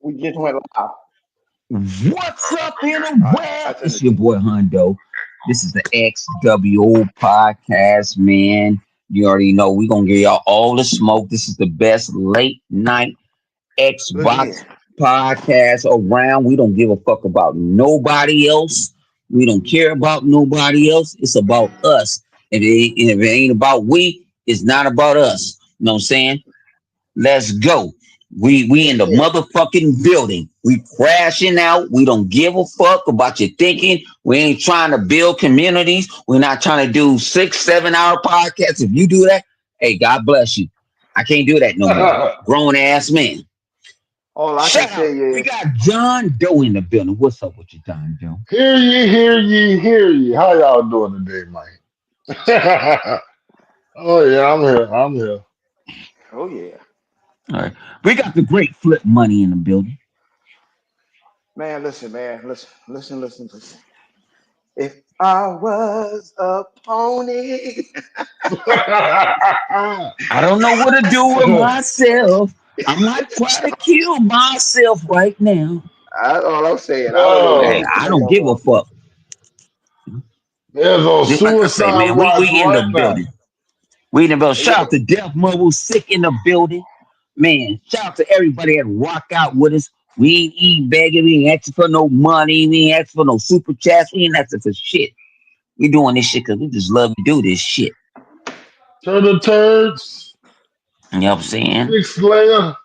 We just went live. What's up in the All right, I world? sent It's it to your you. boy Hundo. This is the XWO podcast, man. You already know we're gonna give y'all all the smoke. This is the best late night Look at Xbox here. podcast around. We don't give a fuck about nobody else. We don't care about nobody else. It's about us. If it ain't about we, it's not about us. You know what I'm saying? Let's go. We in the Yeah. motherfucking building. We crashing out. We don't give a fuck about your thinking. We ain't trying to build communities. We're not trying to do 6, 7 hour podcasts. If you do that, hey, God bless you. I can't do that no more. Grown ass man. All I can Shout out. tell you We is, got John Doe in the building. What's up with you, John Doe? Hear ye, hear ye, hear ye. How y'all doing today, Mike? Oh yeah, I'm here. I'm here. oh yeah, All right. We got the great flip money in the building. man, listen. If I was a pony, I don't know what to do with myself. I might try to kill myself right now. that's all I'm saying. I don't know Hey, oh, what I how don't y'all give a want me. fuck. there's a Like I say, suicide man, we watch in the right now. building. We in the building. Hey, Shout out look, to Death Mobile, sick in the building. Man, shout out to everybody that rock out with us. We ain't eating begging. We ain't asking for no money. We ain't asking for no super chats. We ain't asking for shit. We doing this shit because we just love to do this shit. Turtle Turds, You know what I'm saying? Six Slayer,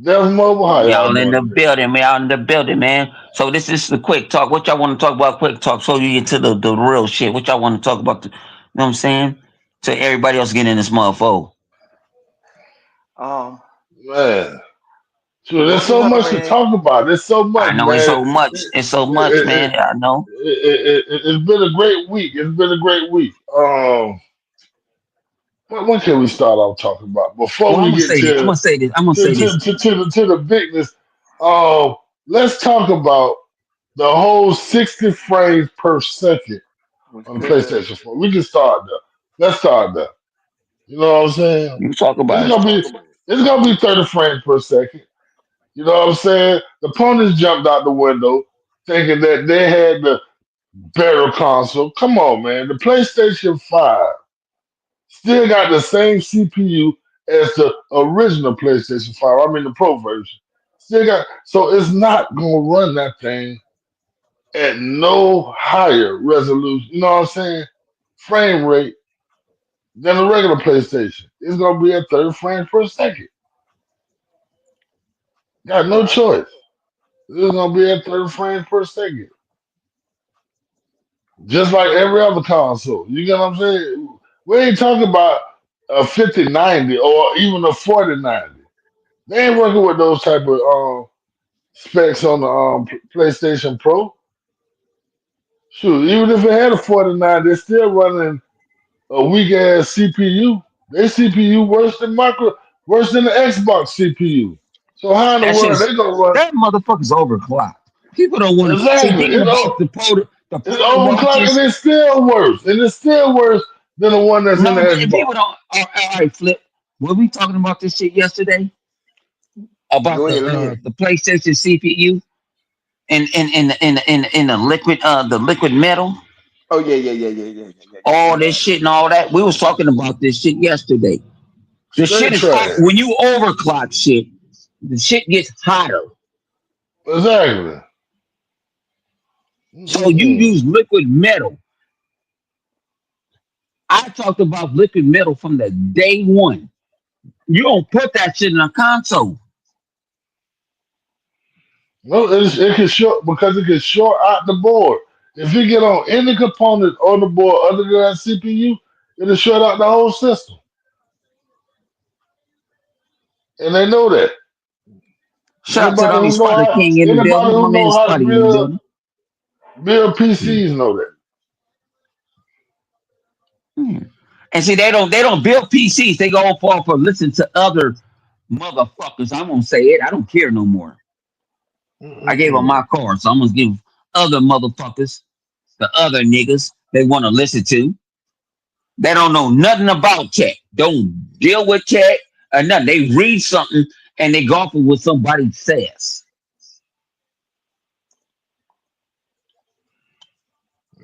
Death Mobile. How y'all Y'all in the doing today, building, man. Y'all in the building, man. So this is the quick talk. What y'all want to talk about? Quick talk. So you get to the real shit. What y'all want to talk about? You know what I'm saying? So everybody else get in this motherfucker. um, man? Sure, you there's want me to so hop much to in? talk about. There's so I much, know it's man. so much. It, It's so much, it, man. I know. it's been a great week. It's been a great week. What can we start off talking about before Well, I'm we gonna get say this. I'm gonna say this. I'm gonna say this. to the bigness? Let's talk about the whole 60 frames per second What's on the good? PlayStation 4. We can start there. Let's start there. You know what I'm saying? You talk It's about it. gonna be it's gonna be 30 frames per second. You know what I'm saying? The ponies jumped out the window thinking that they had the better console. Come on, man. The PlayStation 5 still got the same CPU as the original PlayStation 5. I mean the Pro version. Still got so it's not gonna run that thing at no higher resolution. You know what I'm saying? Frame rate than a regular PlayStation. It's gonna be at 30 frames per second. Got no Right. choice. It's gonna be at 30 frames per second. Just like every other console. You get what I'm saying? We ain't talking about a 5090 or even a 4090. They ain't working with those type of specs on the PlayStation Pro. Shoot, even if it had a 49, they're still running a weak ass CPU. Their CPU worse than the Xbox CPU. So how in the That shit world is they gonna run? that motherfucker's overclocked. People don't want to see Exactly. thinking about the It's proto overclocked and watches. it's still worse. And it's still worse than the one that's in the No, but if Xbox. people don't. All right, flip. Were we talking about this shit yesterday about Go ahead. Let me hear. the PlayStation CPU and the liquid metal, Oh yeah. all this shit and all that? We was talking about this shit yesterday. The shit Straight is trash. when you overclock shit, the shit gets hotter. Exactly. So you Mm-mm. use liquid metal. I talked about liquid metal from the day one. You don't put that shit in a console. No, it can short because it can short out the board. If you get on any component on the board other than that CPU, it'll shut out the whole system. And they know that. Shout out to the homie Spider King in the Anybody building. My who man know how to Spider in the building. build Hmm. PCs know that. Hmm. And see, they don't build PCs. They go for listen to other motherfuckers. I'm gonna say it. I don't care no more. I gave them Mm-mm. my card, so I'm gonna give other motherfuckers, the other niggas they want to listen to. They don't know nothing about tech. Don't deal with tech or nothing. They read something and they go off of what somebody says.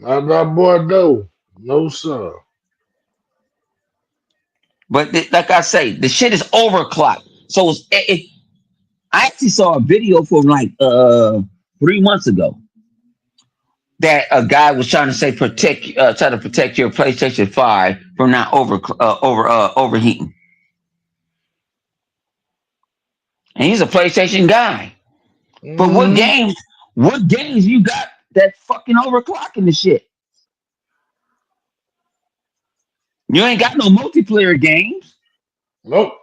Not that boy though. No sir. But like I say, the shit is overclocked. So I actually saw a video from like 3 months ago that a guy was trying to say try to protect your PlayStation 5 from not overheating. And he's a PlayStation guy. But Mm-hmm. what games you got that fucking overclocking the shit? You ain't got no multiplayer games. Nope.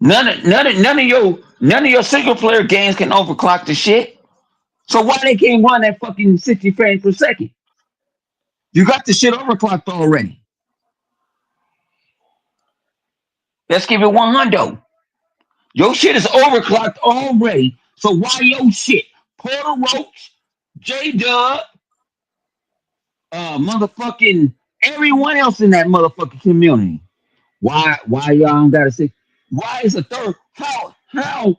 None of your single player games can overclock the shit. So why they can't run that fucking 60 frames per second? You got the shit overclocked already. Let's give it 100. Your shit is overclocked already. So why your shit? Porter Roach, J Dub, motherfucking everyone else in that motherfucking community. Why y'all don't gotta say? Why is a third? How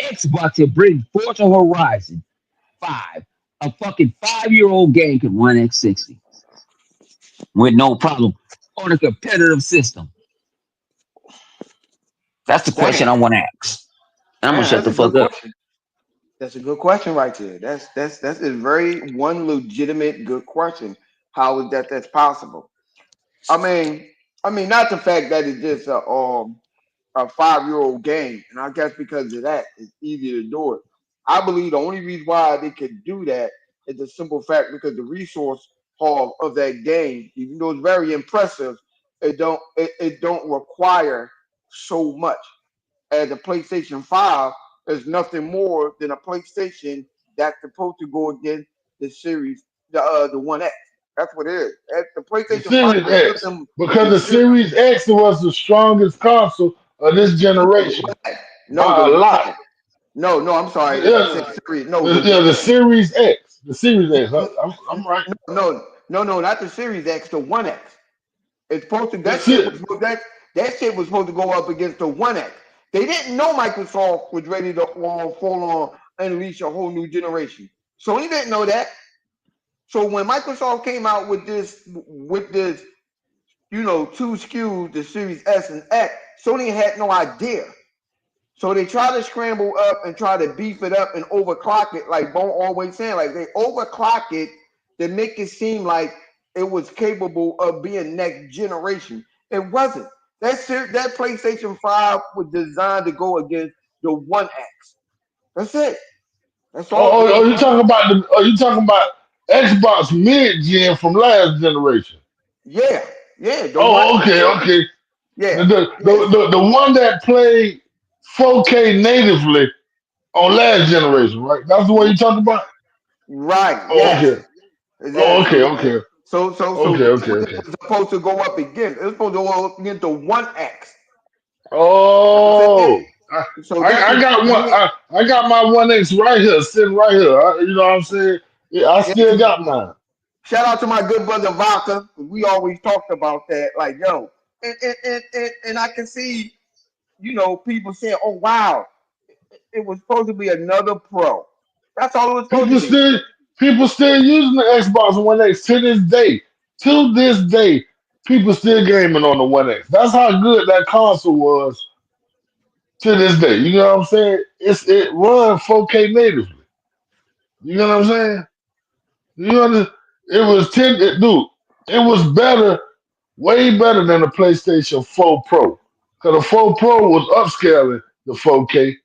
Xbox can bring Forza Horizon 5, a fucking 5-year-old game can run X60 with no problem on a competitive system? That's the question Damn, I want to ask. And I'm gonna damn, shut that's the a good fuck up. question. That's a good question right there. That's a very one legitimate good question. How is that's possible? I mean, not the fact that it's just a 5-year-old game, and I guess because of that, it's easier to do it. I believe the only reason why they could do that is the simple fact because the resource hog of that game, even though it's very impressive, it don't require so much. As a PlayStation 5 is nothing more than a PlayStation that's supposed to go against the series, the One X. That's what it is. The The PlayStation 5 Series is X. nothing. Because The the series, Series X was the strongest console of this no, the generation One X. No, by the a One lot. X. No, no, I'm sorry. I Yeah, said series. No, the One the X. Series X. The Series X. I'm right. No, not the Series X. The One X. It's supposed to. The se- That shit was supposed to go up against the One X. They didn't know Microsoft was ready to fall on and unleash a whole new generation. Sony didn't know that. So when Microsoft came out with this, two SKUs, the Series S and X, Sony had no idea. So they try to scramble up and try to beef it up and overclock it, like Bone always saying, like they overclock it to make it seem like it was capable of being next generation. It wasn't. That PlayStation 5 was designed to go against the One X. That's it. That's all. you talking about the? Are you talking about Xbox mid gen from last generation? Yeah, yeah, the One Oh, X. okay. Yeah, yes, The one that played 4K natively on last generation, right? That's the one you talking about? right. Oh, Yes, okay. yeah. Oh, So okay, okay. Okay, that's okay, what it okay. was supposed to go up against. It was supposed to go up against the One X. I'm saying. Oh, So that's I what got one. made. I got my 1X right here, sitting right here. You know what I'm saying? Yeah, I Yeah, still got mine. shout out to my good brother Vodka. We always talked about that. Like, yo, and I can see, people saying, "Oh wow, it was supposed to be another pro." That's all it was supposed to People be. still people still using the Xbox One X to this day. To this day, people still gaming on the One X. That's how good that console was to this day. You know what I'm saying? It runs 4K natively. You know what I'm saying? You know, it was dude. It was better, way better than the PlayStation 4 Pro. Because the 4 Pro was upscaling the 4K,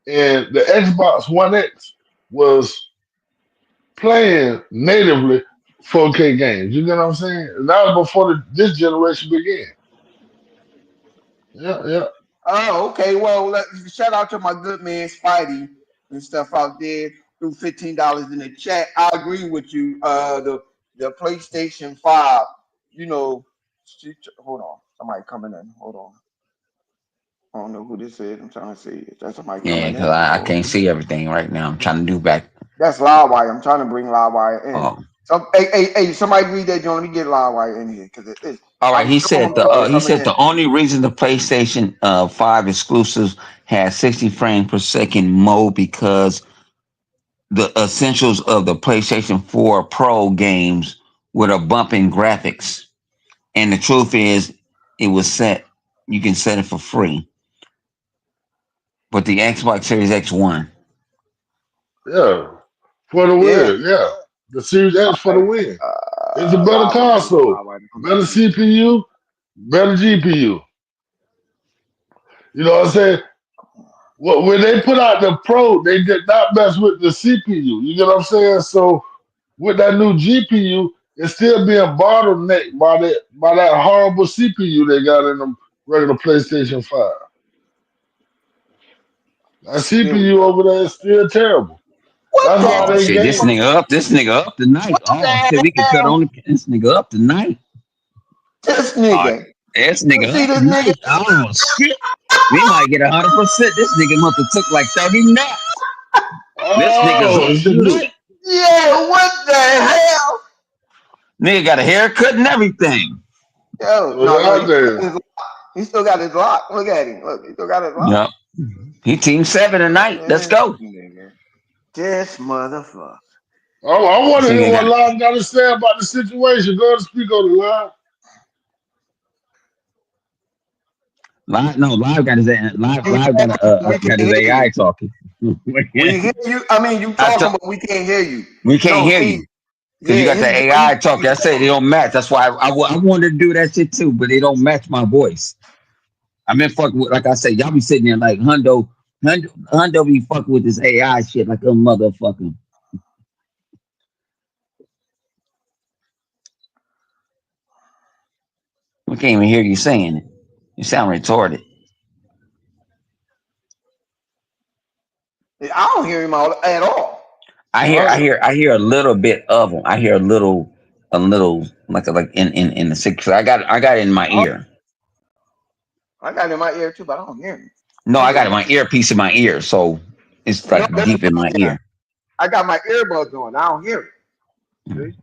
and the Xbox One X was playing natively 4K games. You know what I'm saying? And that was before this generation began. Yeah, yeah. Oh, okay. Well, shout out to my good man Spidey and stuff out there. Threw $15 in the chat. I agree with you. The PlayStation 5. You know, hold on. Somebody coming in. Hold on. I don't know who this is. I'm trying to see. Is that somebody Yeah, coming because in? I Or can't see everything right now. I'm trying to do back. that's Livewire. I'm trying to bring Livewire in. Oh, Hey, somebody read that joint. Let me get Livewire in here because all right. I'm sure people He coming said in. the only reason the PlayStation 5 exclusives has 60 frames per second mode because the essentials of the PlayStation 4 Pro games with a bump in graphics. And the truth is, it was set. You can set it for free, but the Xbox Series X one. Yeah, for the Yeah. win. Yeah, the Series All X for the right. win. It's a better Livewire. Let me get console, Livewire to come better back in. CPU, better GPU. You know what I'm saying? When they put out the Pro, they did not mess with the CPU. You get what I'm saying? So with that new GPU, it's still being bottlenecked by that horrible CPU they got in the regular PlayStation 5. That Here we CPU go. over there is still terrible. What That's the why Oh they shit! gave. This nigga up tonight. what Oh shit! the We can cut hell? on this nigga up tonight. This All right, nigga. this You nigga see up this nigga? tonight. Oh shit! We might get 100%. This nigga must have took like 30 naps. This nigga's Oh up shoot! tonight. Yeah, what the hell? Nigga got a haircut and everything. Yo, What's no, out there? he still got his lock. Look at him. Look, he still got his lock. Yep. He team 7 tonight. Let's This go. nigga. This motherfucker. I want This to hear nigga what got Live got to say about the situation. Go and speak on the line. live. No, live got his live We got can't his hear AI you. talking. We hear you. I mean, you I talking, t- but we can't hear you. we can't No, hear see, you because you yeah, got the his voice. AI talking. I say they don't match. That's why I wanted to do that shit too, but they don't match my voice. I been fucking with, like I said, y'all be sitting there like Hundo be fucking with this AI shit like a motherfucker. We can't even hear you saying it. You sound retarded. I don't hear him at all. I, I hear a little bit of them. I hear a little like in the six. I got it in my Oh, ear. I got it in my ear too, but I don't hear him. No, I'm I got doing it it. my earpiece in my ear, so it's No, like that's deep what in I'm my saying. ear. I got my earbuds on. I don't hear it.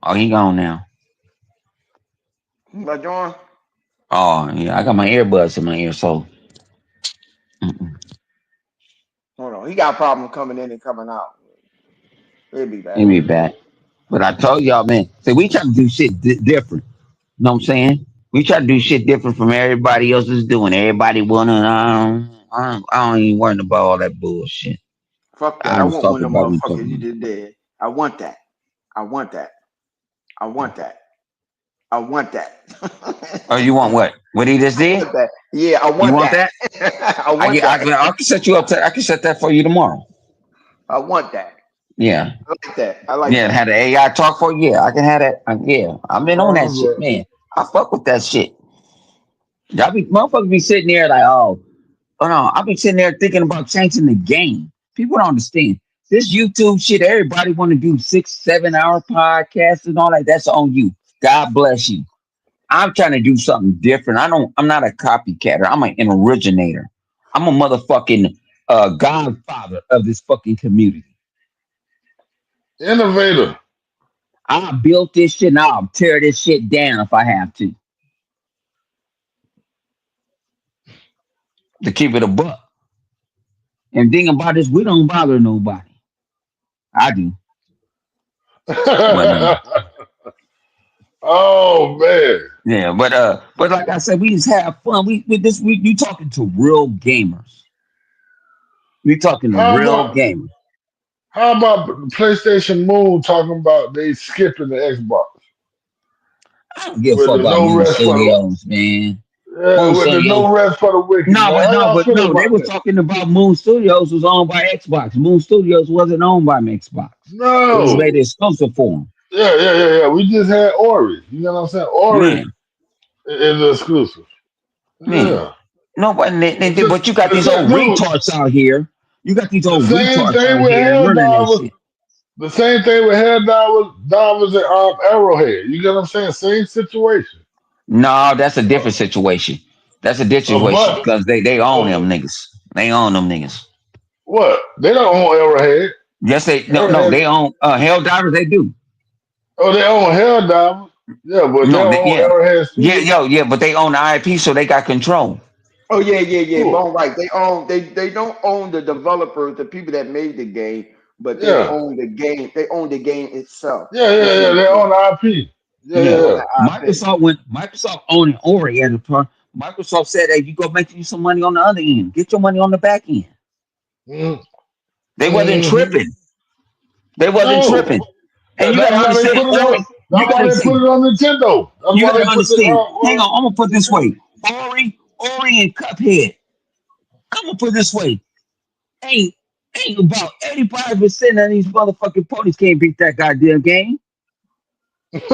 Oh, he gone now. See, my John. Oh yeah, I got my earbuds in my ear, so mm-mm. Hold on, he got a problem coming in and coming out. He'll be He back. be back. But I told y'all, man. See, we try to do shit different. You know what I'm saying? We try to do shit different from everybody else is doing. Everybody wanna. I don't even worry about all that bullshit. Fuck that. I I was want one talking of them about we motherfuckers you talking. just did. I want that. I want that. I want that. I want that. Oh, you want what? What he just I did? want that. Yeah, I You want want that. that? I want that. I can set you up. I can set that for you tomorrow. I want that. Yeah, I like that. I like yeah. that. Had the AI talk for you. Yeah, I can have that. Yeah, I've been on that shit, I, man. I fuck with that shit. Y'all be motherfuckers be sitting there like, oh no, I be sitting there thinking about changing the game. People don't understand this YouTube shit. Everybody want to do 6, 7 hour podcasts and all that. That's on you. God bless you. I'm trying to do something different. I'm not a copycatter. I'm an originator. I'm a motherfucking godfather of this fucking community. innovator. I built this shit and I'll tear this shit down if I have to keep it a buck. And the thing about this, we don't bother nobody. I do. But Oh man. yeah, but like I said, we just have fun. We you talking to real gamers. We talking to How real about gamers. PlayStation Moon talking about they skipping the Xbox I don't give a with fuck the about no Moon rest for the Studios, man. Moon with the Studios. no rest for the wicked, man. How y'all But feel no, they about was that? talking about Moon Studios was owned by Xbox. Moon Studios wasn't owned by Xbox. It was made No. exclusive for them. Yeah. We just had Ori. You know what I'm saying? Yeah, Ori is exclusive. yeah. Yeah. No, but you got these old Dude, retards out here. You got these the old same retards thing out with here Hell running that Divers. shit. The same thing with Hell Divers and Arrowhead. You get what I'm saying? Same situation. No, that's a different situation. That's a different situation But because they own them uh, niggas. They own them niggas. what? They don't own Arrowhead. Yes, they no, Arrowhead. they own Hell Divers. They do. Oh, they own Hell Divers. Yeah, but they No, don't own yeah, Arrowhead yeah, Studios. yeah, but they own the IP, so they got control. Oh yeah. Cool. Bone right. They don't own the developers, the people that made the game, but they Yeah. own the game. They own the game itself. Yeah. Within the They own game. the IP. Yeah, They Yeah, own yeah, the IP. Microsoft when Microsoft owning Ori at the time, Microsoft said, "Hey, you go make you some money on the other end. Get your money on the back end." yeah. They wasn't Mm-hmm. tripping. They wasn't No. tripping. And you That's gotta why they understand, put it Ori. on. You That's why gotta they put see. it on Nintendo. That's You why gotta they put the understand. Hang on, I'm gonna put it this Nintendo. way. Ori and Cuphead. I'm gonna put it this way. Ain't ain't about 85% of these motherfucking ponies can't beat that goddamn game.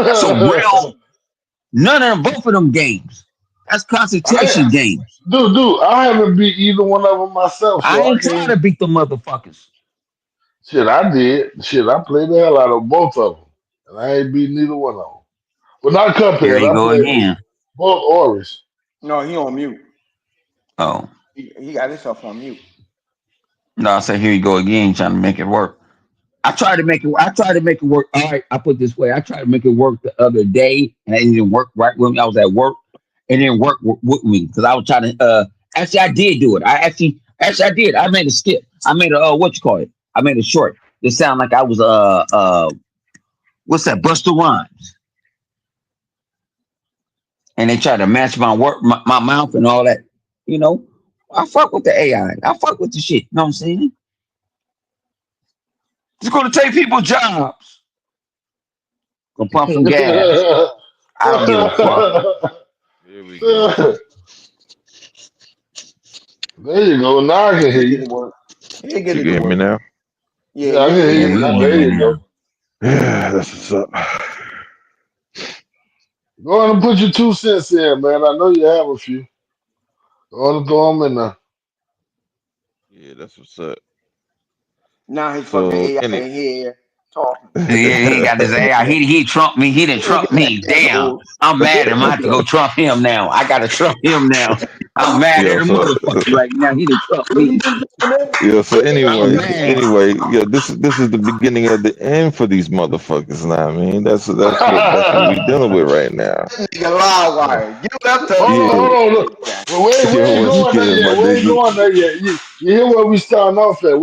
That's a real none of them, both of them games. That's I concentration games. dude, I haven't beat either one of them myself, I so I ain't trying can't. to beat the motherfuckers. Shit, I did. Shit, I played the hell out of both of them, and I ain't beat neither one of them. But not Here Cuphead. you I go played again. both Oris. No, he on mute. Oh. He got himself on mute. No, I said here you go again, trying to make it work. I tried to make it. I tried to make it work. All right, I put it this way. I tried to make it work the other day, and it didn't work right with me. I was at work. It didn't work with me because I was trying to. Actually, I did do it. Actually, I did. I made a skip. I made a what you call it? I made a short. It sounded like I was what's that? Buster Rhymes, and they tried to match my work, my mouth, and all that. You know, I fuck with the AI. I fuck with the shit. You know what I'm saying? It's gonna take people jobs. Go pump some gas. I don't give a fuck. Here we go. There you go. Now I can hear He'll get you. it work. He'll get You it can to hear me work. now? Yeah, Yeah, I yeah, can he'll hear Yeah, get you it we to now. can work. hear There you you now. go. Yeah, that's what's up. Go on and put your 2 cents in, man. I know you have a few. Go on and throw them in there. Yeah, that's what's up. Now his fucking So, AI in here talking. Yeah, he got his AI. He trumped me. He didn't trump me. Damn. I'm mad at him. I have to go trump him now. I gotta trump him now. I'm mad at yo, a so motherfucker right now. He didn't trump What you me. been doing, man? yeah, so I'm anyway, mad. yeah, this is the beginning of the end for these motherfuckers now. I mean, that's what we dealing with right now. Nigga live Uh, wire. You left her Hold on, yeah, alone. hold on. Look. Well, we yo, ain't once going there again, my yet. We ain't nigga. going there yet. You hear where we starting off at?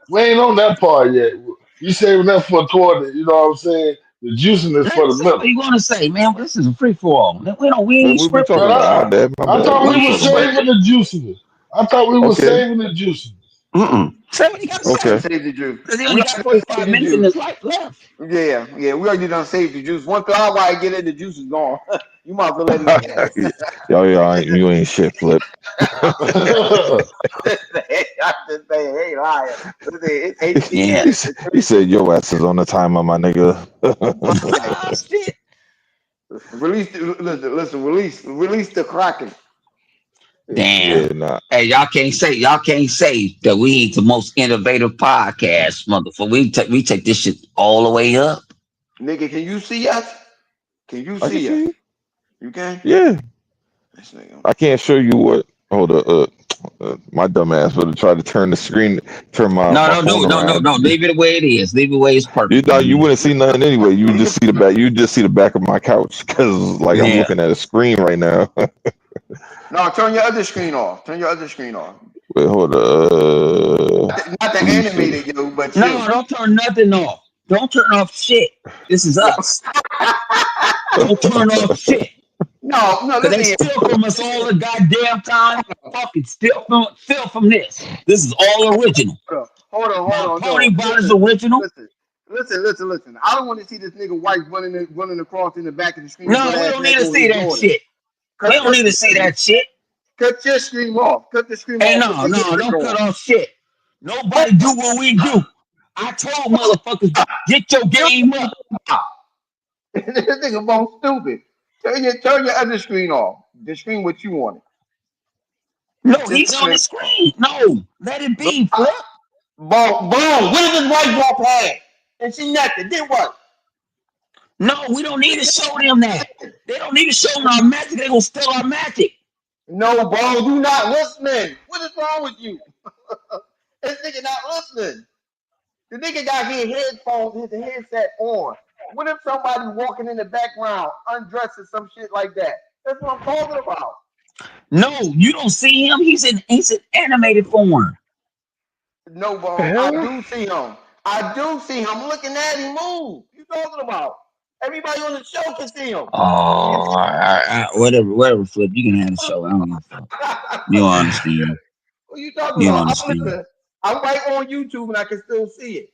We ain't on that part yet. We saving that for toward the, you know what I'm saying? The juiciness for Let's the say what middle. you gonna say, man. This is a free for all. We ain't We scripted. talking But about my I bad. thought What we we We were ain't talking about? saving scripted. the juiciness. I thought we were Okay, saving the juiciness. Say what you gotta We say. okay. saved the juice. Because he We only got already saved 45 the minutes in juice. his life left. Yeah. We already done saved the juice. Once the live wire get in, the juice is gone. You might as well let it in. You ain't shit, flip. I'm just saying, hey, liar. It's 8 Yeah. p.m. It's He 3 said your ass is on the timer, my nigga. Okay. Ah, shit. Release the Kraken. Yeah. Damn. Yeah, nah. Hey, y'all can't say that we ain't the most innovative podcast, motherfucker. We take this shit all the way up. Nigga, can you see us? Can you I can see us? see you. You can? Yeah. This nigga. I can't show you what. Hold up. My dumb ass would have tried to turn No, my don't do phone it. No, no, around. no. Leave it the way it is. Leave it the way it's You perfect. know, you wouldn't see nothing anyway. You would just see the back. You just see the back of my couch because, like, I'm Yeah. looking at a screen right now. No, turn your other screen off. Turn your other screen off. Wait, hold up. Not the Let me see. animated you, but No, you. don't turn nothing off. Don't turn off shit. This is us. Don't turn off shit. No, Cause they listen here. steal from us all the goddamn time. Fucking steal from this. This is all original. Hold My on. pony No, bot is original. listen. I don't want to see this nigga wife running across in the back of the screen, No, butt we ass don't need to naked with see his that daughter. shit. We don't need to see that shit. Cut your screen off. Cut the screen Hey, off. no, And get no, it don't going. cut off shit. Nobody do what we do. I told motherfuckers, get your game up. This nigga both stupid. Turn your other screen off. The screen what you wanted. No, This he's on nigga, the screen. No, let it be, Flip. boom, boom. What is this white girl playing? And she naked. Then what? No, we don't need to show them that. They don't need to show them our magic. They gonna steal our magic. No, bro, you not listening. What is wrong with you? This nigga not listening. The nigga got his headphones, his headset on. What if somebody walking in the background undressed or some shit like that? That's what I'm talking about. No, you don't see him. He's in animated form. No, The bro, I hell? do see him. I do see him. I'm looking at him move. You talking about? Everybody on the show can see him. Oh, whatever, Flip. You can have the show. I don't give a fuck. You don't understand. What you talking You don't about? understand. I'm right on YouTube and I can still see it.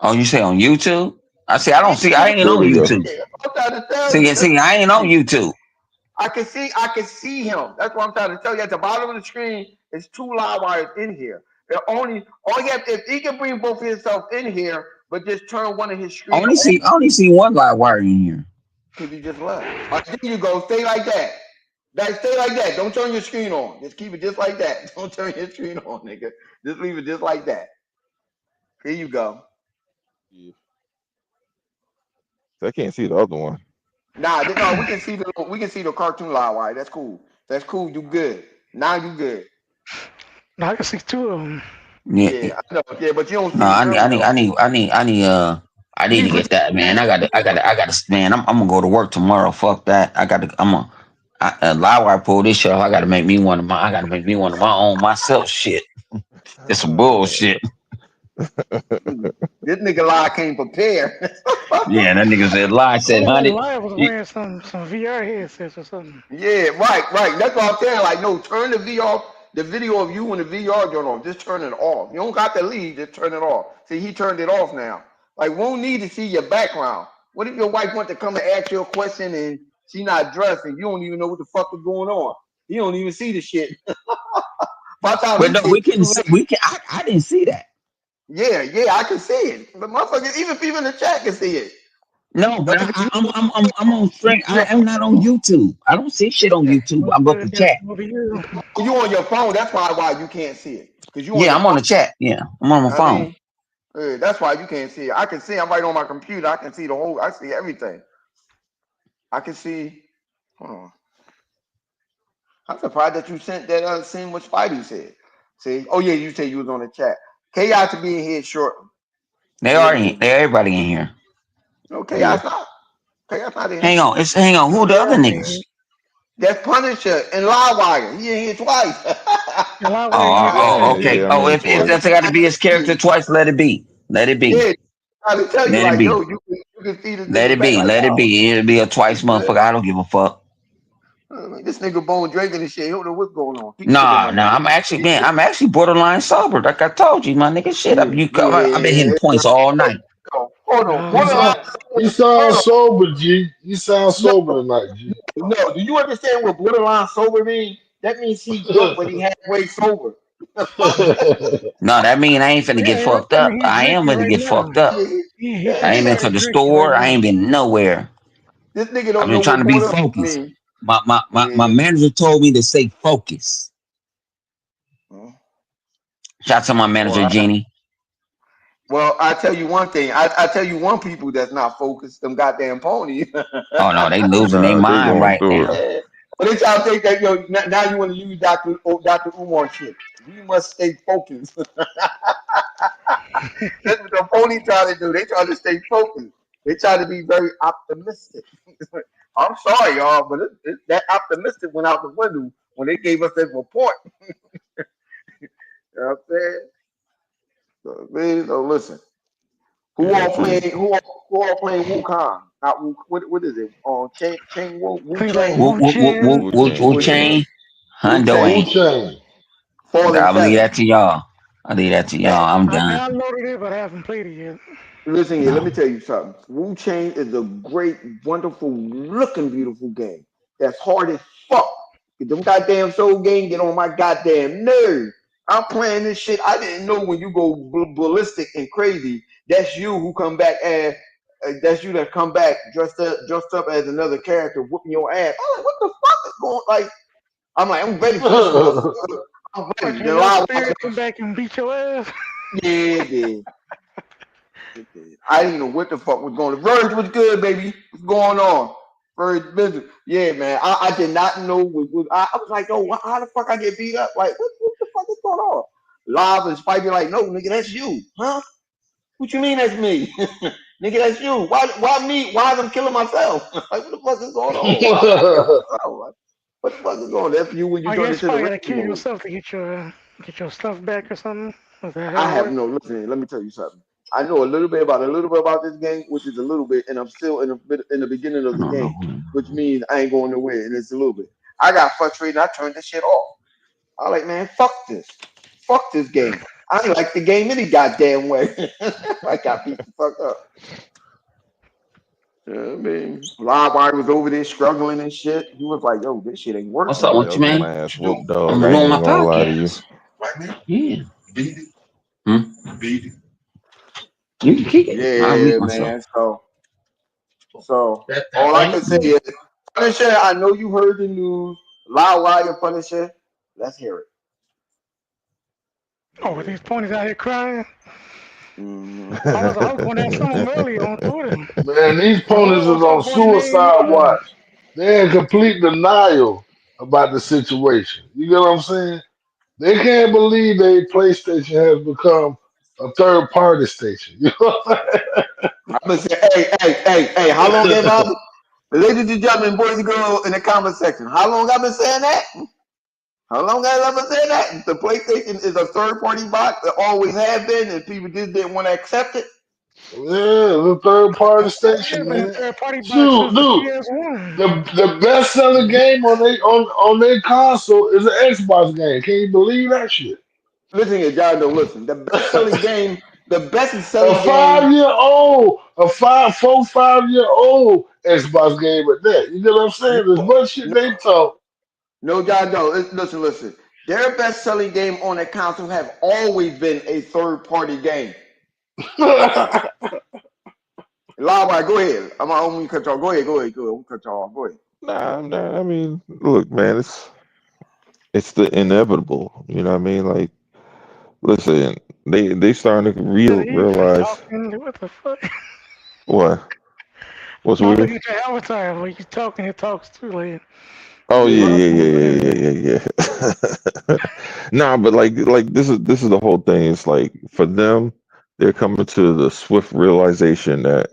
Oh, you say on YouTube? I say I Yeah, don't see. I ain't There on we go. YouTube. I'm trying to tell you. See, I ain't on YouTube. I can see him. That's what I'm trying to tell you. At the bottom of the screen, is two live wires in here. They're only all you have if he can bring both of himself in here, but just turn one of his screen off I only see one live wire in here. because he just left. All right, there you go. Stay like that. Stay like that. Don't turn your screen on. Just keep it just like that. Don't turn your screen on, nigga. Just leave it just like that. Here you go. Yeah. I can't see the other one. No, we can see the cartoon live wire. That's cool. That's cool. You good. Now you good. Now I can see two of them. Yeah. Yeah, I know. Yeah, but you don't No, see it. There we go. I You need need to to put get that, man. I got to, man. I'm gonna go to work tomorrow. Fuck that. Live wire pull this show. I gotta make me one of my own myself shit. It's some bullshit. This nigga lie came prepared. Yeah, that nigga said lie I said thought that 100. live was wearing some VR headsets or something. Yeah, right. That's what I'm saying. Like, no, turn the VR, the video of you and the VR joint off. Just turn it off. You don't got to leave. Just turn it off. See, he turned it off now. Like, won't need to see your background. What if your wife want to come and ask you a question and she not dressed and you don't even know what the fuck is going on? You don't even see the shit. By the time But he no, see it, too late. we can. I didn't see that. Yeah, I can see it. But motherfuckers, even people in the chat can see it. No, but That's because I'm on straight. you I'm not on YouTube. I don't see shit on YouTube. What's I'm up good, the guys? chat. Over you. you on your phone. That's why you can't see it. Because you on Yeah, your I'm on phone. the chat. Yeah, I'm on my I phone. mean, that's why you can't see it. I can see. I'm right on my computer. I can see the whole. I see everything. I can see. Hold on. I'm surprised that you sent that seen what Spidey said. See? Oh yeah, you said you was on the chat. Chaos to be in here shortly. There he is. They everybody in here. No, Yeah. Chaos not. Chaos not in here. Hang on. Who the other niggas? That's Punisher and Livewire. He in here twice. The live wire in here twice. Yeah. Okay. Yeah, I'm Oh, in if twice. that's got to be his character twice, let it be. Let it be. Yeah, I to tell you Let it like, be. yo, you can see this Let nigga it back be. like, Let it wow, be. It'll be a twice, good. motherfucker. I don't give a fuck. This nigga bone drinking and shit. He don't know what's going on. Keep looking Nah, at him. nah. I'm actually borderline sober. Like I told you, my nigga. Shit, Yeah, I've been hitting yeah. points all night. Hold on. No, He Borderline. sound he sounds Hold sober, G. He sounds on. sober tonight, G. No. Do you understand what borderline sober means? That means he drunk, but he halfway sober. The fuck? No, that mean I ain't finna get yeah, fucked I up. mean he's I am drinking gonna right get now. fucked up. Yeah, He yeah, I he ain't been to started the drinking right store. I now. ain't been nowhere. This nigga I've don't been know trying what to be borderline focused. means. My Yeah. manager told me to stay focused. Well, Shout out to my manager, Jeannie. I tell you one thing. I tell you one people that's not focused. Them goddamn ponies. Oh no, they losing their Nah, they mind going right through it. now. Yeah. But they try to think that now you want to use Dr. Umar shit. We must stay focused. That's what the pony try to do. They try to stay focused. They try to be very optimistic. I'm sorry, y'all, but that optimistic went out the window when they gave us that report. You know what I'm saying? So, man, so listen. Who Yeah, all true. playing? Who all playing Wukong? Not what is it? On Chain I Wu think like Chain Wu Chin. Wu Chang. Wu Yeah. Chain, Wu Hundo Chain Wu ain't. Chang. Fallen I'll leave Feather. that to y'all. I'll leave that to Man, y'all. I'm I done. downloaded it, but I haven't played it yet. listen here. Let No. me tell you something. Wu Chain is a great, wonderful, looking, beautiful game. That's hard as fuck. Get them goddamn soul game get on my goddamn nerve. I'm playing this shit. I didn't know when you go ballistic and crazy. That's you who come back as. That's you that come back dressed up as another character, whooping your ass. I'm like, what the fuck is going? Like, I'm ready for this motherfucker. I'm What, ready. can Then your Lyle spirit come back and beat your ass? yeah, it did. It did. I didn't know what the fuck was going on. Verge was good, baby. What's going on? Verge business. Yeah, man. I did not know I was like, oh, how the fuck I get beat up? Like, what the fuck is going on? Live and Spike be like, no, nigga, that's you. Huh? What you mean that's me? Nigga, that's you. Why me? Why am I killing myself? Like, what the fuck is going on? Why am I killing myself? Like, what the fuck is going on? That's you when you I turn guess you into the probably ring gotta kill mode. yourself to get your stuff back or something. Is that I how it have works? no listen. Let me tell you something. I know a little bit about this game, which is a little bit, and I'm still in the beginning of I the don't game, know. which means I ain't going nowhere, and it's a little bit. I got frustrated. And I turned this shit off. I like, man, fuck this game. I ain't like the game any goddamn way. I got beat the fuck up. I mean, Livewire was over there struggling and shit. He was like, yo, this shit ain't What's working. up Yeah, with I you, was getting man? my ass What you doing? whooped, I'm dog. I doing ain't my even gonna lie to you. podcast. Yeah. Hmm? You can kick it. I'll Yeah, mute myself. man. So all I can say is, Punisher, I know you heard the news. Livewire Punisher. Let's hear it. Oh, with these ponies out here crying. Hmm I was going at some of them earlier on Twitter. Man, these And ponies is what's on that boy name? suicide watch. They're in complete denial about the situation. You get what I'm saying? They can't believe they PlayStation has become a third party station. You know what I've been saying, hey, how long have I I'm been, ladies and gentlemen, boys and girls in the comment section, how long I've been saying that? How long have I been saying that? The PlayStation is a third party box. It always have been, and people just didn't want to accept it. saying? Yeah, the third party Yeah, station, been a man. third party box Shoot, since the dude. PS1. The best selling game on their console is an Xbox game. Can you believe that shit? Listen here, y'all know, listen, the best A selling game, 5 year old, a 5 year old Xbox game at that. You know what I'm saying? There's much shit no, they talk. no, y'all know. Listen. Their best selling game on that console have always been a third party game. Lava, go ahead. I'm gonna cut y'all. Go ahead. I'm gonna cut y'all off. Go ahead. Nah, I mean, look, man, it's the inevitable. You know what I mean? Like, listen, they starting to To the E for realize talking. What the fuck? what what's No, I'm weird. looking at your avatar. When you talking, it talks too late. Oh Yeah, Run through yeah. Nah, but like this is the whole thing. It's like for them, they're coming to the swift realization that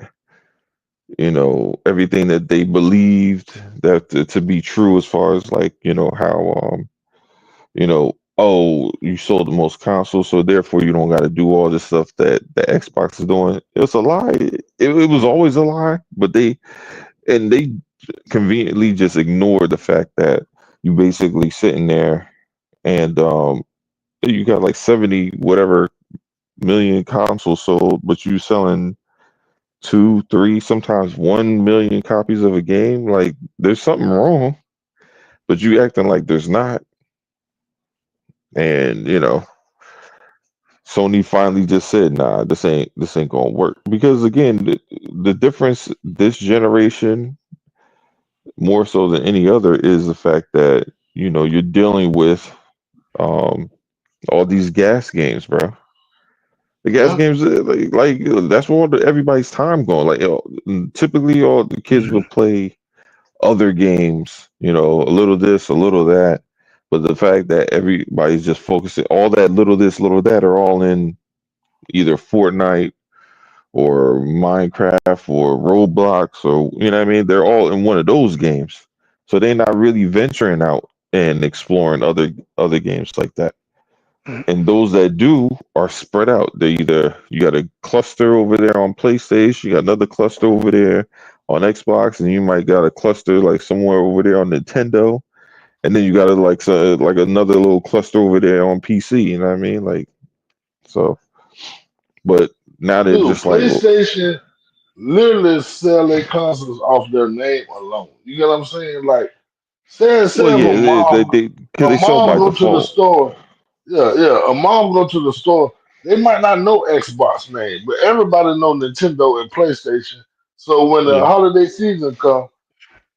everything that they believed that to be true as far as like how oh, you sold the most consoles, so therefore you don't got to do all this stuff that the Xbox is doing. It's a lie. It was always a lie, but they conveniently just ignored the fact that you basically sitting there and you got like 70 whatever million consoles sold, but you selling two, three, sometimes 1 million copies of a game. Like there's something wrong, but you acting like there's not. And Sony finally just said, "Nah, this ain't gonna work." Because again, the difference this generation, more so than any other, is the fact that you're dealing with um, all these gas games, bro. The gas Yeah. games, that's where everybody's time going. Like, typically, all the kids will play other games, a little this, a little that. But the fact that everybody's just focusing, all that little this, little that, are all in either Fortnite or Minecraft or Roblox, or what I mean. They're all in one of those games, so they're not really venturing out and exploring other games like that. And those that do are spread out. They either you got a cluster over there on PlayStation, you got another cluster over there on Xbox, and you might got a cluster like somewhere over there on Nintendo, and then you got like another little cluster over there on PC. You know what I mean? Like so, but now they're Dude, just like, well, PlayStation literally sell their consoles off their name alone. You get what I'm saying? Like, say if yeah, they because a they sell mom by go to the default. store, yeah, a mom go to the store, they might not know Xbox name, but everybody know Nintendo and PlayStation. So when the Yeah. holiday season come,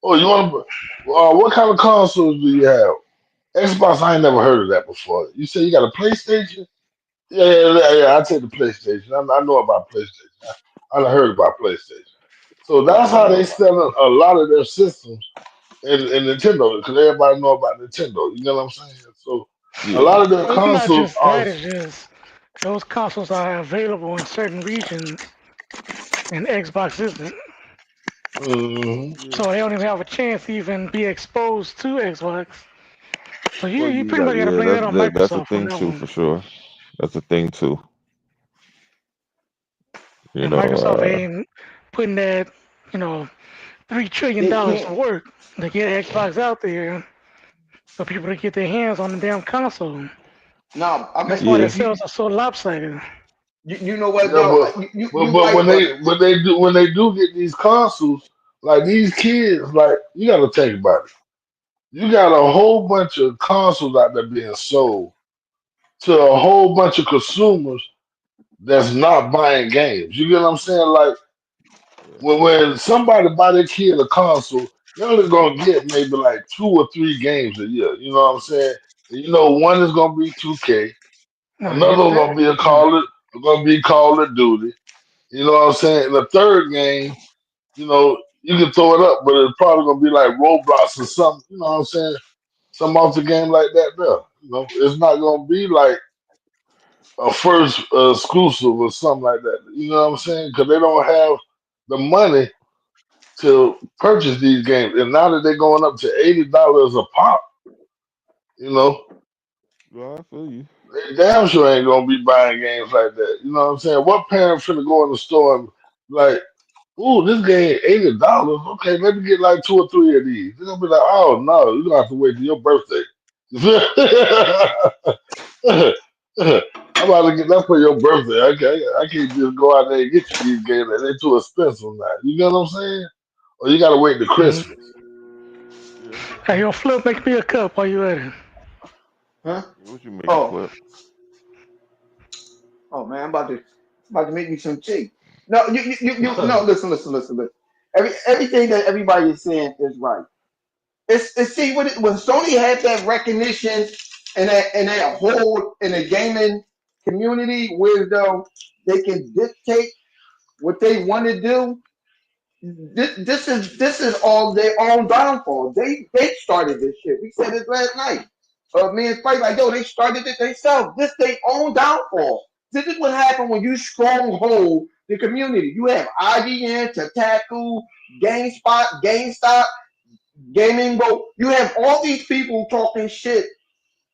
oh, you want to, what kind of consoles do you have? Xbox, I ain't never heard of that before. You say you got a PlayStation? Yeah. I take the PlayStation. I know about PlayStation. I done heard about PlayStation. So Nah, that's I don't how know they about sell a lot of their systems in Nintendo because everybody know about Nintendo. You know what I'm saying? So a Yeah. lot of their Well, it's not consoles just are. that. It's just those consoles are available in certain regions, and Xbox isn't. Mhm. Yeah. So they don't even have a chance to even be exposed to Xbox. So you it. you You pretty got much got to yeah. blame that on That's a Microsoft on thing that too one. for sure. That's a thing too. You And know. Microsoft ain't putting that, you know, They $3 trillion to can't. work to get Xbox out there for people to get their hands on the damn console. No, I mean, That's why their Yeah. sales are so lopsided. you know what Yeah, though? You but right, brother. when they do get these consoles, like these kids, like you got to think about it. You got a whole bunch of consoles out there being sold to a whole bunch of consumers that's not buying games. You get what I'm saying? Like when somebody buy their kid a console, they're only gonna get maybe like 2 or 3 games a year. You know what I'm saying? And you know, one is gonna be 2K, No, another if one that, gonna be yeah. gonna be Call of Duty. You know what I'm saying? And the third game, you know, you can throw it up, but it's probably gonna be like Roblox or something. You know what I'm saying? Some off the game like that. There, you know, it's not gonna be like a first exclusive or something like that. You know what I'm saying? Because they don't have the money to purchase these games, and now that they're going up to $80 a pop, you know, Well, I feel you. they damn sure ain't gonna be buying games like that. You know what I'm saying? What parent finna go in the store and like, ooh, this game $80. Okay, let me get like 2 or 3 of these. They're gonna be like, oh no, you're gonna have to wait till your birthday. I'm about to get that for your birthday. I can't just go out there and get you these games. They're too expensive now. You know what I'm saying? Or you gotta wait to Mhm. Christmas. Yeah. Hey, yo, Flip, make me a cup while you at it. Huh? What you making, Oh, Flip? oh man, I'm about to make me some tea. No, you no, listen. Everything that everybody is saying is right. It's see when Sony had that recognition and that hold in the gaming community where though they can dictate what they want to do. This is all their own downfall. They started this shit. We said it last night. Me and Spike like, yo, they started it themselves. This their own downfall. This is what happened when you stronghold the community. You have IGN, Tataku, GameStop, Gaming Go. You have all these people talking shit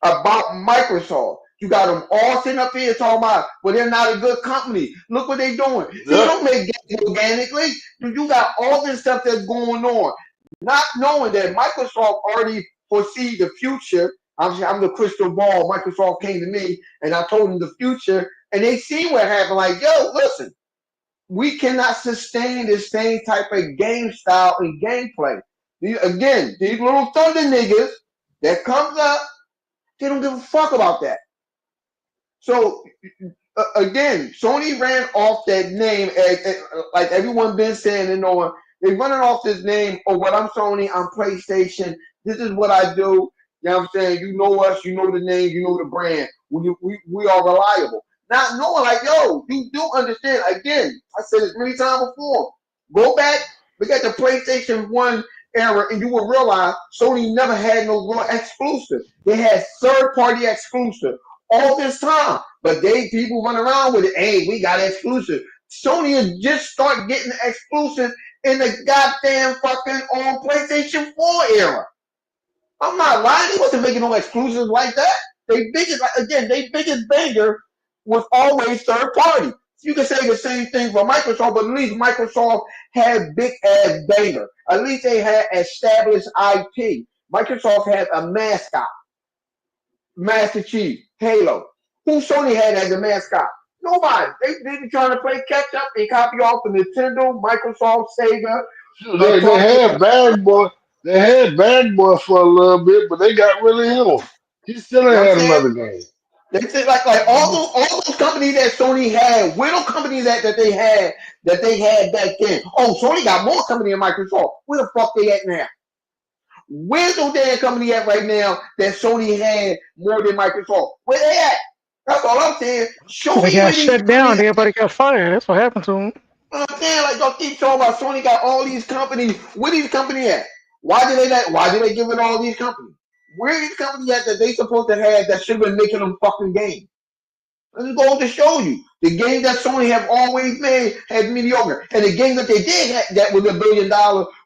about Microsoft. You got them all sitting up here talking about, well, they're not a good company. Look what they're doing. See, you Yep. don't make games organically. You got all this stuff that's going on. Not knowing that Microsoft already foresee the future. I'm the crystal ball. Microsoft came to me and I told them the future. And they see what happened. Like, yo, listen, we cannot sustain the same type of game style and gameplay. Again, these little thunder niggas that comes up, they don't give a fuck about that. So again, Sony ran off that name like everyone been saying and knowing. They running off this name. Oh, well, I'm Sony. I'm PlayStation. This is what I do. You know what I'm saying? You know us. You know the name. You know the brand. We are reliable. Not knowing like, yo, you do understand. Again, I said this many times before. Go back. Look at the PlayStation 1 era, and you will realize Sony never had no real exclusive. They had third-party exclusive all this time. But they people run around with it. Hey, we got exclusive. Sony has just start getting exclusive in the goddamn fucking on PlayStation 4 era. I'm not lying. They wasn't making no exclusives like that. They biggest banger was always third party. You can say the same thing for Microsoft, but at least Microsoft had big ass banger. At least they had established IP. Microsoft had a mascot. Master Chief, Halo. Who Sony had as a mascot? Nobody. They be trying to play catch up. They copy off of Nintendo, Microsoft, Sega, Shoot, they Atari. had Bad Boy. They had Bad Boy for a little bit, but they got rid of him. He still You know ain't what I'm had saying? another game. They say like all those companies that Sony had, where those companies that they had back then. Oh, Sony got more company than Microsoft. Where the fuck they at now? Where's those damn company at right now that Sony had more than Microsoft? Where they at? That's all I'm saying. Show They me got where these shut companies down. at. Everybody got fired. That's what happened to them. You know what I'm saying? Like, y'all keep talking about Sony got all these companies. Where these companies at? Why did they give it all these companies? Where these companies at that they supposed to have that should have been making them fucking games? Let's go to show you. The game that Sony have always made had mediocre. And the game that they did have, that was $1 billion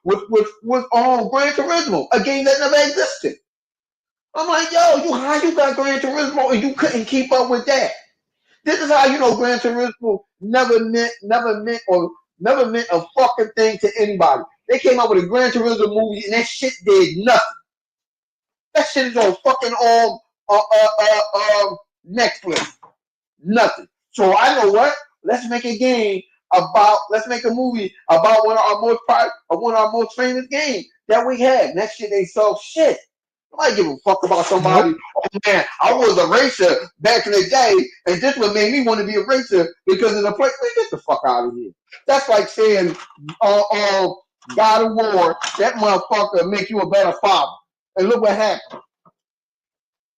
was Gran Turismo, a game that never existed. I'm like, yo, how you got Gran Turismo and you couldn't keep up with that? This is how you know Gran Turismo never meant a fucking thing to anybody. They came out with a Gran Turismo movie and that shit did nothing. That shit is on fucking Netflix. Nothing. So I know what? Let's make a movie about one of our most famous games that we had. That shit they sell shit. I give a fuck about somebody. Nope. Oh man, I was a racer back in the day, and this what made me want to be a racer because of the place. Man, get the fuck out of here. That's like saying, God of War, that motherfucker make you a better father. And look what happened.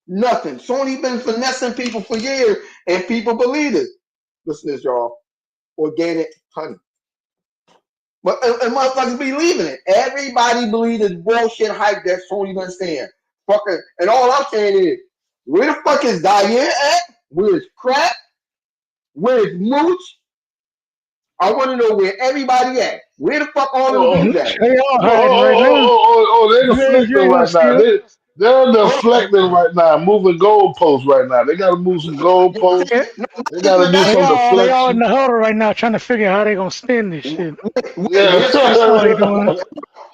Nothing. Sony been finessing people for years, and people believe it. Listen to this, y'all. Organic honey. But and motherfuckers believing it. Everybody believes this bullshit hype that Sony been saying. Fucking, and all I'm saying is, where the fuck is Diane at? Where is Crap? Where is Mooch? I want to know where everybody at. Where the fuck all them Oh, dudes Mhm. at? They all oh, oh, hiding right now. they're You deflecting ain't gonna right see now. them. They're Hold on. deflecting right now, moving goalposts right now. They got to move some You know what I'm goalposts. saying? Yeah, No, They got listen to to do that. some they all in deflection. the huddle right now trying to figure out how they gonna spin this shit. Yeah. That's all they doing.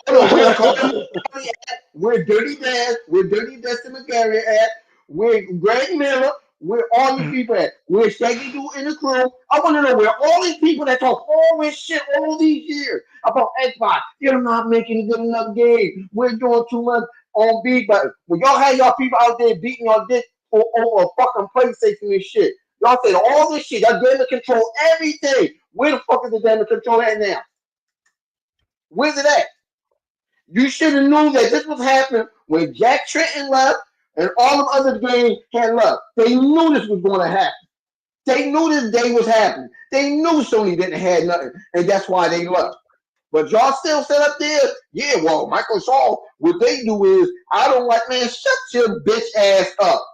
Hold on, where's Carter McGarry at? Where Dirty Dustin McGarry at? Where Greg Miller? Where all these Mm. people at? Where Shaggy Do in the crew? I want to know where all these people that talk all this shit all these years about Xbox, they're not making a good enough game. We're doing too much on beat, but when y'all had y'all people out there beating y'all dick over a fucking PlayStation and shit, y'all said all this shit, y'all damn control everything. Where the fuck is the damn control at now? Where's it at? You should have known that this was happening when Jack Trenton left and all the other games had left. They knew this was going to happen. They knew this day was happening. They knew Sony didn't have nothing, and that's why they left. But y'all still sit up there, yeah, well, Microsoft, what they do is, I don't like, man, shut your bitch ass up.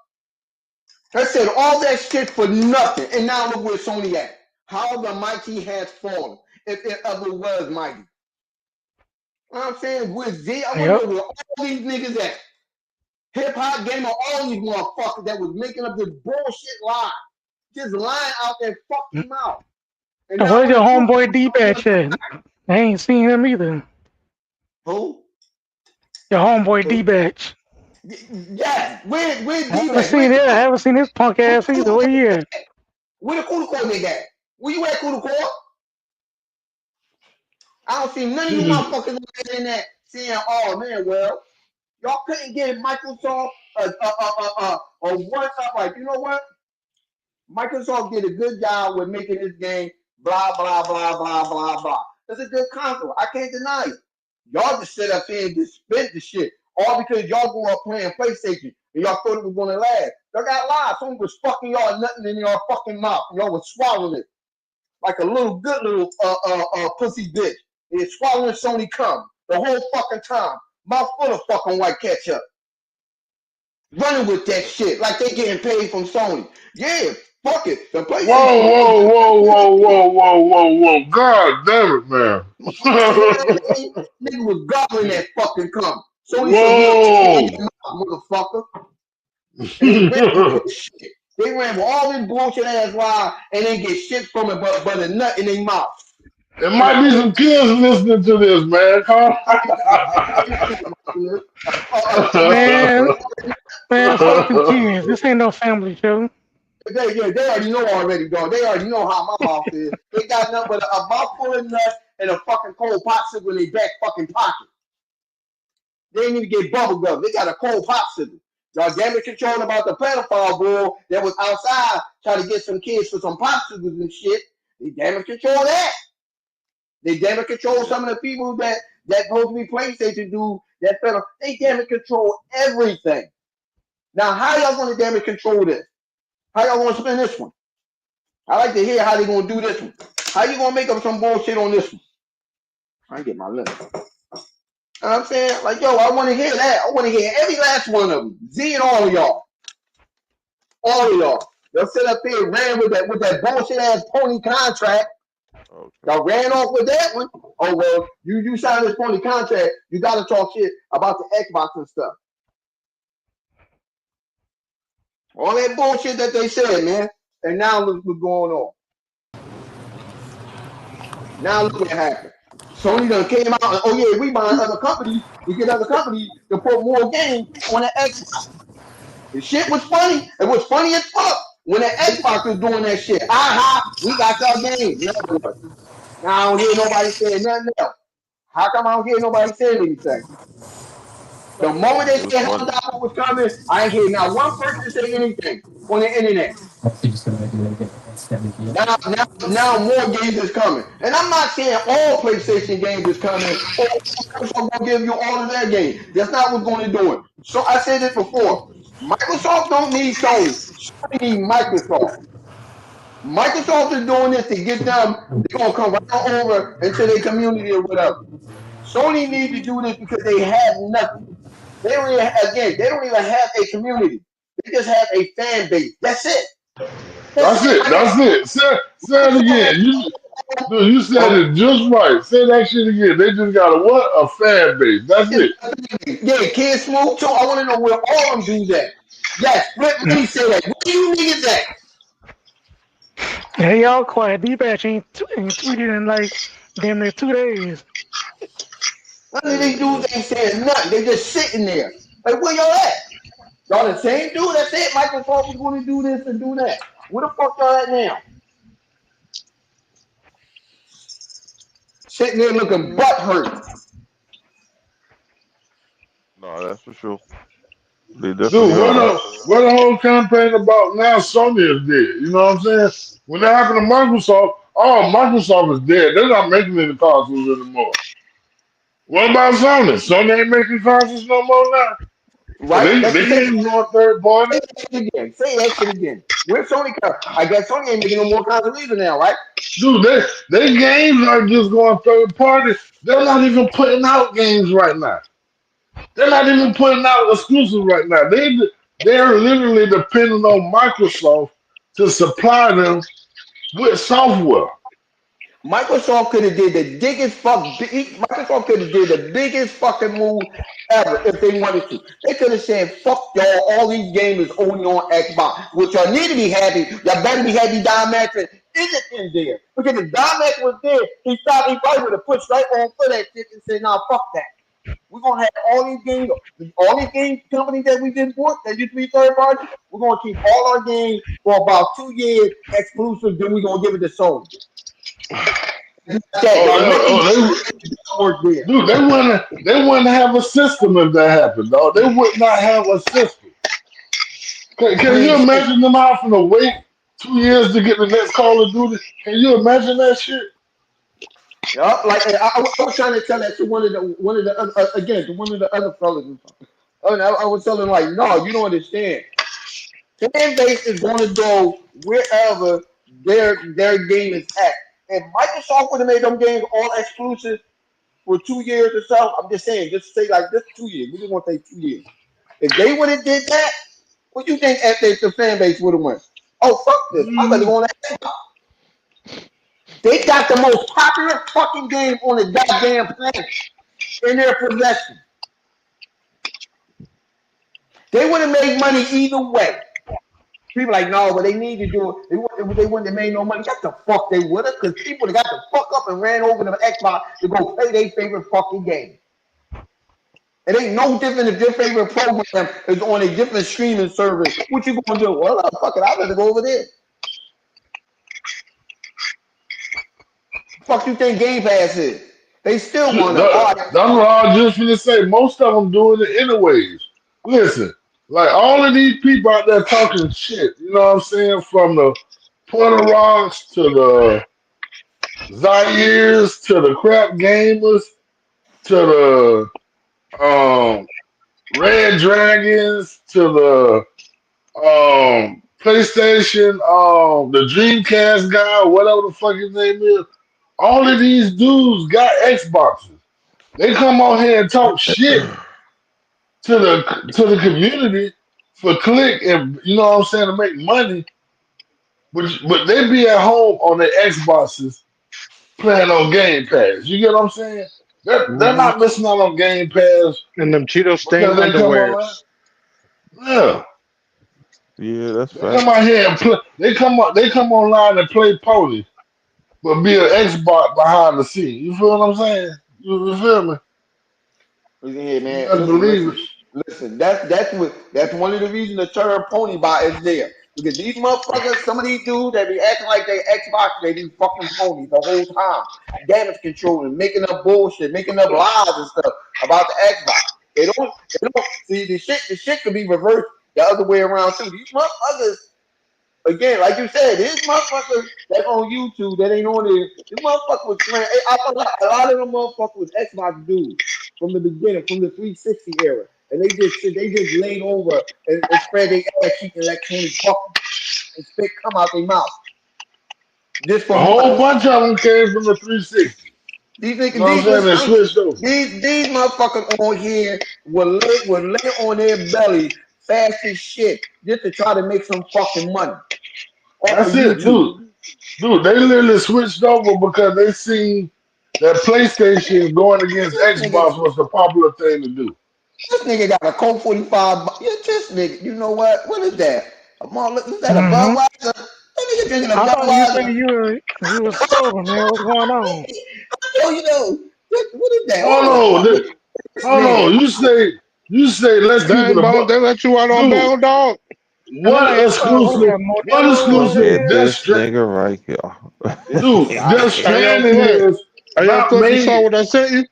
I said all that shit for nothing, and now look where Sony at. How the mighty has fallen, if it ever was mighty. You know what I'm saying? With Z, I want to Yep. know where all these niggas at. Hip hop gamer, all these motherfuckers that was making up this bullshit lie. Just lying out their Mm. fucking mouth. And And now where's when your the truth homeboy comes D out, batch at? I ain't seen him either. who? Your homeboy D batch. Yeah, where I D haven't at? seen it. I haven't seen his punk Where ass either. Where he at? the Kudako nigga at? Where you at, Kudako? I don't see none of you motherfuckers on the internet saying, oh man, well, y'all couldn't get Microsoft a one up. Like, you know what? Microsoft did a good job with making this game blah, blah, blah, blah, blah, blah. It's a good console. I can't deny it. Y'all just sit up here and just spit the shit. All because y'all grew up playing PlayStation and y'all thought it was going to last. Y'all got lies. Someone was fucking y'all nothing in your fucking mouth. Y'all was swallowing it like a little good little pussy bitch. And swallowing Sony cum the whole fucking time. Mouth full of fucking white ketchup. Running with that shit like they getting paid from Sony. Yeah, fuck it. The PlayStation Whoa, was whoa, good. whoa, whoa, whoa, whoa, whoa, whoa. God damn it, man. Nigga was gobbling that fucking cum. Sony said, yeah, keep it Whoa. in your mouth, motherfucker. And they ran with this shit. They ran with all this bullshit ass lie and they get shit from it but a nut in their mouth. There And might be some kids listening to this, man. Man, man, fuck them kids. This ain't no family show. they already know already, dog. They already know how my mouth is. They got nothing but a mouthful of nuts and a fucking cold popsicle in their back fucking pocket. They didn't even get bubble gum. They got a cold popsicle. Y'all damage controlling about the pedophile bull that was outside trying to get some kids for some popsicles and shit. They damage control that. They damage control some of the people that supposed to be PlayStation dudes that federal, they damage control everything. Now, how y'all going to damage control this? How y'all going to spin this one? I like to hear how they going to do this one. How you going to make up some bullshit on this one? I get my list. You know what I'm saying? Like, yo, I want to hear that. I want to hear every last one of them. Z and all of y'all. All of y'all. Y'all sit up there and ran with that bullshit ass pony contract. Okay. Y'all ran off with that one. Oh, well, you signed this pony contract. You got to talk shit about the Xbox and stuff. All that bullshit that they said, man. And now look what's going on. Now look what happened. Sony done came out and, oh yeah, we buying other companies. We get other companies to put more games on the Xbox. The shit was funny. It was funny as fuck when the Xbox was doing that shit. Aha, we got our game. No, now I don't hear nobody saying nothing else. How come I don't hear nobody saying anything? The moment they It was said funny. Honda was coming, I ain't hear not one person say anything on the internet. Now more games is coming. And I'm not saying all PlayStation games is coming or Microsoft gonna give you all of their games. That's not what's going to do it. So I said this before. Microsoft don't need Sony. Sony need Microsoft. Microsoft is doing this to get them, they're gonna come right over into their community or whatever. Sony needs to do this because they have nothing. They don't even, again, they don't even have a community. They just have a fan base. That's it. That's That's it. it. That's it. Say it again. You said Oh, it just right. Say that shit again. They just got a what? A fan base. That's it. yeah, Kid Smooth too. I want to know where all of them do that. Yes, let me say that. Where you niggas at? Hey, y'all quiet. D-Batch ain't tweeted in like damn near 2 days. None of these dudes ain't saying nothing. They just sitting there. Like, where y'all at? Y'all the same dude. That's it. Microsoft was going to do this and do that. Where the fuck y'all at now? Sitting there looking butt hurt. No, that's for sure. They definitely Dude, are. what the whole campaign about now Sony is dead. You know what I'm saying? When that happened to Microsoft, oh, Microsoft is dead. They're not making any consoles anymore. What about Sony? Sony ain't making consoles no more now. So Right? they That's the same. can't go third party. Say that shit again. Say that shit again. Where's Sony? I guess Sony ain't making no more consoles either now, right? Dude, they games are just going third party. They're not even putting out games right now. They're not even putting out exclusives right now. They're literally depending on Microsoft to supply them with software. Microsoft could have did the biggest fuck. Microsoft could have did the biggest fucking move ever if they wanted to. They could have said, "Fuck y'all! All these games is only on Xbox." Which y'all need to be happy. Y'all better be happy. Don Matrix isn't in there because if Don Matrix was there, he probably would have pushed right on for that shit and said, "Nah, fuck that. We're gonna have all these game companies that we did bought that used to be third party. We're gonna keep all our games for about 2 years exclusive. Then we're gonna give it to Sony." That y'all Oh, niggas work there. dude, they wouldn't have a system if that happened, dog. They would not have a system. I Can mean, you shit. imagine them having to wait 2 years to get the next Call of Duty? Can you imagine that shit? Yeah, like I was trying to tell that to one of the again to one of the other fellas. And I was telling him like, no, you don't understand. Fan base is going to go wherever their game is at. If Microsoft would have made them games all exclusive for 2 years or so, I'm just saying, just say like this 2 years. We just want to say 2 years. If they would have did that, what you think the fan base would have went? Oh fuck this! I'm gonna Mm, go on that. They got the most popular fucking game on the goddamn planet in their possession. They would have made money either way. People like, no, but they need to do it. They wouldn't have made no money. Get the fuck they would have, because people got the fuck up and ran over to the Xbox to go play their favorite fucking game. It ain't no different if your favorite program is on a different streaming service. What you gonna do? Well, fuck it, I'd rather go over there. Fuck you think Game Pass is? They still shit, want to. All right, that's what I was just gonna say. Most of them doing it anyways. Listen, like all of these people out there talking shit, you know what I'm saying? From the Puerto Rocks to the Zaires to the crap gamers to the um Red Dragons to the PlayStation, the Dreamcast guy, whatever the fuck his name is. All of these dudes got Xboxes. They come on here and talk shit to the community for click and you know what I'm saying to make money, but they be at home on their Xboxes playing on Game Pass. You get what I'm saying? They're Mhm. not missing out on Game Pass And them Cheeto stain because they come online. underwears. Yeah, Yeah, that's they come facts. out here and play. They come online and play police, but be an Xbox behind the scene. You feel what I'm saying? You feel me? Listen here, You man. better Listen, believe listen, it. listen. That's one of the reasons the term pony bot is there. Because these motherfuckers, some of these dudes that be acting like they Xbox, they be fucking ponies the whole time. Damage controlling, making up bullshit, making up lies and stuff about the Xbox. They don't see the shit could be reversed the other way around too. These motherfuckers again, like you said, these motherfuckers that on YouTube that ain't on there, these motherfuckers was playing. A lot of them motherfuckers was Xbox dudes from the beginning, from the 360 era, and they just laid over and spread their ass cheek and let Tony fuck them and spit come out their mouth just A for whole money. bunch of them came from the 360. These You niggas, know what I'm saying? They switched over. these motherfuckers on here will lay on their belly fast as shit just to try to make some fucking money off of That's it, YouTube. dude. Dude, they literally switched over because they seen that PlayStation going against This nigga Xbox was the popular thing to do. This nigga got a Colt 45. Yeah, this nigga, you know what? What is that? Is that a Mm-hmm. Budweiser? That nigga drinking a I thought you said Budweiser. you were sober, man. What's going on? Yo, what is that? Hold Hold on, on. This hold nigga. on. You say let's keep it Dang, a Bone, buck, they let you out on dude. bail, dog. And then I saw what was that What Modelo or Look whatever exclusive? at it is. this nigga right here. Dude. Death Hey, yo, Stranding Flint. is Hey, yo, not Flint, you saw made. what I sent you?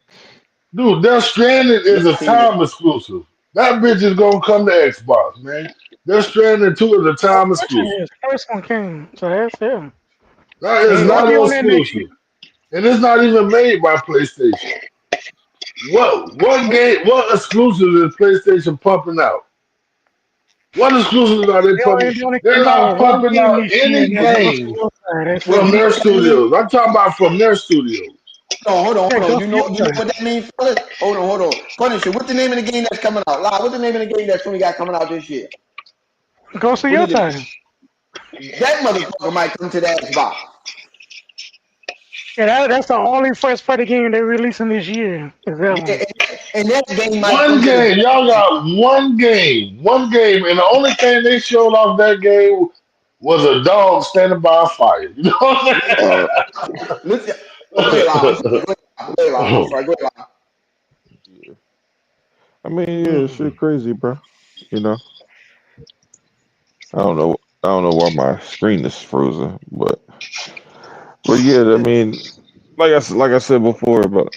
Dude, Death Stranding Yeah, is I a seen it. time exclusive. That bitch is gonna come to Xbox, man. Death Stranding 2 is a Oh, time actually, exclusive. his first one came, so that's him. That He is ain't gonna not be an on that next year. exclusive. And it's not even made by PlayStation. What Nope. game what exclusives is PlayStation pumping out? What exclusives are they pumping? They only They're came out not with one pumping game out this year, any and that's Ghost of games Warfare. That's Well, it. from you know their what that means? studios. I'm talking about from their studios. Hold Yeah, on. Ghost You of know Warfare. what that means, fellas? Hold on. Punisher. What's the name of the game that's coming out? What's the name of the game that Sony got coming out this year? Ghost of What is it? Warfare. That motherfucker might come to the Xbox. Yeah, that's the only first party game they're releasing this year. Is that Yeah, one? and that game might One come to the game, y'all got one game, and the only thing they showed off that game was a dog standing by a fire. You know what listen. Oh, go ahead, Lyle. I'm sorry. Go ahead, Lyle. I'm I'm sorry. Go ahead, Lyle. Yeah. I mean, yeah, saying? shit crazy, bro. You know, I don't know. I don't know why my screen is frozen, but yeah, I mean, like I said before, about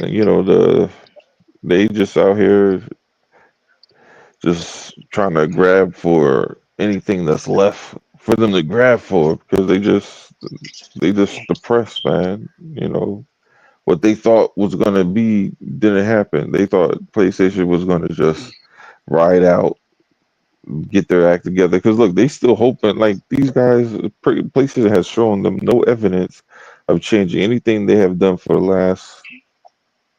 they just out here just trying to grab for anything that's left for them to grab for because they just depressed, man. You know what they thought was gonna be didn't happen. They thought PlayStation was gonna just ride out, get their act together. Because look, they still hoping like these guys. PlayStation has shown them no evidence of changing anything they have done for the last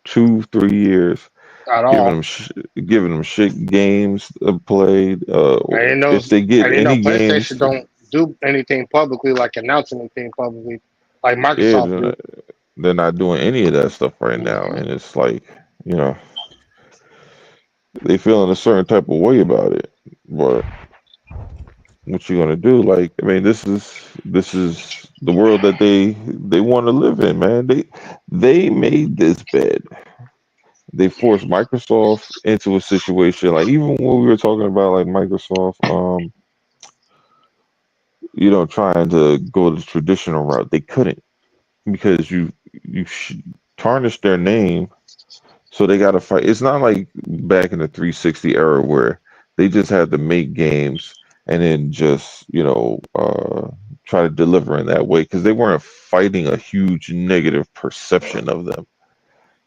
2 3 years, At giving all. them giving them shit games played. I didn't know. If they I get didn't know any PlayStation games, don't do anything publicly, like announce anything publicly, like yeah, Microsoft do. they're not doing any of that stuff right now, Hmm. and it's like you know they feeling a certain type of way about it. But what you gonna do? Like, I mean, this is the world that they want to live in, man. They made this bed. They forced Microsoft into a situation like even when we were talking about like Microsoft, trying to go the traditional route, they couldn't because you tarnished their name, so they got to fight. It's not like back in the 360 era where they just had to make games and then just try to deliver in that way because they weren't fighting a huge negative perception of them.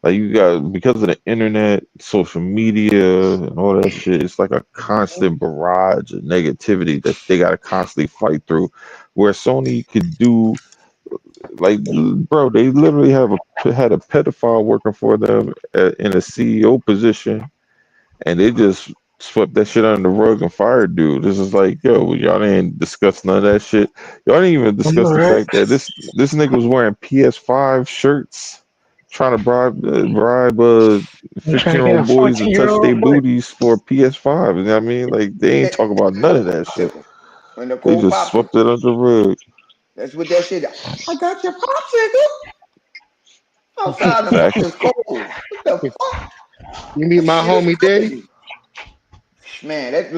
Like you got because of the internet, social media, and all that shit. It's like a constant barrage of negativity that they gotta constantly fight through. Where Sony could do, like, bro, they literally had a pedophile working for them in a CEO position, and they just swept that shit under the rug and fired dude. This is like, yo, y'all didn't discuss none of that shit. Y'all didn't even I know, discuss the right? fact that this nigga was wearing PS5 shirts, trying to bribe I'm trying to get a 15-year-old boys to touch their 14-year-old boy. booties for PS5. You know what I mean? Like they ain't That talk about none of that shit. when the They cold just popsicle. swept it under the rug. That's what that shit. I got your popsicle outside. The Facts. fucking cold. What the fuck? You meet That my shit is homie Daddy? crazy. Man, that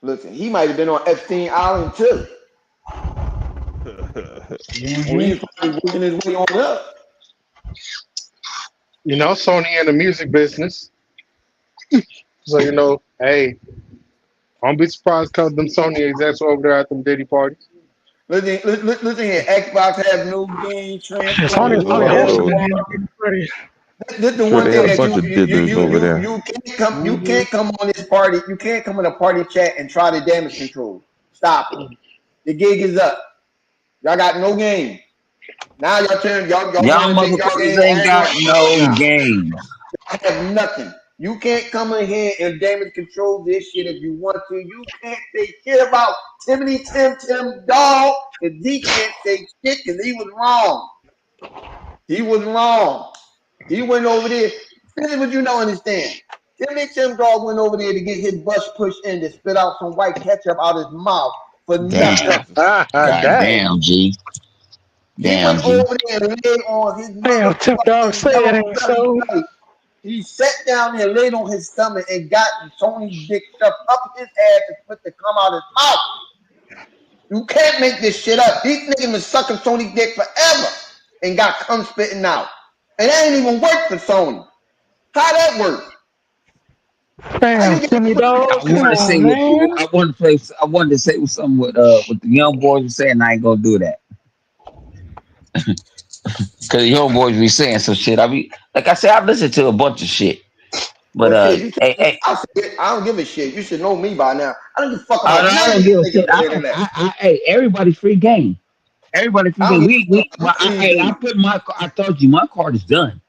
listen. He might have been on Epstein Island too, or Hmm. he's probably working his way on up. You know, Sony in the music business. So, hey, don't be surprised because them Sony execs over there at them Diddy parties. Listen here. Xbox have new game Shit, transfer. Sony's Yeah, probably New hosting bro. the war. damn Diddy party. This is the Sure, one they thing had a that bunch of didders over there. you can't come. You Hmm. can't come on this party. You can't come in a party chat and try to damage control. Stop it. The gig is up. Y'all got no game. Now y'all Y'all trying to make y'all motherfuckers game ain't all got right. no Nah, games. I have nothing. You can't come in here and damage control this shit if you want to. You can't say shit about Timothy Tim Dog because he can't say shit because he was wrong. He was wrong. He went over there. This is what you don't understand. Timothy Tim Dog went over there to get his bus pushed in to spit out some white ketchup out his mouth for Damn. nothing. God Dang. damn, G. He Damn, went G. over there and laid on his Damn, Tim Dog motherfucking say it yellow ain't belly so. belly. He sat down there, laid on his stomach, and got Sony's dick shoved up his ass and put to come out his mouth. You can't make this shit up. These niggas been sucking Sony dick forever and got cum spitting out. And that ain't even work for Sony. How that work? How Damn, you get Timmy Dog, I come want to say on, what man. I wanted to say something with the young boys were saying. I ain't gonna do that because the young boys be saying some shit. I be like I said, I listen to a bunch of shit, but well shit? You hey, hey, I don't give a shit. You should know me by now. I don't give a fuck about I none of don't these give a niggas shit. on the internet. Hey, everybody free game. Everybody free I don't game. give a fuck We, about but none of these I dudes. put I told you my card is done.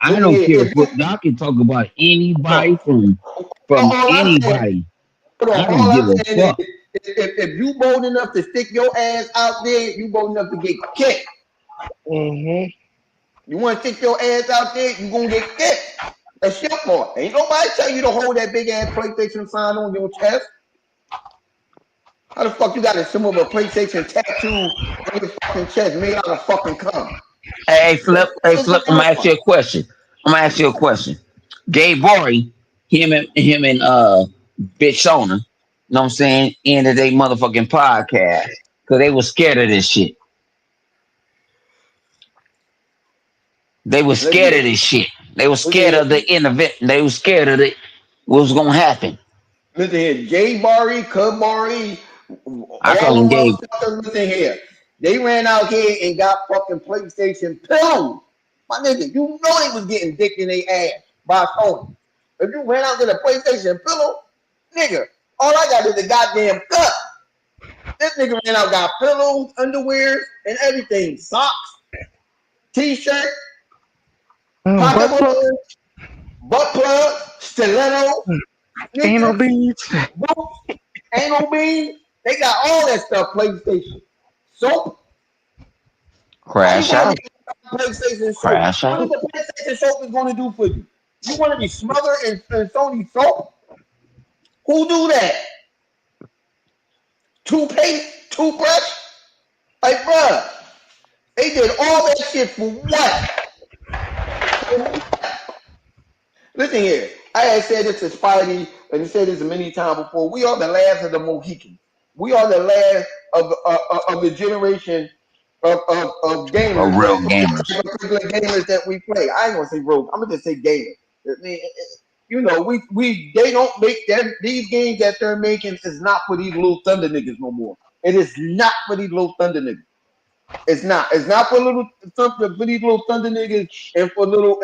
I Listen don't here. care If you y'all can talk about anybody no, from all I'm saying, anybody. hold on, I don't all give I'm a saying is fuck. if you bold enough to stick your ass out there, you bold enough to get kicked. Hmm. You want to stick your ass out there, you gonna get kicked. That's your fault. Ain't nobody tell you to hold that big ass PlayStation sign on your chest. How the fuck you got a symbol of a PlayStation tattoo on your fucking chest made out of fucking cum? What the Hey, fuck is Flip. I'm going gonna ask on? you a question. Gay Bori, him and Bitch Sona, you know what I'm saying? Ended they motherfucking podcast because they was scared of this shit. They was Listen scared here. of this shit. They was Listen scared here. of the event. They was scared of it. What was gonna happen? Listen here. J Bari, Cub Bari, I call all him them Gay. motherfuckers, listen here. They ran out here and got fucking PlayStation pillows. My nigga, you know they was getting dick in their ass by Sony. If you ran out to the PlayStation pillow, nigga, all I got is a goddamn cup. This nigga ran out, got pillows, underwear, and everything. Socks, t-shirt, Butt plug, pocketbooks, butt plug, stiletto, anal sneakers, beads. boots, anal beans. They got all that stuff PlayStation. Soap. How you Crash gonna out. get PlayStation soap? Crash What is out. the PlayStation soap is gonna do for you? You want to be smothered in Sony soap? Who do that? Toothpaste, toothbrush? Like, bruh, they did all that shit for what? Listen here. I had said this to Spidey, and he said this many times before. We are the last of the Mohicans. We are the last of the generation of A gamers real that play gamers. the particular gamers that we play. I ain't gonna say rogue. I'm gonna just say gamers. I mean, you know, we they don't make them these games that they're making is not for these little thunder niggas no more. It is not for these little thunder niggas. It's not. It's not for these little thunder niggas and for little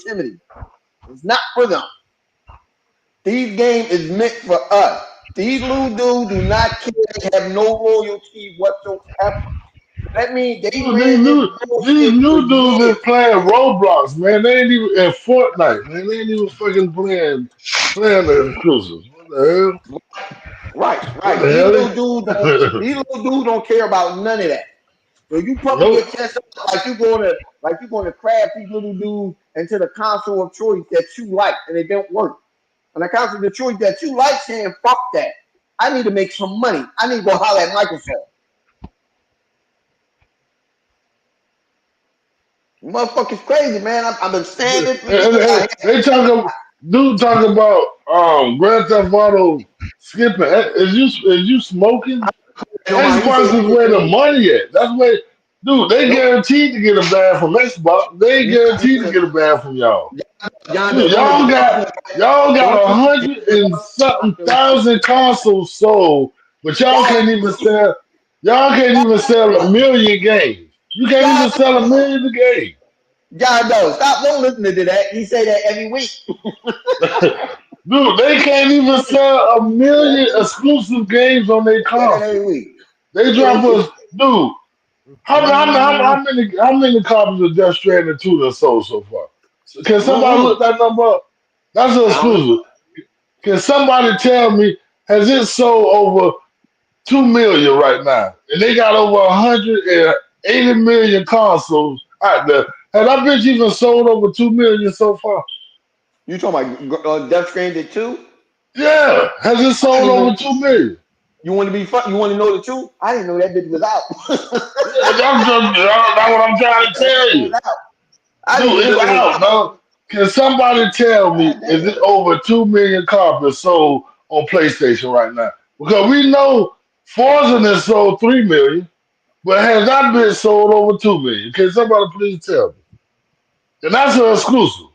Timothy. It's not for them. These game is meant for us. These little dudes do not care. They have no loyalty whatsoever. That means they Dude, playing this these bullshit for new dudes is years. playing Roblox, man. They ain't even in Fortnite, man. They ain't even fucking playing the exclusives. What the hell? Right, What right. These little dudes don't. the These little dudes don't care about none of that. So you pumping hell? your chest up like you gonna craft these little dudes into the console of choice that you like, and it don't work. And the console of choice that you like saying, "Fuck that! I need to make some money. I need to go holler at Microsoft." Motherfuckers crazy, man. I've been saying this for years. And they talk about Grand Theft Auto skipping. Is you smoking? No mind. He said Xbox is that. where the money at. That's where, dude. They Nope. guaranteed to get a ban from Xbox. They ain't guaranteed to get a ban from y'all. John Doe, Dude, don't y'all got don't 100 and something thousand consoles sold, but y'all John, can't even sell. Y'all can't even sell a million games. You can't John, even sell a million a game. John Doe, stop! Don't listen to that. He say that every week. Dude, they can't even sell a million exclusive games on their Say that every console. week. They Yeah, drop us, dude. How many copies of Death Stranding 2 done sold so far? Can somebody mm-mm. look that number up? That's an I don't know. exclusive. Can somebody tell me, has it sold over 2 million right now? And they got over 180 million consoles out there. Has that bitch even sold over 2 million so far? You talking about Death Stranding 2? Yeah. Has it I sold didn't over even. 2 million? You want to be fun? You want to know the truth? I didn't know that bitch was out. Yeah, that's what I'm trying to tell It you. was out. I didn't Dude, even know it's it was out, out. no. Can somebody tell me, God is it damn. over 2 million copies sold on PlayStation right now? Because we know Forza has sold 3 million, but has that been sold over 2 million? Can somebody please tell me? And that's an exclusive.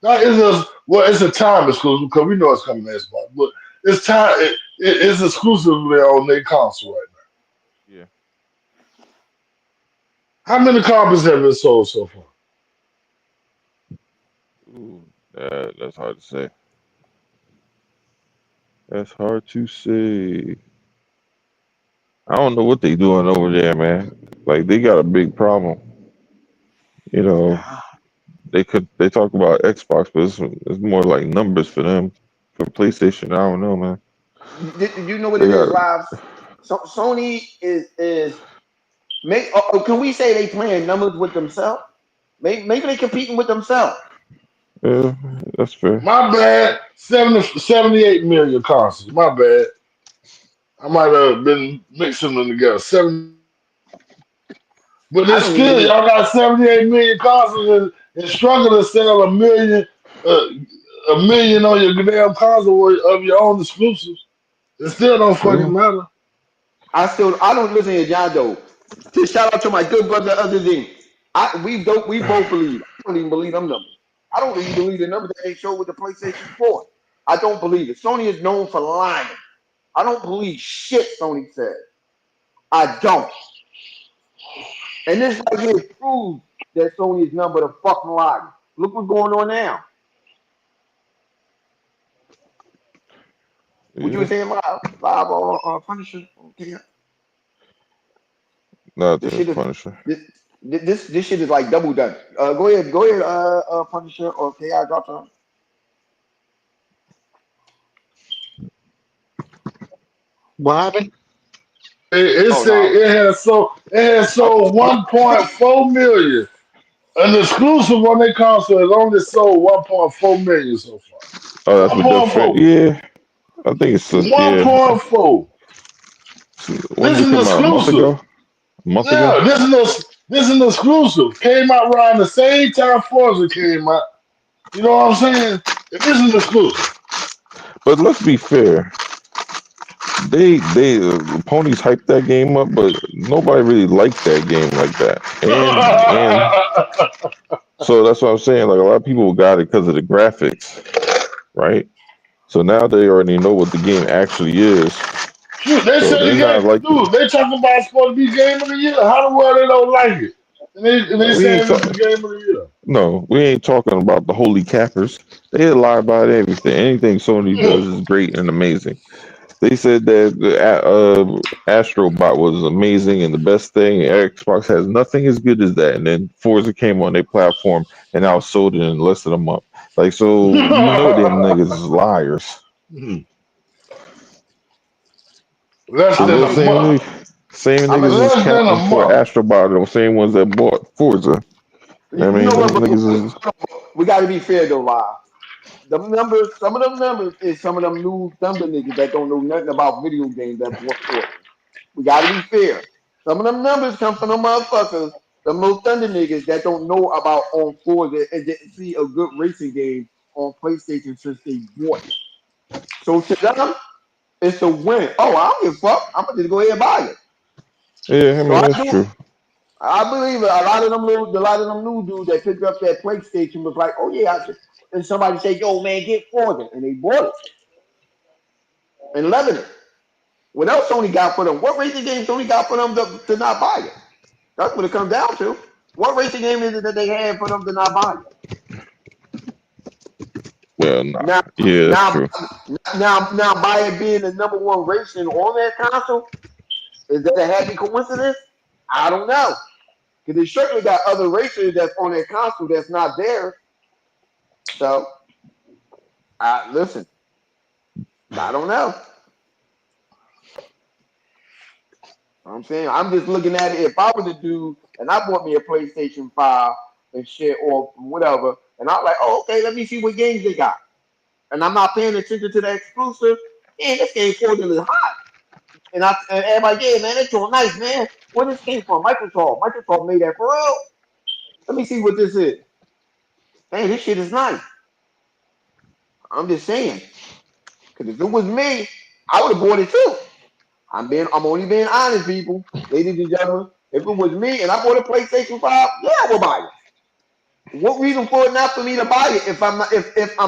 That is it's a time exclusive because we know it's coming to Xbox, but it's exclusively on their console right Yeah. now. How many copies have been sold so far? Ooh, that's hard to say. That's hard to say. I don't know what they doing over there, man. Like they got a big problem. You know, they talk about Xbox, but it's more like numbers for them. For PlayStation, I don't know, man. You know what They it is, got live. So Sony is make. Can we say they playing numbers with themselves? Maybe they competing with themselves. yeah, that's fair. My bad, 78 million consoles. My bad. I might have been mixing them together. But I it's don't even still, believe. y'all got 78 million consoles and struggle to sell uh, a million on your damn console of your own exclusives. It still don't fucking True. matter. I don't listen to John Doe. Just shout out to my good brother other than we both believe. I don't even believe them numbers. I don't even believe the numbers that they showed with the PlayStation 4. I don't believe it. Sony is known for lying. I don't believe shit Sony said. I don't. And this right here proves that Sony is number the fucking lie. Look what's going on now. What you were Yeah, saying live on Punisher? Okay. This nothing shit is is Punisher. this this shit is like double done. Go ahead, Punisher or KI drop some. What happened? It Oh say no. it has sold Oh, 1.4 million. An exclusive on their console has only sold 1.4 million so far. Oh, that's what Death Strand. 1.4. Yeah, I think yeah. 1.4. When This did is it an come out? A month exclusive. ago? A month ago? Yeah, this is an exclusive. Came out around the same time Forza came out. You know what I'm saying? This is exclusive. But let's be fair. The ponies hyped that game up, but nobody really liked that game like that. And so that's what I'm saying. Like a lot of people got it because of the graphics, right? So now they already know what the game actually is. Dude, they So said the they're not game. like Dude, they talking about it's supposed to be game of the year. How the world they don't like it? And they we ain't saying it's the talking. game of the year. No, we ain't talking about the holy cappers. They lie about everything. Anything Sony does is great and amazing. They said that the Astrobot was amazing and the best thing. Xbox has nothing as good as that. And then Forza came on their platform and outsold it in less than a month. Like, so you know them niggas is liars. Less I Because than those a mean, month. same I mean, niggas is Less than a capping for month. Astrobot are the same ones that bought Forza. I you mean, know those what? niggas is. We got to be fair though, Live. Them numbers, some of them numbers is some of them new Thunder niggas that don't know nothing about video games that bought Forza. We got to be fair. Some of them numbers come from them motherfuckers, them little Thunder niggas that don't know about on Forza and didn't see a good racing game on PlayStation since they bought it. So to them, it's a win. Oh, I don't give a fuck. I'm gonna just go ahead and buy it. Yeah, I So mean, I that's do. true. I believe it. A lot of them new dudes that picked up that PlayStation was like, oh yeah, and somebody said, yo man, get Forza, and they bought it and loving it. What else Sony got for them? What racing game Sony got for them to not buy it? That's what it comes down to. What racing game is it that they had for them to not buy it? Well, nah. Now, Yeah, that's now, true. now, by it being the number one racing on that console, is that a happy coincidence? I don't know. Because they certainly got other racers that's on their console that's not there. So, listen, I don't know. I'm saying I'm just looking at it. If I was a dude and I bought me a PlayStation 5 and shit or whatever, and I'm like, oh, okay, let me see what games they got. And I'm not paying attention to the exclusive. Man, this game Forza is hot. And everybody, yeah, man, that's all nice, man. Where this came from? Microsoft. Microsoft made that for real. Let me see what this is. Man, this shit is nice. I'm just saying. Because if it was me, I would have bought it too. I'm only being honest, people, ladies and gentlemen. If it was me and I bought a PlayStation 5, yeah, I would buy it. What reason for it not for me to buy it if I'm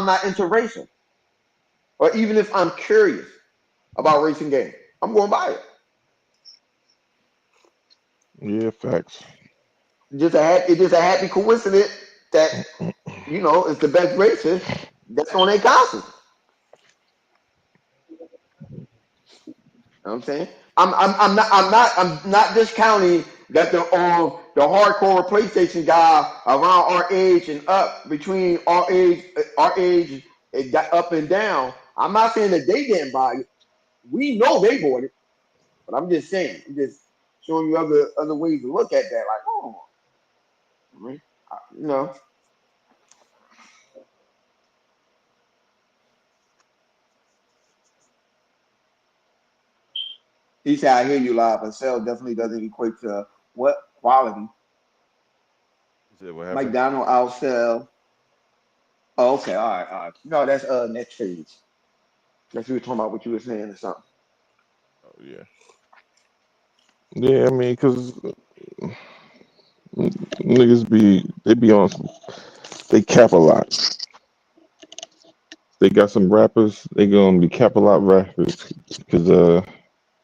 not into racing? Or even if I'm curious about racing games? I'm gonna buy it. Yeah, facts. It's just a happy coincidence that it's the best racer that's on their console. You know what I'm saying? I'm not discounting that the hardcore PlayStation guy around our age and up between our age it got up and down. I'm not saying that they didn't buy it. We know they bought it, but I'm just saying, I'm just showing you other ways to look at that. Like, oh, I mean, you know, he said, I hear you live, but sale definitely doesn't equate to what quality. You said what happened? McDonald outsell. Oh, okay, all right, all right. No, that's next phase. That's what you were talking about. What you were saying or something. Oh, yeah. Yeah, I mean, because niggas they be on, they cap a lot. They got some rappers, they gonna be cap a lot rappers because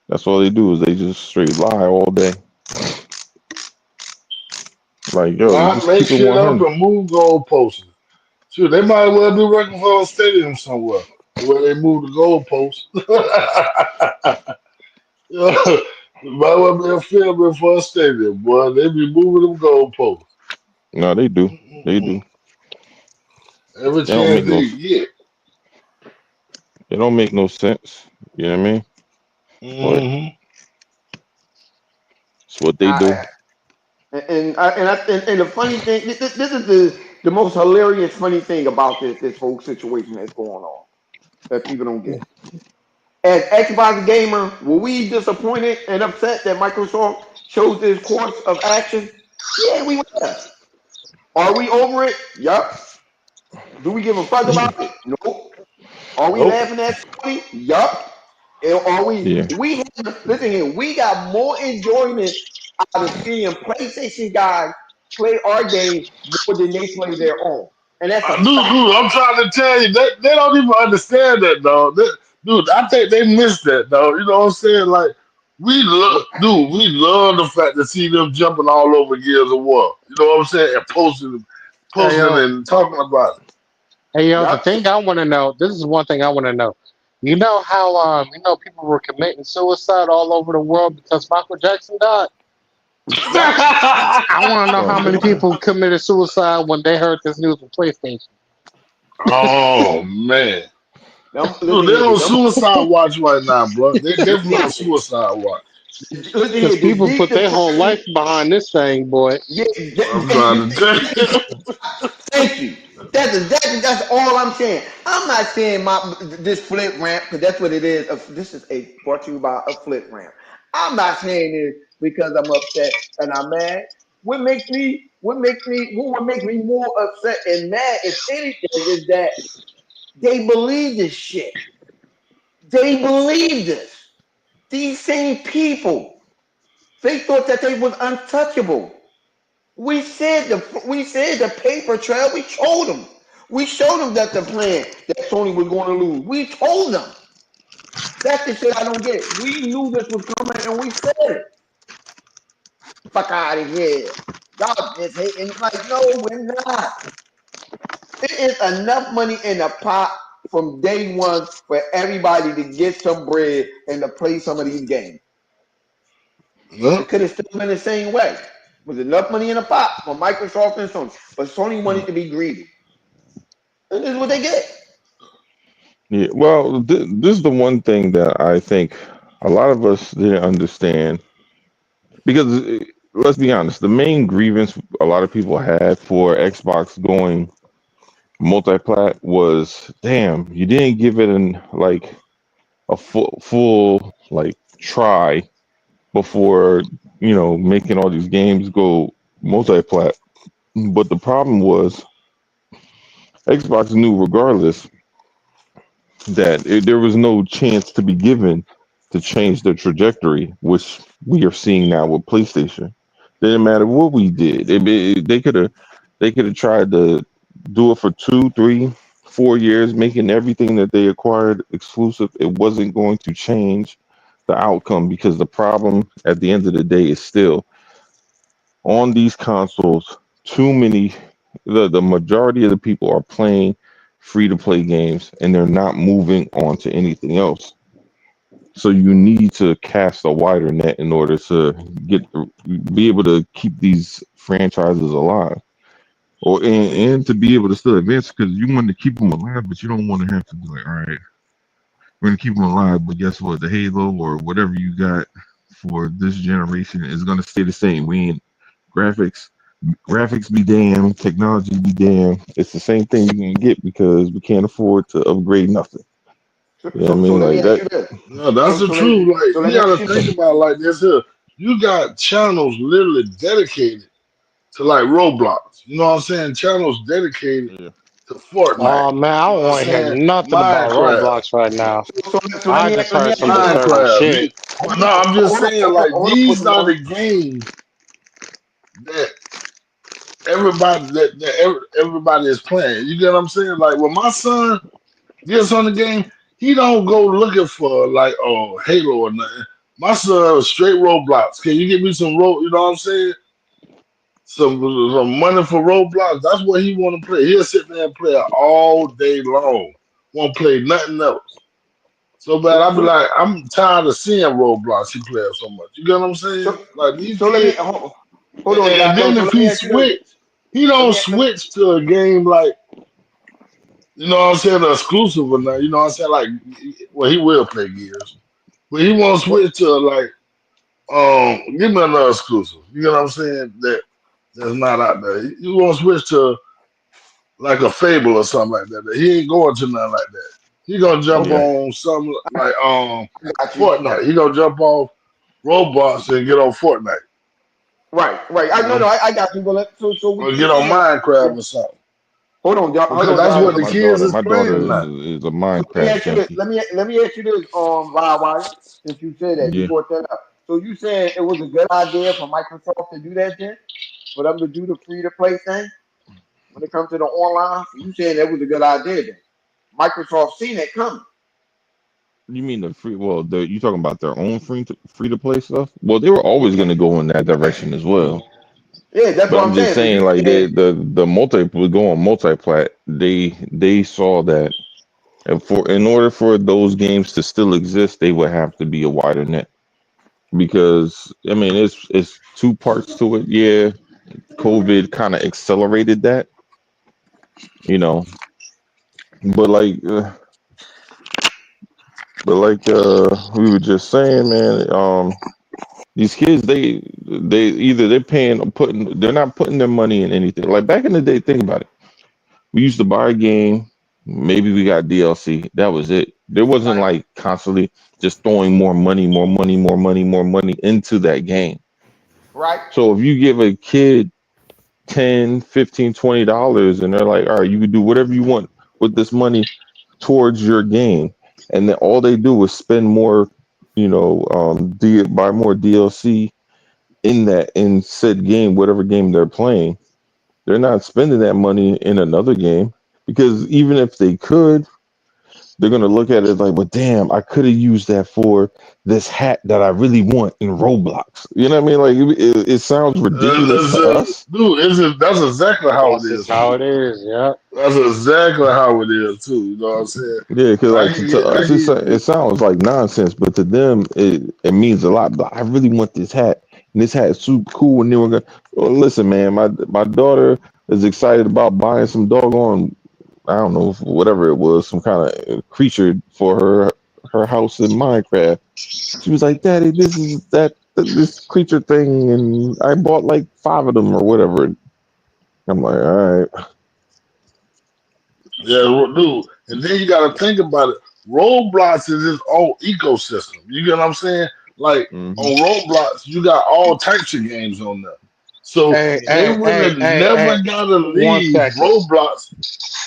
that's all they do is they just straight lie all day. Like, yo, Line, just make keep it shit up 100. and move goalposts. Shoot, they might well be working for a stadium somewhere where they move the goalposts. Yeah, might well be a field for a stadium, boy. They be moving them goalposts. No, they do. They do. Mm-mm-mm. Every They don't chance make no. they get. It don't make no sense. You know what I mean? But Hmm it's what they do. I, and the funny thing, this is the most hilarious, funny thing about this whole situation that's going on that people don't get. As Xbox gamer, were we disappointed and upset that Microsoft chose this course of action? Yeah, we were. Are we over it? Yup. Do we give a fuck about it? Nope. Are we Nope. laughing at Sony? Yup. Are Yeah. we listen here, we got more enjoyment out of seeing PlayStation guys play our game more than they play their own. And that's a Dude, fact. I'm trying to tell you, they don't even understand that, dog. dude, I think they missed that though. You know what I'm saying? Like we love the fact to see them jumping all over Gears of War. You know what I'm saying? And Hey posting yo, and talking about it. hey yo, the Yep. thing I want to know. This is one thing I want to know. You know how people were committing suicide all over the world because Michael Jackson died. Yep. I want to know Oh how many man. people committed suicide when they heard this news from PlayStation. Oh man. Dude, Listen they're here. on suicide watch right now, bro. They definitely on Listen, suicide watch. listen Because here. The people put their deepest. whole life behind this thing, boy. Yeah, I'm thank you. trying to tell you. Thank you. That's all I'm saying. I'm not saying this flip ramp because that's what it is. This is brought to you by a flip ramp. I'm not saying this because I'm upset and I'm mad. What would make me more upset and mad, if anything, is that they believe this shit. They believe this. These same people, they thought that they was untouchable. We said the paper trail. We told them. We showed them that the plan that Sony was going to lose. We told them. That's the shit I don't get. We knew this was coming and we said it. Fuck out of here. Y'all just hating. Like, no, we're not. There is enough money in the pot from day one for everybody to get some bread and to play some of these games. Yep. It could have still been the same way. With enough money in the pot for Microsoft and Sony. But Sony wanted to be greedy. And this is what they get. Yeah. Well, this is the one thing that I think a lot of us didn't understand because let's be honest, the main grievance a lot of people had for Xbox going multi-plat was, damn, you didn't give it an like a full like try before making all these games go multi-plat. But the problem was Xbox knew regardless that there was no chance to be given to change the trajectory, which we are seeing now with PlayStation. Didn't matter what we did. They could have tried to do it for 2, 3, 4 years, making everything that they acquired exclusive. It wasn't going to change the outcome because the problem at the end of the day is still on these consoles. Too many, the majority of the people are playing free to play games and they're not moving on to anything else. So you need to cast a wider net in order to get be able to keep these franchises alive, and to be able to still advance because you want to keep them alive, but you don't want to have to be like, all right, we're gonna keep them alive, but guess what? The Halo or whatever you got for this generation is gonna stay the same. We ain't graphics. Graphics be damn, technology be damn. It's the same thing you can get because we can't afford to upgrade nothing. So, You know what I so, so mean? let me Like ask that. you this. No, that's So, the so let truth. me Like so let you me ask gotta you think this. about it like this here. You got channels literally dedicated to like Roblox. You know what I'm saying? Channels dedicated Yeah. to Fortnite. Oh man, I You know don't what I'm want to hear saying? nothing about Minecraft. Roblox right now. So I just let me heard ask some you this. disturbing Minecraft. shit. But no, I'm just saying like these are Hold the games that everybody is playing. You get what I'm saying? Like when my son gets on the game, he don't go looking for like Halo or nothing. My son is straight Roblox. Can you give me some you know what I'm saying? Some money for Roblox. That's what he want to play. He'll sit there and play it all day long. Won't play nothing else. So bad, So, I be so, like, I'm tired of seeing Roblox. He plays so much. You get what I'm saying? so, Like these so let me kids. hold on, And Dato. then So if let me he ask you this. switch, he don't Let me switch to a game like you know what I'm saying, exclusive or not. You know what I'm saying? Like, well, he will play Gears, but he won't what, switch to like, give me another exclusive. You know what I'm saying? That's not out there. You won't switch to like a Fable or something like that. He ain't going to nothing like that. He gonna jump Yeah. okay, on something like I got you. Fortnite. He gonna jump off Roblox and get on Fortnite. Right. You I no, know, no, I got you. But so or what you get on saying? Minecraft or something Hold because on, that's Dato. what Let the me My kids daughter, is my daughter playing is, now. is a So let me Minecraft ask you this. junkie. Let me ask you this. Why? Since you said that, you Yeah. brought that up. So you said it was a good idea for Microsoft to do that then, for them to do the free to play thing when it comes to the online. So you saying that was a good idea then? Microsoft seen it coming. You mean the free? Well, you talking about their own free to play stuff? Well, they were always going to go in that direction as well. Yeah, that's But what I'm I'm just saying. So saying, you like said the multi would go on multiplat. They saw that, and in order for those games to still exist, they would have to be a wider net. Because I mean, it's two parts to it. Yeah, COVID kind of accelerated that, you know. But we were just saying, man. These kids, they either they're not putting their money in anything. Like back in the day, think about it. We used to buy a game, maybe we got DLC. That was it. There wasn't right, like constantly just throwing more money, more money, more money, more money into that game. right. So if you give a kid 10, 15, $20 and they're like, all right, you can do whatever you want with this money towards your game. And then all they do is spend more, buy more DLC in said game, whatever game they're playing. They're not spending that money in another game because even if they could, they're gonna look at it like, "But damn, I could have used that for this hat that I really want in Roblox." You know what I mean? Like it sounds ridiculous to us. Dude, that's exactly how it That's just is how too. it is. Yeah. That's exactly how it is too. You know what I'm saying? Yeah, because So I like can to get, I us, can. it sounds like nonsense, but to them, it means a lot. But I really want this hat, and this hat is super cool. And they were going, well, listen, man, my daughter is excited about buying some doggone, I don't know, whatever it was, some kind of creature for her house in Minecraft. She was like, "Daddy, this is this creature thing, and I bought like five of them or whatever." I'm like, all right, Yeah, dude. And then you got to think about it. Roblox is its own ecosystem. You get what I'm saying? Like hmm on Roblox, you got all types of games on there. So Hey, they hey, would hey, have hey, hey. never got to 1 second, leave Roblox.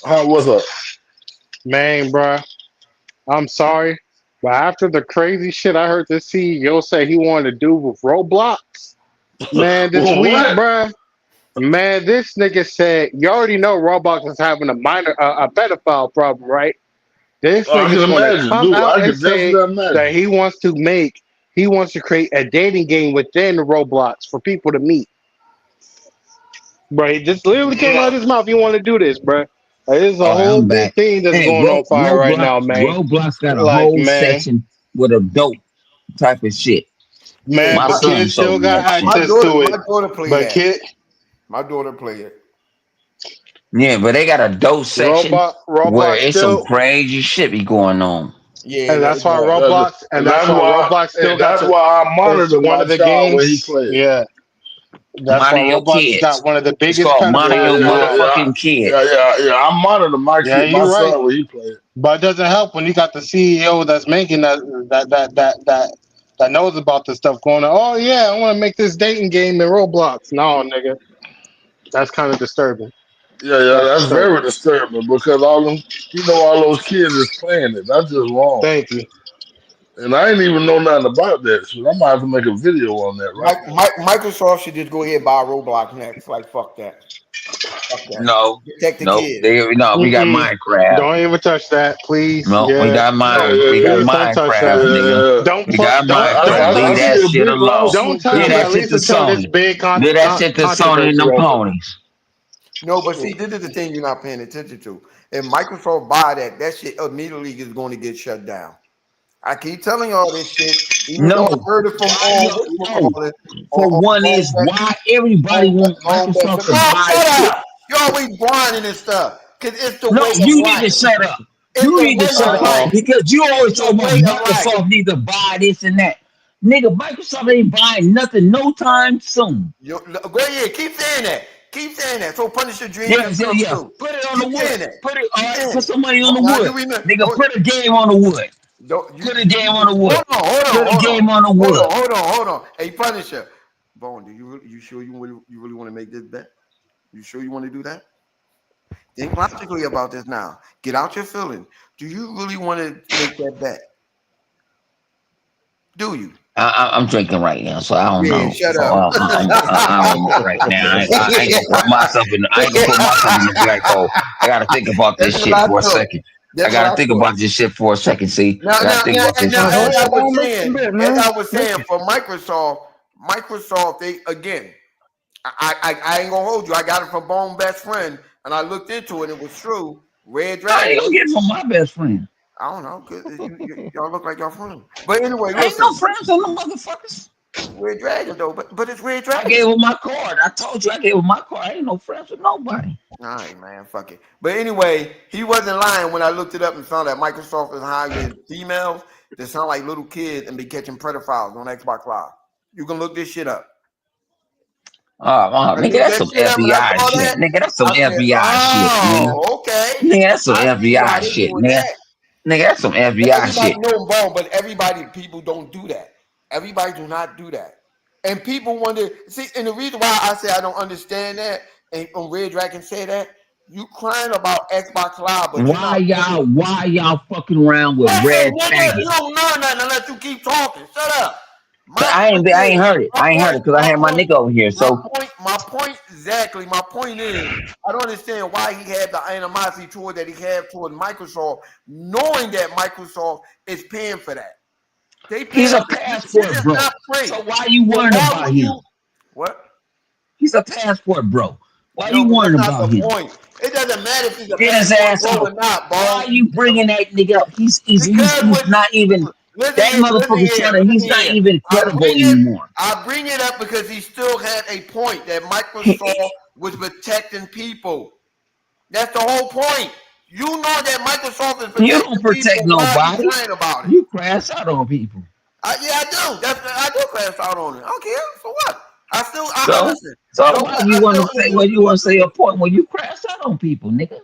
How what's up? man, bruh. I'm sorry, but after the crazy shit I heard the CEO say he wanted to do with Roblox, man, this Well, week, what? bruh. Man, this nigga said, you already know Roblox is having a pedophile problem, right? This I can nigga's gonna imagine, come dude. out I and can say definitely that imagine. he wants to create a dating game within Roblox for people to meet. Bro, he just literally came out of his mouth. He want to do this, bro. Like, this is a All right, whole I'm big back. thing that's Hey, going on fire right now, man. Roblox got a Like, whole section with adult type of shit. Yeah, man, My but son kids showed still me got that shit. access to it. my daughter play But that. kid, My daughter play it. Yeah, but they got a adult section where Roblox it's some still, crazy shit be going on. Yeah, and that's it why does. And that's why, Roblox still and got that's why I is monitor one my of the child when he games. plays. Yeah, that's why Mind your Roblox kids. got one of the It's biggest called Mind Yeah, Your pedophiles yeah, yeah, now. yeah, Motherfucking yeah, Kids. yeah, yeah. I monitor Yeah, my you're right. son when he plays. But it doesn't help when you got the CEO that's making that knows about this stuff going on. Oh yeah, I want to make this dating game in Roblox. No, nigga, that's kind of disturbing. Yeah, yeah, That's that's disturbing. very disturbing because all those kids is playing it. That's just wrong. Thank you. And I ain't even know nothing about that. So I might have to make a video on that right now. Microsoft should just go ahead and buy Roblox next. Like fuck that. Fuck that. No, Protect the no, kids. we got Mm-mm. Minecraft. Don't even touch that, please. No, Yeah, Yeah, no, We yeah, got yeah. please don't touch Yeah, that. Minecraft, yeah, nigga. yeah. Don't We put, got Minecraft. I Leave see that a shit big alone. don't lawsuit touch Leave it coming. that at shit least to until this Sony. big Leave that shit to Sony and controversy them over. ponies. No, but see, this is the thing you're not paying attention to. If Microsoft buy that, that shit immediately is going to get shut down. I keep telling y'all this shit, even though I No. heard it from Why no? whatchamacallit, For on one Long is Back, why everybody want Long Back. Microsoft So, to no, buy shut shit. up. You're always whining and stuff. Because it's the No, way of you need to life. shut up. It's You the need to way shut of up Uh life. oh. because you always It's talk the about way of life. Microsoft need to buy this and that. Nigga, Microsoft ain't buying nothing no time soon. Go ahead. Keep saying that. Keep saying that. So Punisher dream Yeah, can yeah, come yeah. true. Put it on the Keep wood. saying that. Put it, all Keep right, saying put it. some money on Oh, the now you wood. remember. Nigga, Oh, put a game on the wood. don't you, Put a game on the hold wood. on, hold on, Put a hold on. game on the Hold wood. on, hold on, hold on. Hey Punisher. Bone, you sure you really want to make this bet? You sure you want to do that? Think logically about this now. Get out your feeling. Do you really want to make that bet? Do you? I'm drinking right now, so I don't Yeah, know. shut So up. I don't know right now. I ain't gonna put myself in. I ain't gonna put myself in the black hole. I gotta think about this That's what shit I for a thought. second. I That's what gotta I think thought. about this shit for a second. See, Now, I gotta now, think now, about this now, shit Now, for hold a as I second. was on, listen saying, a bit, as man. I was saying, Listen. for Microsoft, they again, I ain't gonna hold you. I got it from Bone Best Friend, and I looked into it. It was true. Red I ain't Dragon. gonna get it from my best friend. I don't know, cause y'all look like y'all friends. But anyway, I ain't no listen, friends with no motherfuckers. Red Dragon though, but it's Red I gave Dragon. him my card. I told you I gave him my card. I ain't no friends with nobody. All right, man, fuck it. But anyway, he wasn't lying when I looked it up and found that Microsoft is hiring females that sound like little kids and be catching pedophiles on Xbox Live. You can look this shit up. I Nigga, looked that's that some shit up and I FBI saw shit. that. Nigga, that's some I said, FBI shit, nigga. "Oh, okay. Nigga, that's some I see why FBI they shit, doing nigga. that." Nigga, that's some But FBI everybody shit. know ball, but people don't do that. Everybody do not do that. And people wonder, see, and the reason why I say I don't understand that, and when Red Dragon say that, you crying about Xbox Live, but you're not thinking. Why y'all fucking around with Listen, red nigga, you faggot? don't know nothing unless you keep talking. Shut up. But My point I ain't is, heard it. I ain't heard it because I had my nigga over here. So my point, exactly. My point is, I don't understand why he had the animosity toward that he had toward Microsoft, knowing that Microsoft is paying for that. They he's paying a for this shit passport is bro. not free. So why you So worrying why about would him? you what? He's a passport bro. Why No, you but that's worrying not about the him? point. It doesn't matter if he's a Get his passport ass bro out. or not, Why bro. you bringing that nigga up? Because He's not even that motherfucker's trying to. He's listen not here. even I credible bring it. anymore. I bring it up because he still had a point that Microsoft You was protecting people. That's the whole point. You know that Microsoft is don't protecting protect people. Why are you nobody. crying about it? You crash out on people. Yeah, I do. I do crash out on it. I don't care. So what? So Listen. so So why what? you I want still to say what you want to say a point when you crash out on people, nigga?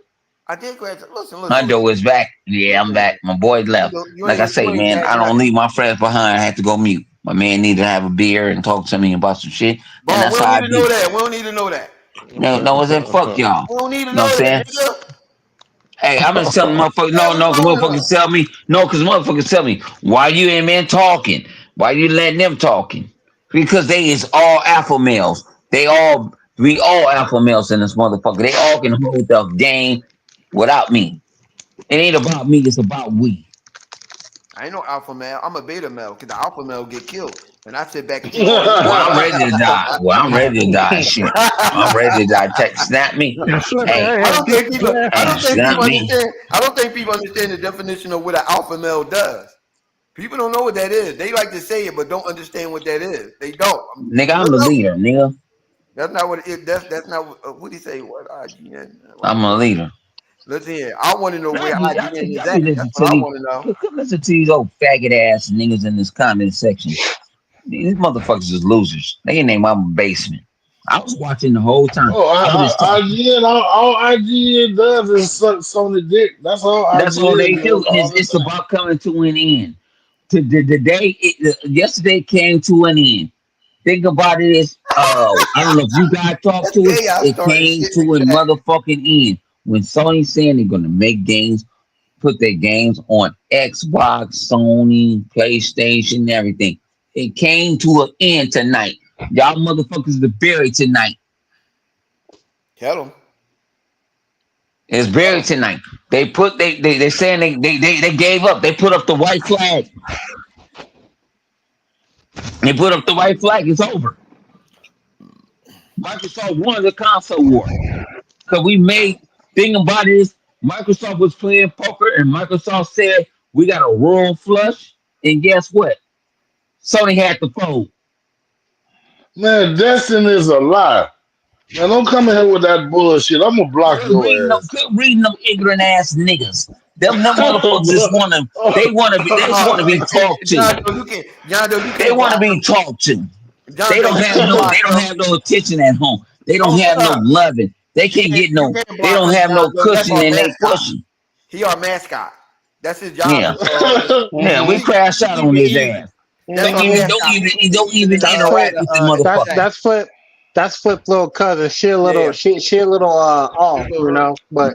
I did crash. Hundo is back. Yeah, I'm Listen. back. My boy left. Like I You say, ain't man, back I don't nothing. leave my friends behind. I had to go mute. My man needed to have a beer and talk to me about some shit, and Bro, we that's don't how need I to know be. that. We don't need to know that. No, it's in fuck y'all. We don't need to You know know what I'm that, saying? nigga. Hey, I'm just telling motherfuckers, Yeah, no, what's cause going on? motherfuckers tell me, no, cause motherfuckers tell me, why you ain't been talking? Why you letting them talking? Because they is all alpha males. We all alpha males in this motherfucker. They all can hold the game without me. It ain't about me, it's about we. I ain't no alpha male. I'm a beta male because the alpha male get killed. And I sit back and take all the Well, I'm bullshit. ready to die. Well, I'm ready to die. Shit. I'm ready to die. Snap me. Yeah, flip Hey, that I head. don't think people. Flip I hey, don't think snap people me. understand. I don't think people understand the definition of what an alpha male does. People don't know what that is. They like to say it, but don't understand what that is. They don't. Nigga, I'm Look the up. leader, nigga. That's not what it is. That's not what he say. What IGN? I'm a leader. Listen here. I want to know where IGN is I at. be That's listening what to I these. want to know. Come listen to these old faggot ass niggas in this comment section. These motherfuckers is losers. They in their mama basement. I was watching the whole time. Oh, I was just talking. IGN, all IGN does is suck some of the dick. That's all That's all they IGN do, does and all the it's time. about coming to an end. The day, yesterday came to an end. Think about it as, I don't know if you guys talked That's to it. gay. I It started came shit in the to a chat. motherfucking end when Sony saying they're gonna make games, put their games on Xbox, Sony, PlayStation, everything. It came to an end tonight. Y'all motherfuckers are buried tonight. Tell them. It's Tell buried them. tonight. They put they saying they gave up. They put up the white flag. They put up the white flag. It's over. Microsoft won the console war. Because we made, thing about it is, Microsoft was playing poker and Microsoft said, we got a royal flush. And guess what? Sony had to fold. Man, Destiny is a lie. Man, don't come in here with that bullshit. I'm gonna block your ass. Quit reading them ignorant ass niggas. Them motherfuckers just wanna, they just wanna be talked to. John Doe, you can't. John Doe, you They can't wanna block be them. talked to. John Doe, you can't They block don't them. have no attention at home. They don't Oh, have shut no up. loving. They can't get You no, can't they block don't him, have John no Doe. That's cushion our in their mascot. pushing. He our mascot. That's his job. Yeah. Yeah, we We crash we out keep on it his easy. ass. That's our mascot. Don't He's in even the That's flip. interact with the That's motherfucker. that's flip. That's flip little cousin. yeah. She a little off, Little hurt. But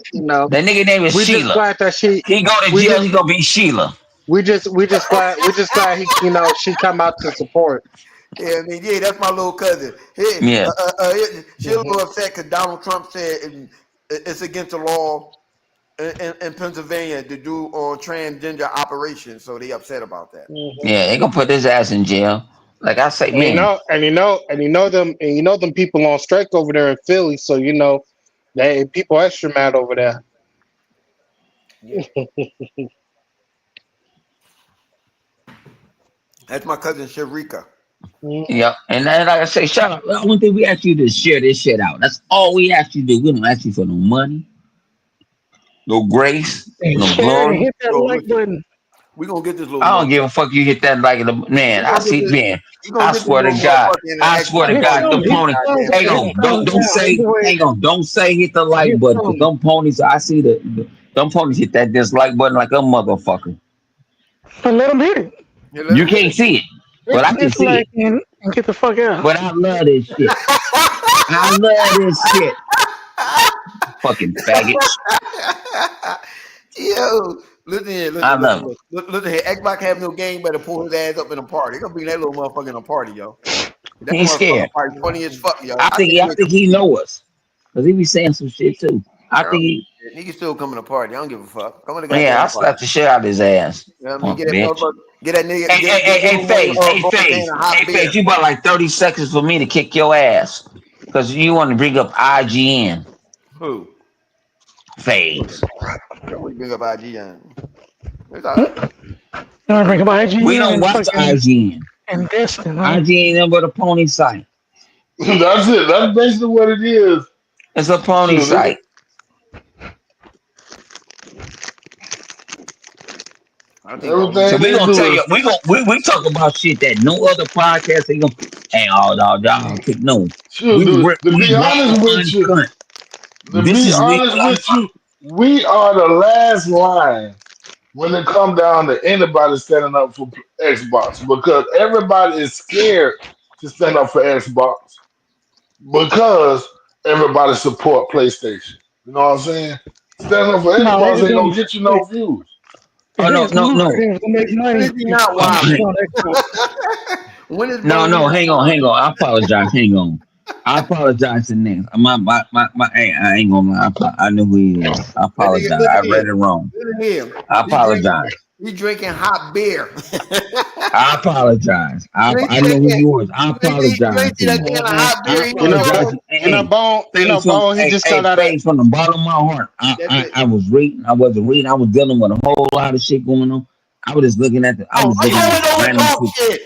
That nigga name is we just Sheila. glad that He go to we jail, just he gonna be Sheila. we just glad he she come out to support. Yeah, I mean, yeah, that's my little cousin. Yeah. She a little upset because Donald Trump said it's against the law in Pennsylvania to do on transgender operations, so they upset about that. Yeah, they gonna put his ass in jail. Like I say, And man. you know them people on strike over there in Philly, so you know they people extra mad over there. Yeah, that's my cousin Sharika. Yep. And then, like I say, shout out. The only thing we ask you to share this shit out. That's all we ask you to do. We don't ask you for no money, no grace, And no share and glory. hit that Yo, like listen, button. we gonna get this little I don't give motherfucker. a fuck. You hit that like the man. We I gonna get see, this. man. We gonna I get this swear to little God. motherfucker in the I swear to Xbox Hit God, party the thumbs, with hit me. pony. the thumbs, Goddamn. Hang hit on. the Don't thumbs don't down. say. Either way, Hang on. Don't say hit the like hit button, cause thumbs. them ponies. I see them ponies hit that dislike button like a motherfucker. But let them hit it. Yeah, let You him hit can't it. see it, Hit but I the can see it. dislike and get the fuck out. But I love this shit. I love this shit. Fucking faggots. Yo, listen here, I love it. listen here. Xbox have no game, better pull his ass up in a party. They gonna bring that little motherfucker in a party, yo. That He ain't motherfucker scared. probably funny as fuck, yo. I I think think I he'll think come to he see know us. Cause he be saying some shit too. I I think don't give he a shit. He can still come in a party. I don't give a fuck. Come in the yeah, I goddamn party. slapped the shit out of his ass. You know what I mean? Punk Get that bitch. motherfucker. Get that nigga. Hey, hey, hey, Give hey, him one Phase, hey, both can Phase, of hey, hot Phase, beer. you got like 30 seconds for me to kick your ass. Cause you want to bring up IGN. Who? Phase. I don't bring up IGN. It's all right. You want to bring up We IGN don't and watch fucking IGN. and Destin, huh? IGN ain't nothing but a pony site. That's it. That's basically what it is. It's a pony Shoot, site. I think all these. So everything we they gonna tell do you, is we talk about shit that no other podcast ain't gonna. Hey, all y'all kick no. shoot. We To, to we be raw honest with you, uncut. to This be is we honest with you, we are the last line when it come down to anybody standing up for Xbox because everybody is scared to stand up for Xbox because everybody support PlayStation. You know what I'm saying? Standing up for No, they Xbox just ain't want gonna get you to. no views. If Oh they no was no no lucrative to make When money, is he you not oh, should be wilding? on Xbox. When is no Bernie no not hang wilding? on. I apologize. Hang on. I apologize to Nick. Hey, I ain't gonna lie. I know who he is. I That nigga, apologize. I listen read here. it wrong. Listen here. I He drinking. apologize. He drinking hot beer. I apologize. You ain't I see know that who can. you was. I You apologize ain't to see that you. can of Mhm. hot I beer he You was know, apologize. drinking. Hey, Bone, face from Bone. He just got out of. face from the bottom of my heart. That's it. I was reading. I wasn't reading. I was dealing with a whole lot of shit going on. I was just looking at I Oh, was why you looking at always over random talk tweets. shit?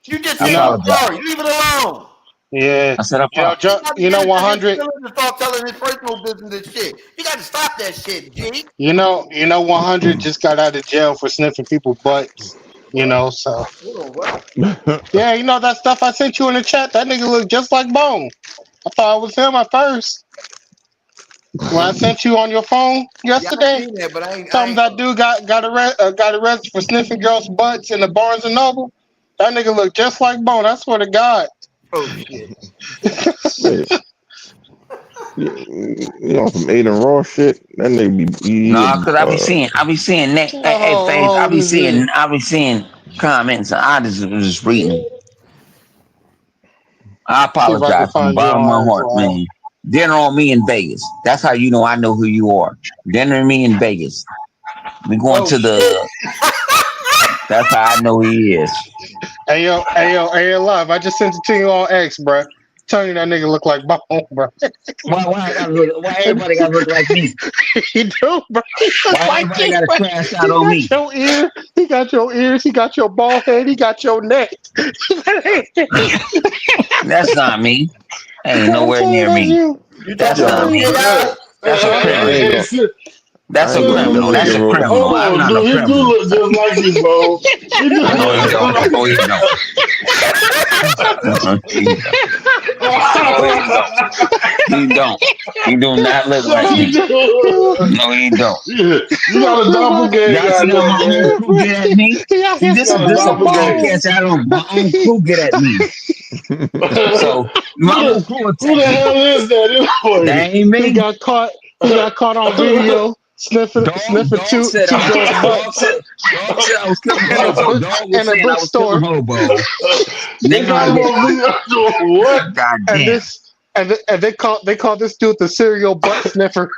You just I You said you know, apologize. sorry. Leave it alone. yeah. I said I apologize. He's about to You get know, into his 100. feelings and start telling his personal business and shit. You got to stop that shit, G. You know, 100 just got out of jail for sniffing people's butts. You What? know, so Hold on, what? yeah, you know that stuff I sent you in the chat. That nigga looked just like Bone. I thought it was him at first. When I sent you on your phone Yeah, I yesterday, seen that, but I some ain't. that dude got arrested for sniffing girls' butts in the Barnes and Noble. That nigga looked just like Bone. I swear to God. Oh shit. Man, some Aiden Raw shit. That nigga Nah, cause I be seeing that. Hey, face. Oh, let me see. I be seeing comments. And I just was just reading them. I See if I can apologize from the find you bottom of my on X heart, Live. man. Dinner on me in Vegas. That's how you know I know who you are. Dinner on me in Vegas. We going Oh to shit. the. That's how I know he is. Hey, yo, Live. I just sent it to you on X, bruh. Telling you that nigga look like Bone, bruh. Why I gotta look? Why everybody gotta look like me? He do, bro. He look Why like everybody you, gotta bro. crash out He on got me? your ear. He got your ears. He got your bald head. He got your neck. That's not me. Ain't I'm nowhere telling you, near that's me. you. You I'm That's talking telling about not Hey, you. me. AI? That's a I criminal. ain't hey, gonna. sit, That's I a ain't gonna criminal. hold That's you, a Roll. criminal. hold I'm on, not a dude. He do criminal. look just like you, bro. He do No, he don't. look No, he don't. No, he don't. No, he don't. He don't. He do not look yeah, like he me. do. No, he don't. Yeah, you got a doppelganger Y'all out see how there, my own man. crew get at me? He out See, here You got a this a sniffing doppelganger. podcast. bones. I don't. My own crew get at me. So my Who own crew who attack the me. hell is that That anyway? ain't He me. got caught. He got caught on video sniffing Dog two said I two was girls' killing. butts Dog said I was killing in a hobo. book Dog was in a saying I was killing bookstore. hobo. They Now got I him get. on video doing what? God And damn. this and they call this dude the serial butt sniffer.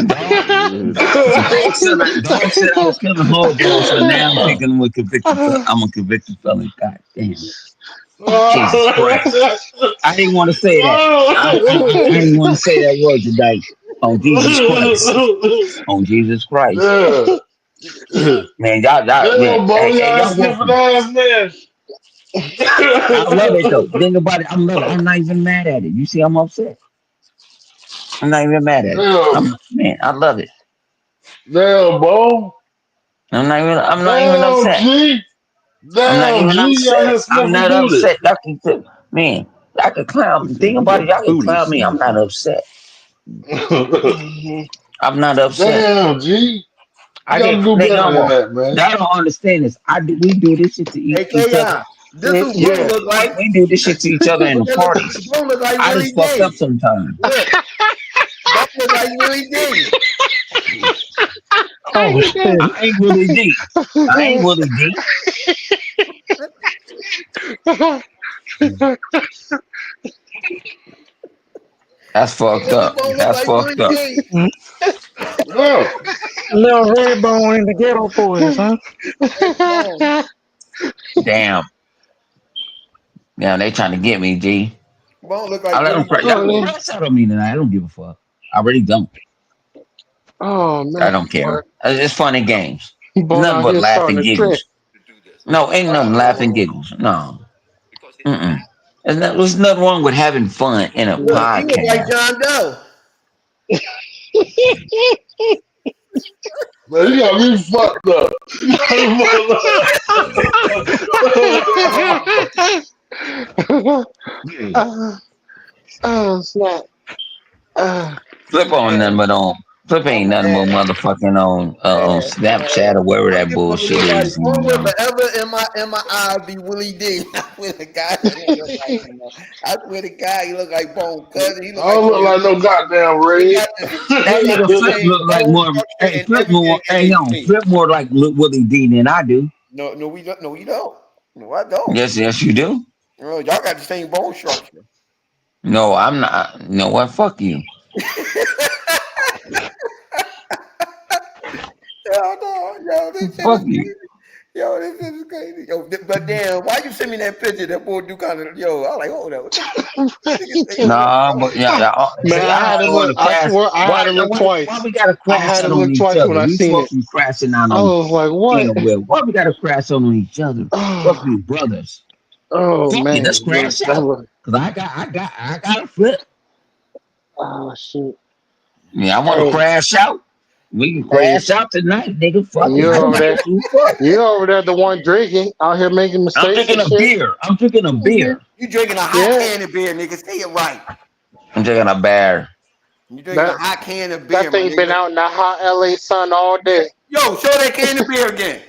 Dog, dog said I was killing hobos, so now I'm thinking I'm a convicted. I'm a convicted felon. God damn it. Jesus Christ. I didn't want to say that. I didn't want to say that word today. On Jesus Christ. On Jesus Christ. Yeah. Man, y'all, man, Damn, boy, hey, y'all y'all sniffing welcome. ass man. I love it though. Think about it. I'm not even mad at it. You see, I'm upset. I'm not even mad at it. Damn, Man, I love it. damn, boy. I'm not even Damn, upset. G. I'm not Damn, even G. Y'all upset. here I'm sniffing not booty. upset. Man, y'all can He clown me. said Think he about a it. Y'all can booty clown me. I'm not sniffer. upset. I'm not upset. Damn, G. You I gotta get do they better y'all than won't. that, man. Y'all don't understand this. We do this shit to Hey, each other. KI, this who Bro Yeah. look like. We do this shit to each other in the Look at look, parties. Bro look like I Willie just fucked D. up sometimes. Look, that look like Willie D. Oh shit. I ain't really deep. I ain't really deep. That's fucked Look, up. Bro look That's like Willie fucked up. D. Yeah. Little red bone in the ghetto boys, huh? Hey, Bro. Damn. Yeah, they trying to get me, G. Bro look like I let them Willie crash. D. Y'all can oh, crash out on me tonight. I don't give a fuck. I really don't. oh I man, don't boy, care. It's fun and games. It's boy nothing out but here laugh starting and to trip. giggles. No, ain't nothing laugh and Oh, giggles. No. Mm-mm. There's nothing wrong with having fun in a Look, he look like podcast. John Doe. Man, you got me fucked up. You got me Yeah. uh, oh snap! Uh, Flip on Man, nothing but on. Flip ain't I'm nothing but mad. motherfucking on Man. Snapchat or wherever What that this fucker bullshit look like? is. One And, will forever in my eyes be Willie D. I swear to God, he don't look like him. Man. I swear to God, he look like Bone Cousin. He I look like don't look like no goddamn he red. got the he that got nigga the Flip same look like bone more. structure Hey, and Flip everything more. as Hey, yo, HB. Flip more like Willie D than I do. No, no, we don't. No, we don't. No, I don't. Yes, you do. Y'all got the same bone structure. No, I'm not. You know what? Fuck you. Yo, no, yo, this shit Fuck is you. crazy. Yo, this shit is crazy. Yo, but damn, why you send me that picture? That boy do kind of yo. I like, hold up. What nigga say, yo, what Nah, the but yeah. man, See, I I had to don't want look. to I crash. swear, I had to look Why twice. we gotta I crash had to out on look each twice other? when I We seen supposed it. to be crashing out I on was like, in what? a will. Why we gotta crash out on each other? Fuck Oh, you, brothers. oh Fuck it, let's man, look, crash that out. look. Cause I got a flip. Oh shoot! Yeah, I want to Hey, crash out. We can hey, crash out tonight, nigga. Fuck it. you I don't over give there? two fucks. You over there? The one drinking out here making I'm mistakes drinking and a shit. beer. I'm drinking a Hmm. beer. You drinking a hot Yeah, can of beer, nigga? Say it right. I'm drinking a bear. You drinking a that hot can of beer, that my thing been nigga. out in the hot LA sun all day. Yo, show that can of beer again.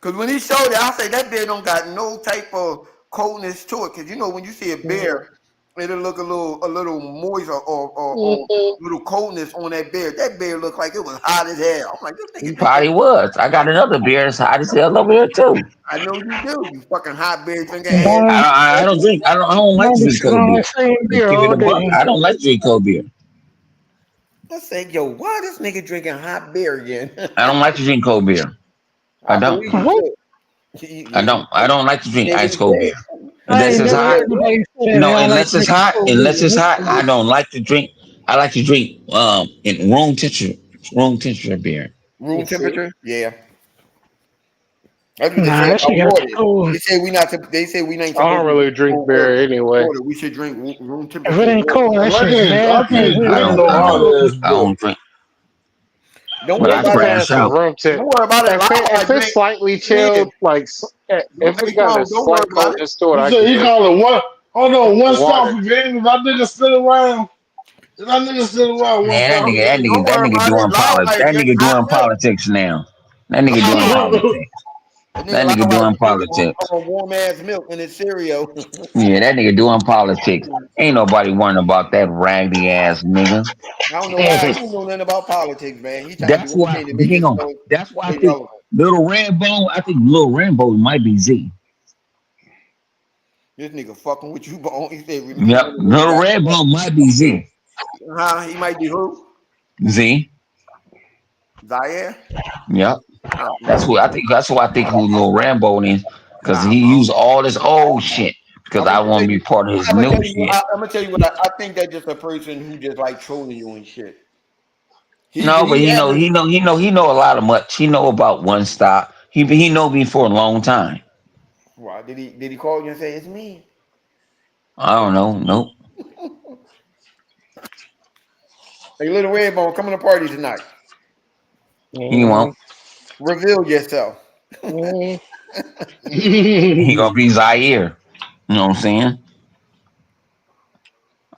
Cause when he showed it, I say that beer don't got no type of coldness to it. Cause you know when you see a beer, it'll look a little moist or Mhm. little coldness on that beer. That beer looked like it was hot as hell. I'm like, this He nigga drinking. probably was. I got another beer that's hot as hell over here too. I know you do. You fucking hot beer drinking ass. Don't I don't drink. I don't like don't to be drink sitting cold on beer. that same Let's beer keep it all a buck. day. I don't like to drink cold beer. I said, yo, why this nigga drinking hot beer again? I don't like to drink cold beer. I I don't. believe you What? too. I don't. I don't like to drink ice Nigga cold beer said, I unless ain't it's nigga never hot. heard said what? nobody say that they No, don't like unless it's drinking hot. cold Unless it's beer. hot, I don't like to drink. I like to drink in room temperature beer. Room You see, temperature? Yeah. That's what they Nah, say that about shit gotta be water. cold. They say we not. They say we ain't I supposed don't to really drink drink cold beer anyway. water. We should drink room If it temperature ain't water. cold, that I shit's can't, I nasty as can't I drink hell. don't. no I hot don't. ass I beer. don't drink. Don't But worry I Yeah, about it. man, crash some out. room temp. Don't worry about it. I If it's drink. slightly Man, chilled, like if it's hey, got a don't worry slight about it. coldness to it, You I said can he drink called it one. Hold on, one stop water. for game. If that nigga still around, if that nigga still around, one Man, stop for Don't that worry nigga about it. doing Loud politics. life That drink nigga hot doing milk. politics now. That nigga Loud doing life. game. politics. That nigga That loud nigga life doing drinking politics. warm ass milk in his cereal. Yeah, that nigga doing politics. Ain't nobody worrying about that raggedy ass nigga. I don't know why he don't know nothing about politics, man. He trying to That's do why. anything to make Hang on. himself That's why I stay think relevant. Little Rambo. I think Little Rambo might be Z. This nigga fucking with you, Bone. He said, Yep. Little Red Bone might be Z. huh? He might be who? Z. Zaire? Yep. That's No. what I think. That's who I think who Little Rambo is, because Nah, he bro. used all this old shit. Because I'm I gonna want tell to be you. part of his I'm gonna new tell you. shit. I'm gonna tell you what I think. That's just a person who just like trolling you and shit. No, but He has a, he know a lot of much. He know about one stop. He know me for a long time. why did he call you and say it's me? I don't know. Nope. Hey, little Redbone, coming to party tonight. He won't. Mhm. Reveal yourself. Mhm. He gonna be Zaire. You know what I'm saying?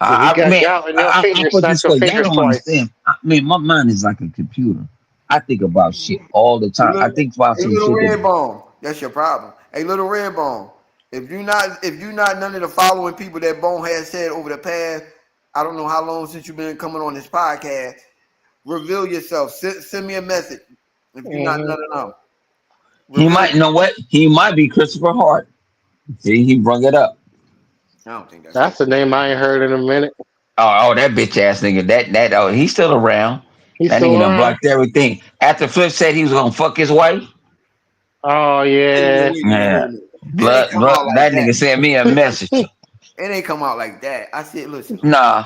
If you I got mean, gout in your I finger, put snap this your way. Y'all fingers don't twice. understand. I mean, my mind is like a computer. I think about shit all the Hey, time. I think about hey, some little shit that. Redbone, that's your problem. Hey, little Redbone, if you not none of the following people that Bone has said over the past, I don't know how long since you've been coming on this podcast, reveal yourself. Send me a message. If you're not Mhm. none of them, He reveal might yourself. know what he might be Christopher Hart. See, he brung it up. I don't think that's him. That's a name I ain't heard in a minute. Oh, that bitch ass nigga. That oh, he's still around. He's That still nigga done around. blocked everything. After Flip said he was gonna fuck his wife. Oh yeah. Yeah. Wait a minute. It ain't Blood, come blood out like that that. nigga sent me a message. It ain't come out like that. I said, listen, Nah.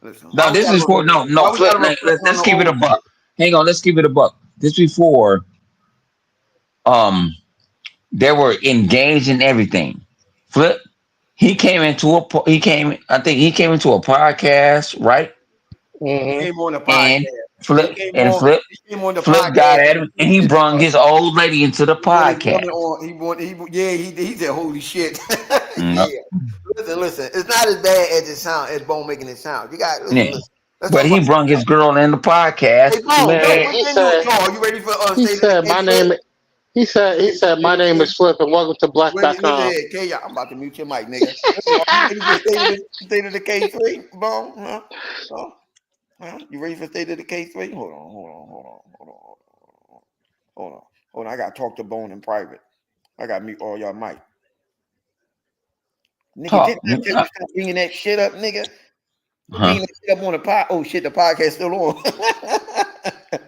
listen. No, this is for no Why we Flip. gotta reflect on Let's the keep it a old buck. shit? Hang on, let's keep it a buck. This before they were engaged in everything. Flip, I think he came into a podcast, right? He Mhm. came on the And podcast. He Flip came and on. Flip He came on the Flip got podcast. at him and he brung his old lady into the He wanted his woman podcast. on. Yeah. He said, "Holy shit." Mm, Yeah. Listen. It's not as bad as it sound. As Bone making it sound. You got yeah. listen. Let's But talk he about. brung his girl in the Hey, podcast. Bone, yo, Man, And what's your new? Yo, are you ready for he State of the said K my Flip? name he said my name is Flip and welcome to Listen black.com. here, K. I'm about to mute your mic, nigga. Listen, are you ready for State of the K3, Bone? Huh? Huh? Huh? You ready for State of the K3? Hold on. Hold on. I gotta talk to Bone in private. I gotta mute all y'all mic. Nigga, talk. didn't I tell you stop bringing that shit up, nigga? You Huh? bringing that shit up on the pod. Oh shit, the podcast still on.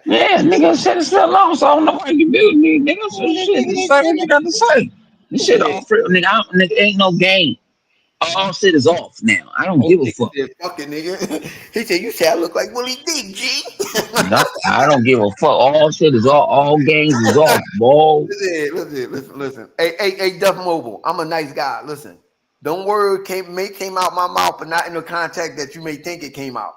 Yeah, nigga said it's still long, so I don't know why you muting me, nigga. So shit, just say what you got to say. This shit Nigga, all free, nigga. Nigga ain't no game. All shit is off now. I don't oh, give a nigga fuck. said, fuck it, nigga. He said, you say I look like Willie Dick, G. No, I don't give a fuck. All shit is off. All games is off, boy. Listen. Hey, Duff Mobile. I'm a nice guy. Listen. Don't word came out my mouth, but not in the context that you may think it came out.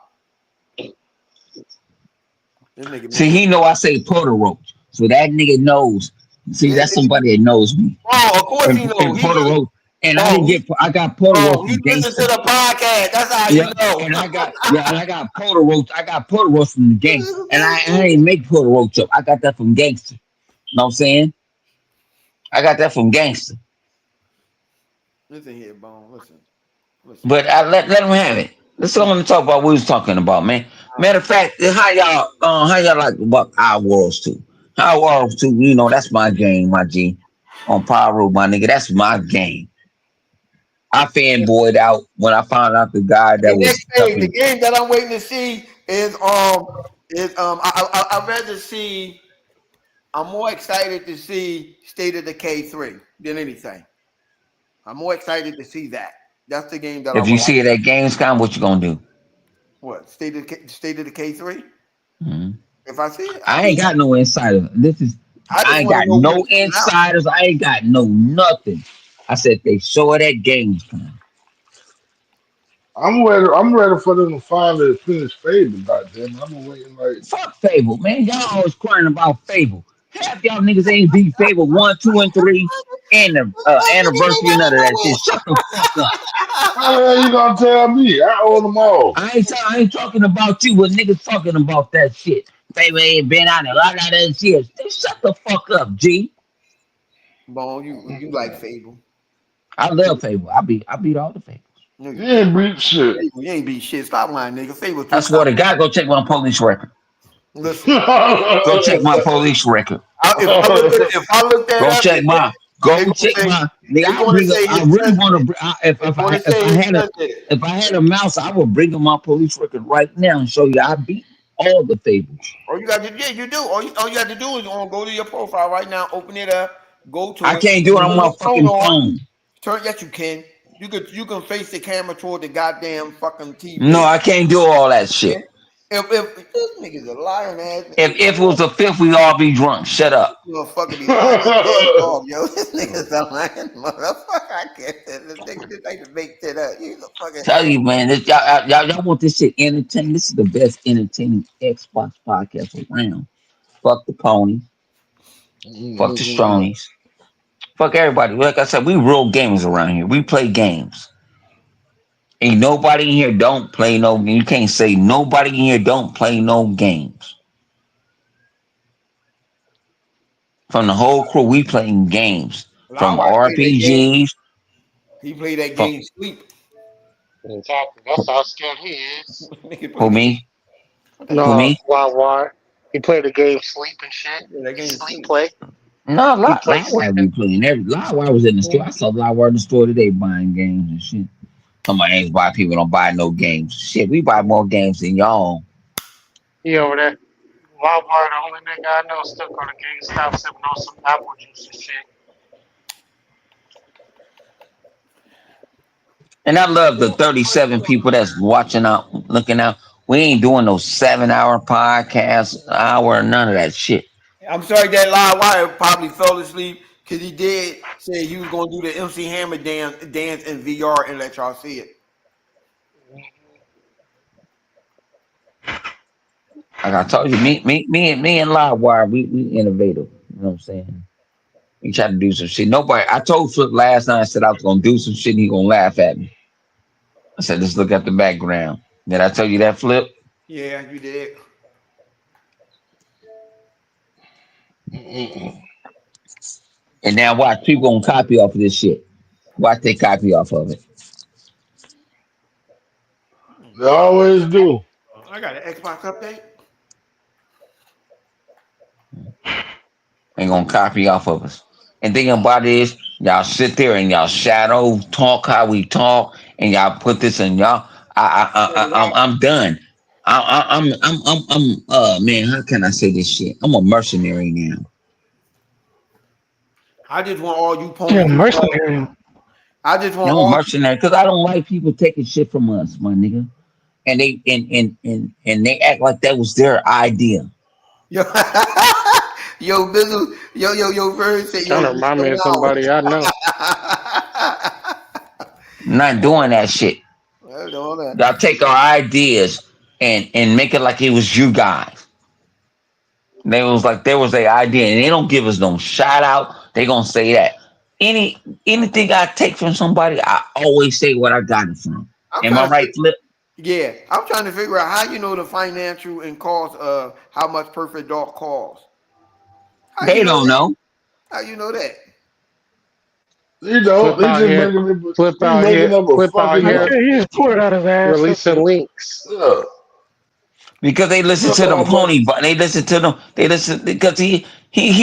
This nigga See, making. he know I say Puerto Roach, so that nigga knows. See, that's somebody that knows me. Oh, of course he know. And Puerto Roach, and Oh, I got Puerto Roach he from listened to Gangster. the podcast. That's how he Yeah, know. and I got Puerto Roach. I got Puerto Roach from the gang, and I ain't make Puerto Roach up. I got that from Gangster. Know what I'm saying? I got that from Gangster. Listen here, Bone. Listen. But I let him have it. Let's go on and talk about what we was talking about, man. Matter of fact, how y'all like about our worlds too? Our worlds too, you know, that's my game, my G. On Pyro, my nigga, that's my game. I fanboyed out when I found out the guy that Hey, was next page. The helping. game that I'm waiting to see is. I'd rather see. I'm more excited to see State of Decay 3 than anything. I'm more excited to see that. That's the game that I If you would like. see it at Gamescom, what you gonna do? What State of Decay 3? Mhm. If I see it, I ain't got no insiders. I I just ain't want to got know when no it's coming out. insiders. I ain't got no nothing. I said they show it at Gamescom. I'm ready for them to finally finish fading. Goddamn, I've been waiting like. Fuck Fable, man. Y'all always crying about Fable. Half y'all niggas ain't beat Fable 1, 2, and 3, and the anniversary, none of that shit. Shut the fuck up. How the hell you gonna tell me? I own them all. I ain't talking about you, but niggas talking about that shit. Fable ain't been out in a lot of that shit. Shut the fuck up, G. Bone, you like Fable? I love Fable. I beat all the Fables. No, you You did. ain't beat shit. Fable, you ain't beat shit. Stop lying, nigga. Fable I three swear to times. God, go check my police record. Listen, Go check my police record. if I look that Go up, check mine. They're Go gonna check say my nigga. they're I'll gonna bring up. say I his really son want did. to. They're gonna If say I his had a son did it. if I had a mouse, I would bring up my police record right now and show you I beat all the fables. All you got to yeah, you do. All you got to do is go to your profile right now, open it up, go I to it, can't do it on turn my your phone fucking on. phone. Turn yes, you can. You can face the camera toward the goddamn fucking No, TV. I can't do all that shit. If this nigga's a lying ass, If it was the fifth, we all be drunk. Shut up. this motherfucker be lying his ass off, yo. This nigga's a lying motherfucker. I can't stand this nigga. This ain't to make shit up. He's a fucking Tell you, man, this, y'all want this shit entertaining. This is the best entertaining Xbox podcast around. Fuck the ponies. Fuck the stronies. Fuck everybody. Like I said, we real gamers around here. We play games. Ain't nobody in here don't play no game. You can't say nobody in here don't play no games. From the whole crew, we playing games. From Lawwise play that game. RPGs, He played that from game sleep. Exactly. That's how scared he is. Nigga who play that game. me? What the Who hell? No, me? why? He played the game sleep and shit. Yeah, that He game sleep sleep. play. No, He play Livewire we sleeping. playing. Livewire was in the store. I saw Livewire in the store today buying games and shit. Somebody ain't why people don't buy no games. Shit, we buy more games than y'all. He over there. Walmart, the only nigga I know still go to GameStop sipping on some apple juice and shit. And I love the 37 people that's watching out, looking out. We ain't doing no 7 hour podcast, hour, none of that shit. I'm sorry that live wire probably fell asleep because he did say he was gonna do the MC Hammer dance in VR and let y'all see it. Like I told you, me and Livewire, we innovative. You know what I'm saying? We try to do some shit. Nobody. I told Flip last night. I said I was gonna do some shit. And he gonna laugh at me. I said, let's look at the background. Did I tell you that, Flip? Yeah, you did. And now watch people gonna copy off of this shit. Watch they copy off of it. They always do. I got an Xbox update. They gonna copy off of us. And thing about it is, y'all sit there and y'all shadow talk how we talk, and y'all put this in y'all. I'm done. Man, how can I say this shit? I'm a mercenary now. I just want all you Yeah, ponies to know. mercenary. I just want I'm a all mercenary because I don't like people taking shit from us, my nigga. And they act like that was their idea. yo, yo, Bizzle, yo, Bird said, yo, Kind of you remind me slow of somebody I know. I'm not doing that shit. All that. Y'all take our ideas and make it like it was you guys. They was like there was their idea, and they don't give us no shout out. They gonna say that anything I take from somebody, I always say what I got it from. I'm Am I trying to right, figure. Flip? Yeah, I'm trying to figure out how you know the financial and cost of how much Perfect Dark costs. How you They know don't that? know. How you know that? You know, Flip they out just here. making it. Flip He out making here. up a Flip out fucking I here. number. said he just pulled it out his ass. That's Releasing it. links. Yeah. Because they listen to them Yeah, but pony, but they listen to them. They listen because he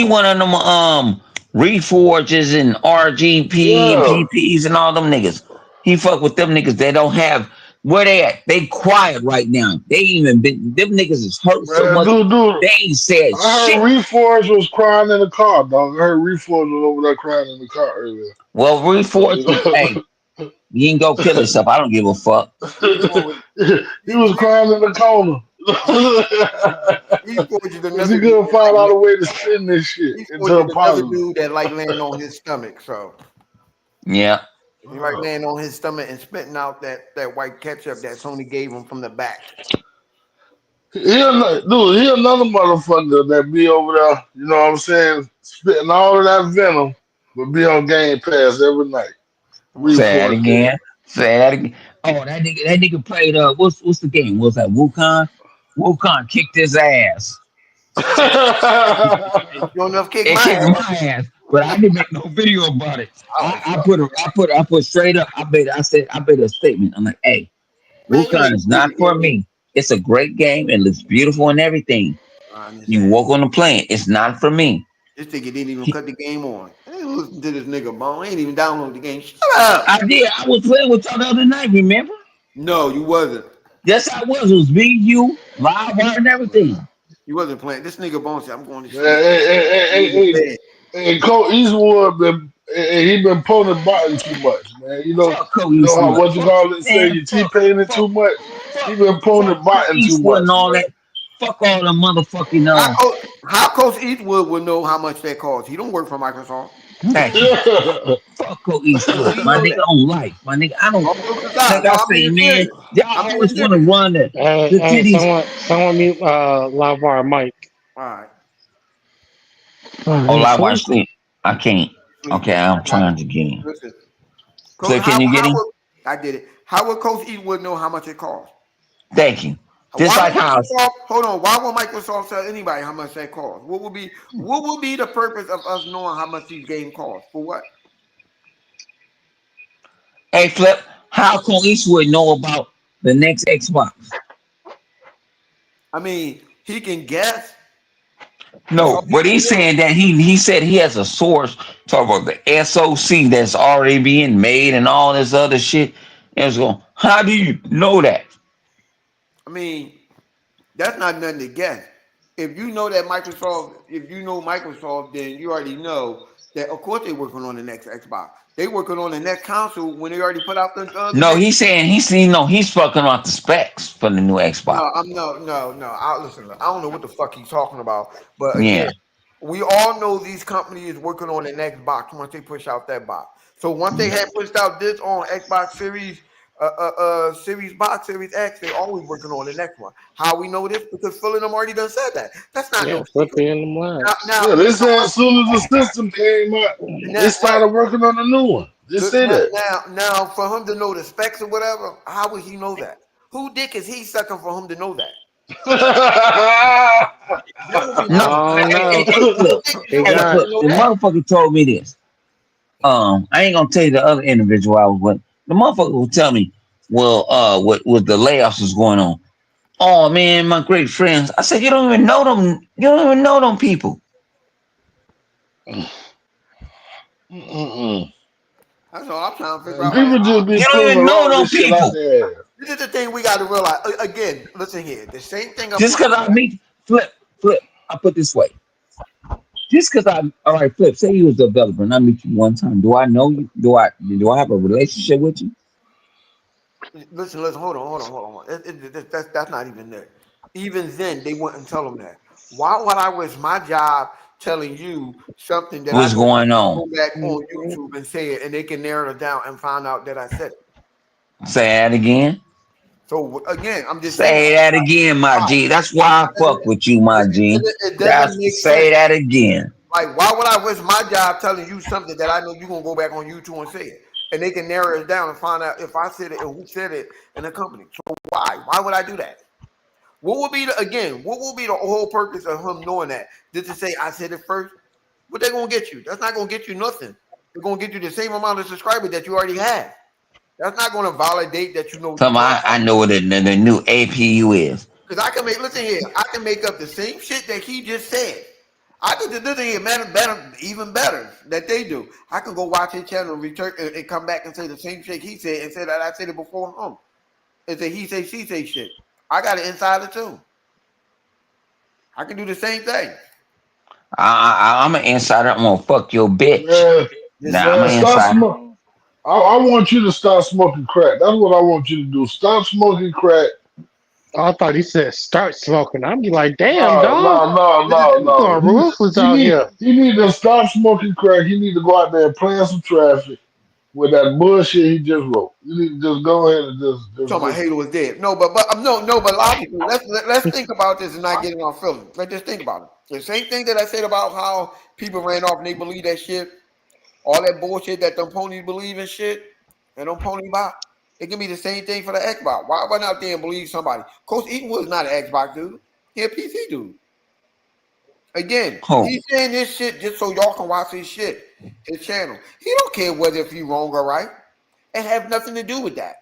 one of them reforges and RGP and yeah, PPs and all them niggas. He fuck with them niggas. They don't have where they at. They quiet right now. They even been them niggas is hurt so man, much. dude. They ain't said I heard shit. Reforge was crying in the car, dog. I heard Reforge was over there crying in the car earlier. Well, So reforge. Hey, you can go kill yourself. I don't give a fuck. Reforge, he was crying in the corner. Reforge is Because another he dude couldn't that find like out a way to spin this shit into Reforge a is another positive. dude that like laying on his stomach. So Yeah. he like laying on his stomach and spitting out that white ketchup that Tony gave him from the back. He another motherfucker that be over there, you know what I'm saying, spitting all of that venom, but be on Game Pass every night. Say that Reforge King. again. Say that again. Oh, that nigga played what's the game? What's that? WUCHANG? WUCHANG kicked his ass. And sure enough, kick It my kicked ass. my ass, but I didn't make no video about it. I I, was I fuck. put a, I put straight up. I made a statement. I'm like, hey, Man, you WUCHANG ain't is did not it for yet. me. It's a great game. It looks beautiful and everything. I You understand. walk on the plane. It's not for me. This nigga didn't even cut the game on. I ain't listen to this nigga Bone. I ain't even download the game. Shut up. I did. I was playing with y'all the other night. Remember? No, you wasn't. Yes, I was. It was VU, live wire, and everything. You wasn't playing. This nigga Bone said, I'm going to Hey, sleep. hey, Coach Eastwood he been pulling button too much, man. Fuck Cole You know how Eastwood. what you Fuck, call it? Say man, you T-Pain it too much. He been pulling the fuck Cole button too Eastwood and much, all man. that. Fuck all the motherfucking How Coach Eastwood would know how much that costs? He don't work for Microsoft. Thank you. Fuck Cole How would Eastwood. he My know nigga that? on life. My nigga, I don't All jokes aside. like No, I I'm say, being man, serious. y'all I'm being always want to serious. run the Hey, titties. someone mute Lavar Mike. All right. Oh, You live wire asleep? sleep. I can't. Sleep. Okay, I'm Got it. trying to get in. Listen. So can you get How him? would I did it? How would Coach Eastwood know how much it costs? Thank you. Just Why like would how Microsoft hold on? Why would Microsoft tell anybody how much that costs? What would be the purpose of us knowing how much these games cost? For what? hey Flip, how Cole Eastwood know about the next Xbox? I mean, he can guess. That's all No, he but can he's do. saying that he said he has a source talk about the SOC that's already being made and all this other shit. And it's going, how do you know that? I mean, that's not nothing to guess. If you know Microsoft, then you already know that of course they're working on the next Xbox. They working on the next console when they already put out the No, next. he's saying he's fucking off the specs for the new Xbox. No. Listen. I don't know what the fuck he's talking about. But again, Yeah. we all know these companies working on the next box once they push out that box. So once they had pushed out this on Xbox Series, Series Box, Series X, they always working on the next one. How we know this? Because Phil and them already done said that. That's not Yeah, no secret. Flippy in them Now, lives. now, Yeah, they said now, as soon as the system came out, they now, right. started working on a new one. They Look, say that. now, for him to know the specs or whatever, how would he know that? Who dick is he sucking for him to know that? That would be my No, Oh no, hey, Flip. he Hey, got. to Flip. know The that. motherfucker told me this. I ain't gonna tell you the other individual I was with. The motherfucker will tell me, well, what the layoffs is going on. Oh man, my great friends. I said, you don't even know them. You don't even know them people. Mm-mm. That's all I'm trying to figure And out. Like, people just be You don't putting even know all them this shit out people. there. this is the thing we got to realize. Again, listen here. The same thing Just applies. because I meet Flip. I put this way. Just because I all right, Flip. Say you was a developer and I meet you one time. Do I know you? Do I have a relationship with you? Listen. Hold on. That's not even there. Even then, they wouldn't tell them that. Why would I waste my job telling you something that I What's know you going can on? go back on YouTube and say it, and they can narrow it down and find out that I said it. Say that again. So again, I'm just saying. Say that again, my Why? G. That's why I fuck with you, my G. It doesn't That's make say sense. that again. Like, why would I waste my job telling you something that I know you're gonna go back on YouTube and say it, and they can narrow it down and find out if I said it and who said it in the company. So why? Why would I do that? What would be What will be the whole purpose of him knowing that? Just to say I said it first? What they gonna get you? That's not gonna get you nothing. They're gonna get you the same amount of subscribers that you already have. That's not gonna validate that you know what you're Come talking on, about. I know what the new APU is. Because listen here, I can make up the same shit that he just said. I can do this here, man, better, even better that they do. I can go watch his channel and return and come back and say the same shit he said and say that I said it before him. And say he say she say shit. I got an insider too. I can do the same thing. I'm an insider. I'm gonna fuck your bitch. Man, Yes, Nah, I'm man, an sir. stop insider. smoking. I want you to stop smoking crack. That's what I want you to do. Stop smoking crack. I thought he said start smoking. I'd be like, damn, No, dog, no, no, This is no, you no. going ruthless He out need here. he need to stop smoking crack. He need to go out there and plan some traffic with that bullshit he just wrote. You need to just go ahead and just talking about listen. Halo was dead. No, but logically, let's think about this and not get in our feelings. Let's just think about it. The same thing that I said about how people ran off and they believe that shit, all that bullshit that them ponies believe in shit, and them pony bot. It can be the same thing for the Xbox. Why run out there and believe somebody? Coach Eaton was not an Xbox dude. He a PC dude. Again, Oh, he's saying this shit just so y'all can watch his shit, his channel. He don't care whether if you wrong or right. It have nothing to do with that.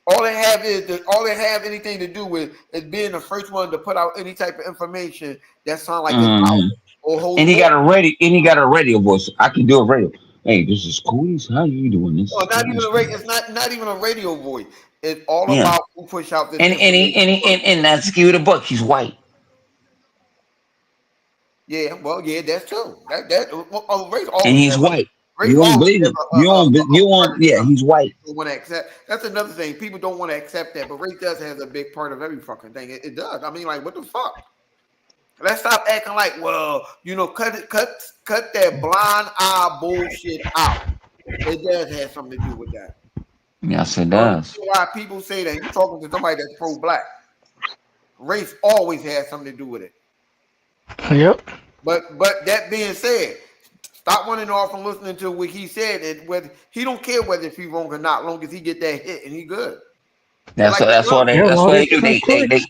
All they have anything to do with is being the first one to put out any type of information that sound like it's hmm knowledge. or hold And the he got ball. a radio. And he got a radio voice. I can do a radio. Hey, this is Coolies. How you doing? This No, is not even Coolies. it's not even a radio voice. It's all Yeah. about who push out this And he information and he first. and that's give it a buck. He's white. Yeah, well, yeah, that's true. Race And always he's have white. race You won't always believe have it. You won't. part Yeah, of he's white. people want to accept. That's another thing. People don't want to accept that, but race does have a big part of every fucking thing. It does. I mean, like, what the fuck? Let's stop acting like, well, cut that blind eye bullshit out. It does have something to do with that. Yes, it The does. reason why people say that you're talking to somebody that's pro-black, race always has something to do with it. Yep. But that being said, stop running off and listening to what he said. And whether he don't care whether if he wrong or not, long as he get that hit and he good. It's like That's what they. Yeah, That's long what as they do. you don't quit.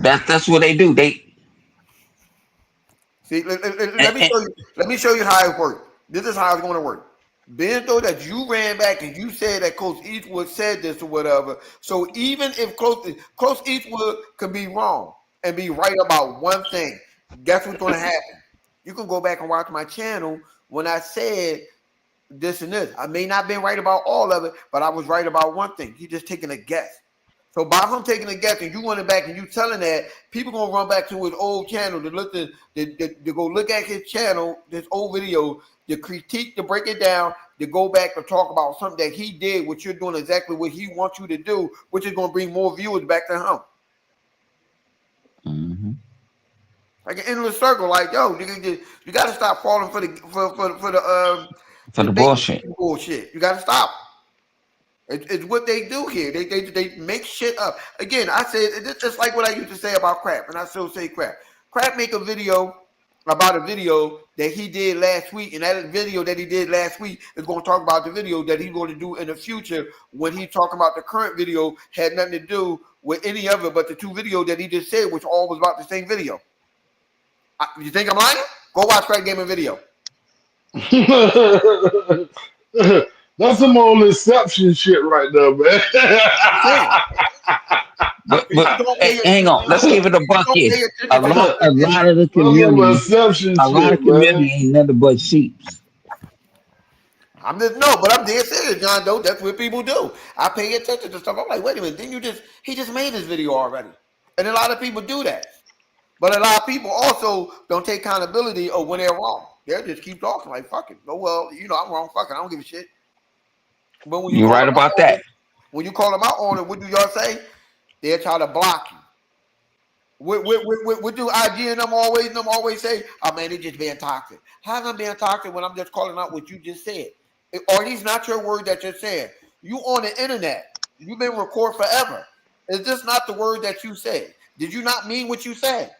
That's what they do. see. And, and, Let me show you how it works. This is how it's going to work. Being though that you ran back and you said that Coach Eastwood said this or whatever. So even if Coach Eastwood could be wrong and be right about one thing, guess what's going to happen? You can go back and watch my channel when I said this and this. I may not been right about all of it, but I was right about one thing. He just taking a guess. So by him taking a guess and you running back and you telling that, people gonna run back to his old channel to look to go look at his channel, this old video, to critique, to break it down, to go back to talk about something that he did, which you're doing exactly what he wants you to do, which is gonna bring more viewers back to him. mm-hmm. Like an endless circle. Like, yo, you got to stop falling for For the bullshit. bullshit. You got to stop. It's what they do here. They make shit up. Again, I said it's just like what I used to say about crap, and I still say crap. Crap make a video about a video that he did last week, and that video that he did last week is going to talk about the video that he's going to do in the future when he's talking about the current video had nothing to do with any of it but the two videos that he just said, which all was about the same video. You think I'm lying? Go watch Crack Gaming video. That's some old Inception shit right there, man. But hang on. Let's give it a buck here. A lot of the That's some community, Inception a lot of shit, man. community ain't nothing but sheep. I'm dead serious, John Doe. That's what people do. I pay attention to stuff. I'm like, wait a minute, he just made this video already. And a lot of people do that. But a lot of people also don't take accountability of when they're wrong. They'll just keep talking like, fuck it. Oh, well, I'm wrong. Fuck it. I don't give a shit. But when You're right about that. When you call them out on it, what do y'all say? They'll try to block you. What do IG and them always say? Oh, man, they just being toxic. How am I being toxic when I'm just calling out what you just said? Or these not your word that you're saying. You on the internet. You've been recorded forever. Is this not the word that you said? Did you not mean what you said?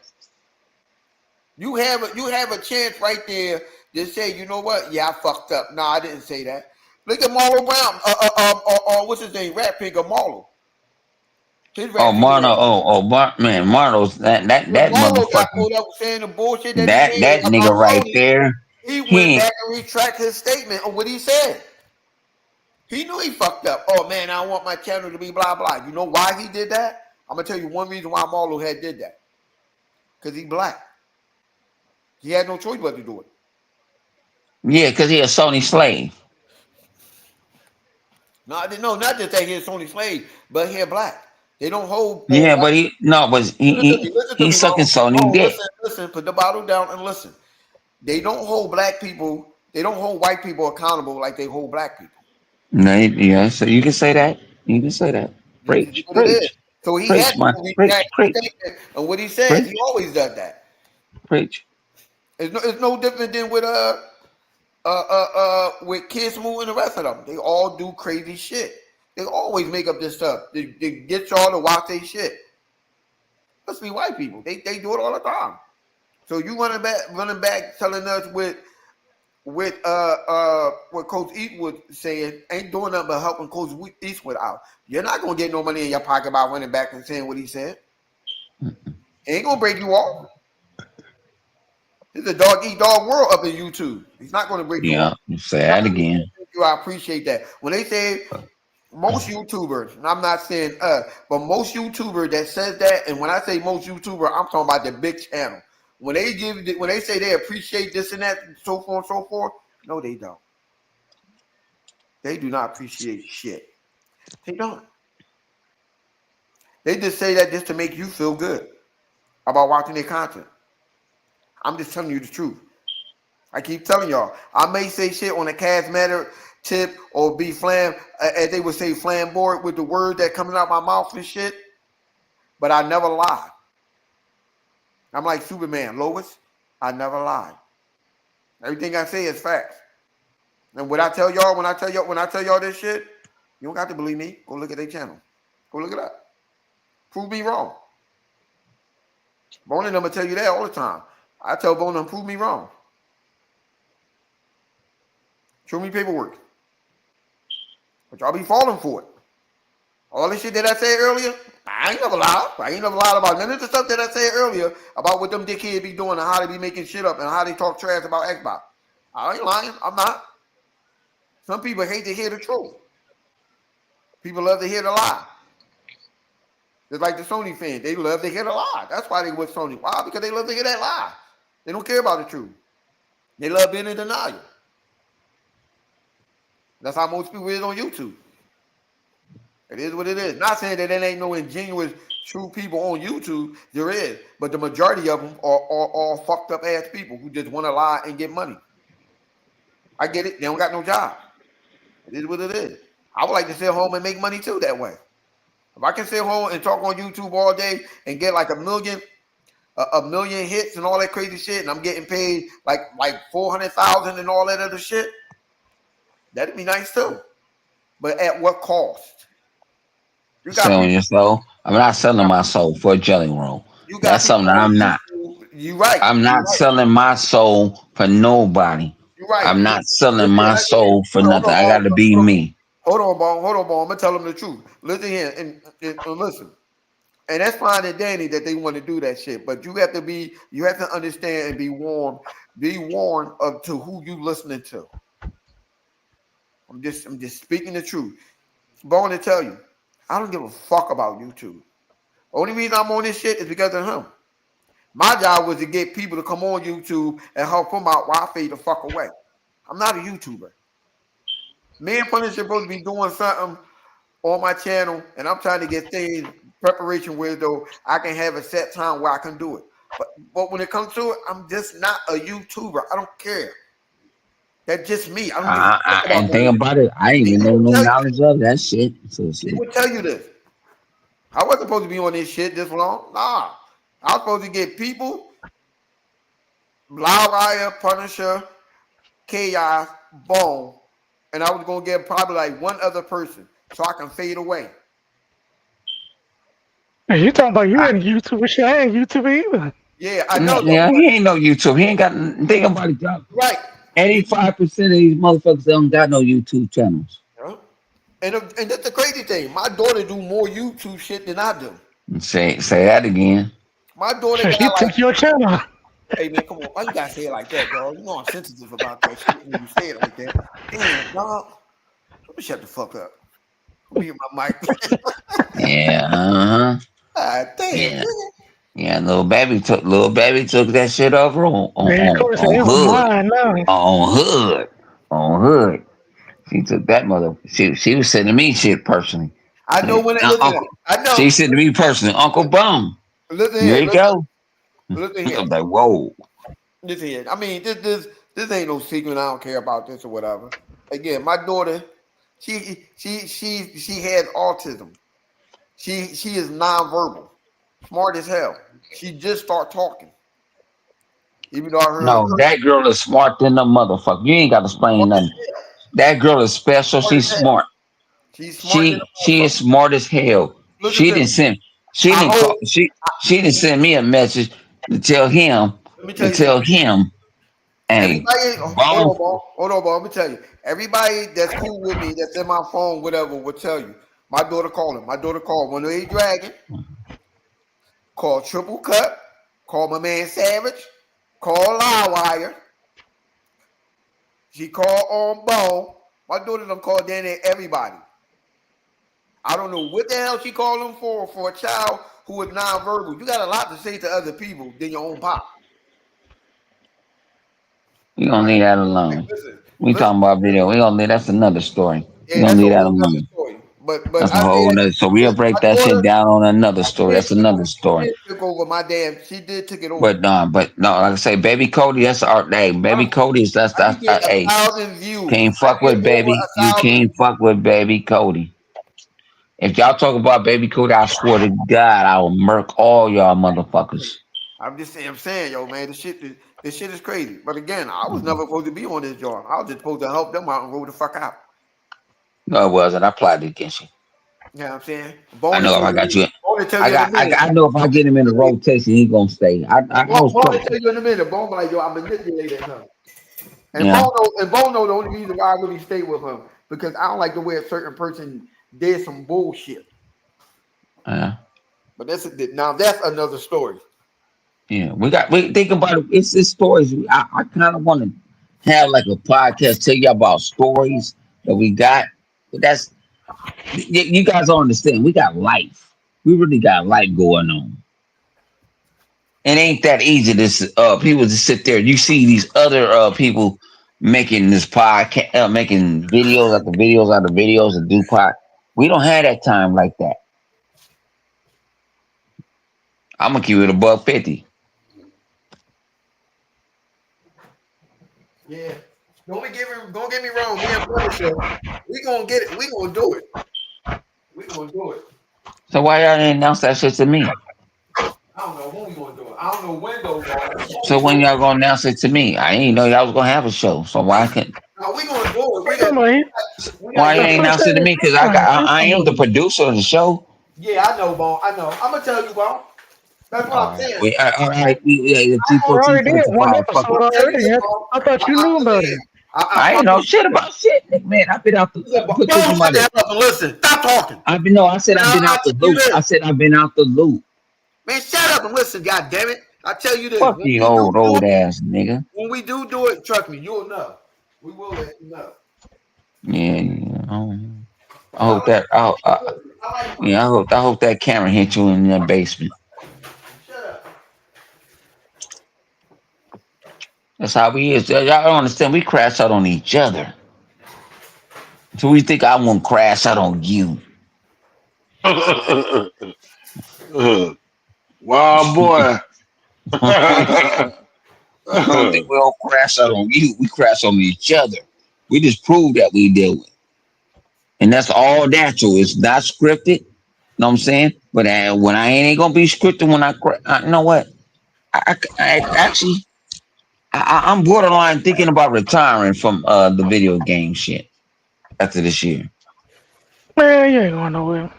You have a chance right there to say, you know what? Yeah, I fucked up. No, I didn't say that. Look at Marlo Brown. What's his name? Rat Pig or Marlo. Man, Marlo's that Marlo got motherfucker. pulled up saying the bullshit that he That said nigga about right Brody. there. He went back and retracted his statement on what he said. He knew he fucked up. Oh man, I don't want my channel to be blah blah. You know why he did that? I'm gonna tell you one reason why Marlo had did that. Because he's black. He had no choice but to do it. Yeah, because he a Sony slave. No, not just that he's Sony slave, but he's black. They don't hold. Yeah, but he's sucking Sony dick. Listen. Put the bottle down and listen. They don't hold black people. They don't hold white people accountable like they hold black people. No, yeah. So you can say that. You can say that. Preach. So he preach, had to man. retract Preach. and what he says. He always does that. Preach. It's no different than with Kid Smooth and the rest of them. They all do crazy shit. They always make up this stuff. They get y'all to watch their shit. Especially white people. They do it all the time. So you running back telling us with what Coach Eastwood saying ain't doing nothing but helping Coach Eastwood out. You're not gonna get no money in your pocket by running back and saying what he said. It ain't gonna break you off. It's a dog eat dog world up in YouTube. He's not gonna break you off. Yeah, say that again. I appreciate that. When they say most YouTubers, and I'm not saying but most YouTuber that says that, and when I say most YouTuber, I'm talking about the big channel. when they say they appreciate this and that, so forth and so forth, no, they don't. They do not appreciate shit. They don't. They just say that just to make you feel good about watching their content. I'm just telling you the truth. I keep telling y'all. I may say shit on a cast matter tip or be as they would say, flamboyant with the word that coming out my mouth and shit, but I never lie. I'm like Superman, Lois. I never lie. Everything I say is facts. And when I tell y'all this shit, you don't got to believe me. Go look at their channel. Go look it up. Prove me wrong. Bona them will tell you that all the time. I tell Bona, prove me wrong. Show me paperwork. But y'all be falling for it. All this shit that I said earlier, I ain't never lied. I ain't never lied about none of the stuff that I said earlier about what them dickheads be doing and how they be making shit up and how they talk trash about Xbox. I ain't lying. I'm not. Some people hate to hear the truth. People love to hear the lie. Just like the Sony fans. They love to hear the lie. That's why they with Sony. Why? Because they love to hear that lie. They don't care about the truth. They love being in denial. That's how most people is on YouTube. It is what it is. Not saying that there ain't no ingenuous, true people on YouTube. There is. But the majority of them are fucked up ass people who just want to lie and get money. I get it. They don't got no job. It is what it is. I would like to sit home and make money too that way. If I can sit home and talk on YouTube all day and get like a million hits and all that crazy shit, and I'm getting paid like 400,000 and all that other shit, that'd be nice too. But at what cost? You got Selling people. your soul. I'm not selling my soul for a jelly roll. You got That's people something that on I'm not. YouTube. You right. I'm You not right. selling my soul for nobody. You right. I'm not selling Listen, my soul for hold nothing. on, I got to be me. Hold on, Bone. Hold on, Bone. I'm gonna tell them the truth. Listen here and listen. And that's fine and dandy that they want to do that shit. But you have to understand and be warned of to who you listening to. I'm just speaking the truth. Bone to tell you, I don't give a fuck about YouTube. Only reason I'm on this shit is because of him. My job was to get people to come on YouTube and help them out while I fade the fuck away. I'm not a YouTuber. Me and Punisher supposed to be doing something on my channel, and I'm trying to get things preparation where though I can have a set time where I can do it. But when it comes to it, I'm just not a YouTuber. I don't care. That's just me. I don't give a fuck about And none think of this. about it. I ain't And even they know will no tell you, knowledge of that shit. So they shit. will tell you this. I wasn't supposed to be on this shit this long. Nah. I was supposed to get people, Blau Rider, Punisher, Chaos, Bone, and I was gonna get probably like one other person so I can fade away. Hey, you talking about you I, ain't a YouTuber shit? I ain't YouTuber either. Yeah, I know that, yeah, but he ain't no YouTube. He ain't got. Think about it, y'all. right. You, 85% of these motherfuckers don't got no YouTube channels. yeah. And that's the crazy thing. My daughter do more YouTube shit than I do. Say that again. My daughter So got she like, took your channel. hey man, come on, why you gotta say it like that, dog? You know I'm sensitive about that shit when you say it like that. Damn, dog. Let me shut the fuck up. Let me get my mic. Yeah, uh-huh. Ah, damn, Yeah. nigga. Yeah, little baby took that shit over on on Man, on, Corey said on it was hood. mine now. On hood. On hood. She took that mother. She was sending me shit personally. I know Like, when it listen. Uncle. I She know. said to me personally, Uncle Bum. Listen Here here. you go. Listen I'm here. like, whoa. Listen here. I mean, this ain't no secret. I don't care about this or whatever. Again, my daughter, she has autism. She is nonverbal, smart as hell. She just start talking. Even though I heard her No, curse, that girl is smart than a motherfucker. You ain't got to explain smart as nothing. hell. That girl is special. Smart as She's hell. smart. She's smart than She a she is motherfucker. smart as hell. Listen She to didn't me. send. She I didn't call. hope. She didn't send me a message to tell him Let me tell to you something. tell him. Hey, Everybody, hold bomb. on, bro. Hold on, bro. Let me tell you. Everybody that's cool with me, that's in my phone, whatever, will tell you. My daughter called him. My daughter called One Way Dragon, called Triple Cut, called my man Savage, called Livewire. She called on Bone. My daughter done called Danny everybody. I don't know what the hell she called him for a child who is nonverbal. You got a lot to say to other people than your own pop. We gonna leave that Like, alone. listen, We listen. talking about video. We gonna leave that's another story. We Yeah, gonna that's a leave that whole nother alone. story. But That's a whole Isaiah, nother. So we'll break my that shit daughter, down on another she story. did That's took another over. She story. did took over my damn. She did took it over. But no, like I say, baby Cody, that's our hey, baby I'm, Cody is I be that's getting hey, 1,000 views. can't I fuck get with over baby. You 1,000 can't views. fuck with baby Cody. If y'all talk about baby Cody, I swear to God, I will murk all y'all motherfuckers. I'm just saying, yo, man, this shit is crazy. But again, I was never supposed to be on this job. I was just supposed to help them out and roll the fuck out. No, it wasn't. I plotted against you. You know what I'm saying? I know if I got you. Bone will tell you in a minute. I know if I get him in the rotation, he gonna stay. I was Bone will perfect. tell you in a minute. Bone be like, yo, I manipulated him. And Yeah, Bone know the only reason why I really stay with him because I don't like the way a certain person did some bullshit. yeah, But now that's another story. yeah. We think about it. It's stories. I kind of want to have like a podcast, tell you about stories that we got. But that's you guys don't understand. We got life. We really got life going on. It ain't that easy. This people just sit there. You see these other people making this podcast, making videos after videos after videos and do pod. We don't have that time like that. I'm gonna keep it above 50. Yeah. Don't get me wrong. Me and Punisher, we gonna get it. We gonna do it. We gonna do it. So why y'all didn't announce that shit to me? I don't know when we gonna do it. I don't know when though, bro. We gonna So do when it. y'all gonna announce it to me? I didn't know y'all was gonna have a show. So why can No, we gonna do it. Come on, We got why you get. ain't push announced it to that. me? Because Come on, I am the producer of the show. Yeah, I know, Bone. I know. I'm gonna tell you, Bone. That's what All I'm right, saying. all right. The I we T14 already did one certified. Fuck it. episode tell you already. this, I, Bone. I thought you knew about it. I I ain't know promise. shit about shit, man. I've been out the. Listen, Bone, Put this in my shut the list. hell up and listen. Stop talking. I've been no. I said I've Now been I out the tell you loop. I this, said I've been out the loop. man. Shut up and listen. God damn it. I tell you this. Fuck When you, we do do old it, ass nigga. trust me, you'll know. We will let you know. Yeah, yeah. I But I hope like that. I like Yeah. Punisher. I hope that camera hit you in that basement. Shut up. That's how we is. Y'all don't understand. We crash out on each other. So we think I won't crash out on you. Wild boy. Don't think we all crash out on you. We crash on each other. We just prove that we do it. And that's all natural. It's not scripted. Know what I'm saying? But when I ain't gonna be scripted when you know what? I actually I'm borderline thinking about retiring from the video game shit after this year. Man, you ain't going nowhere.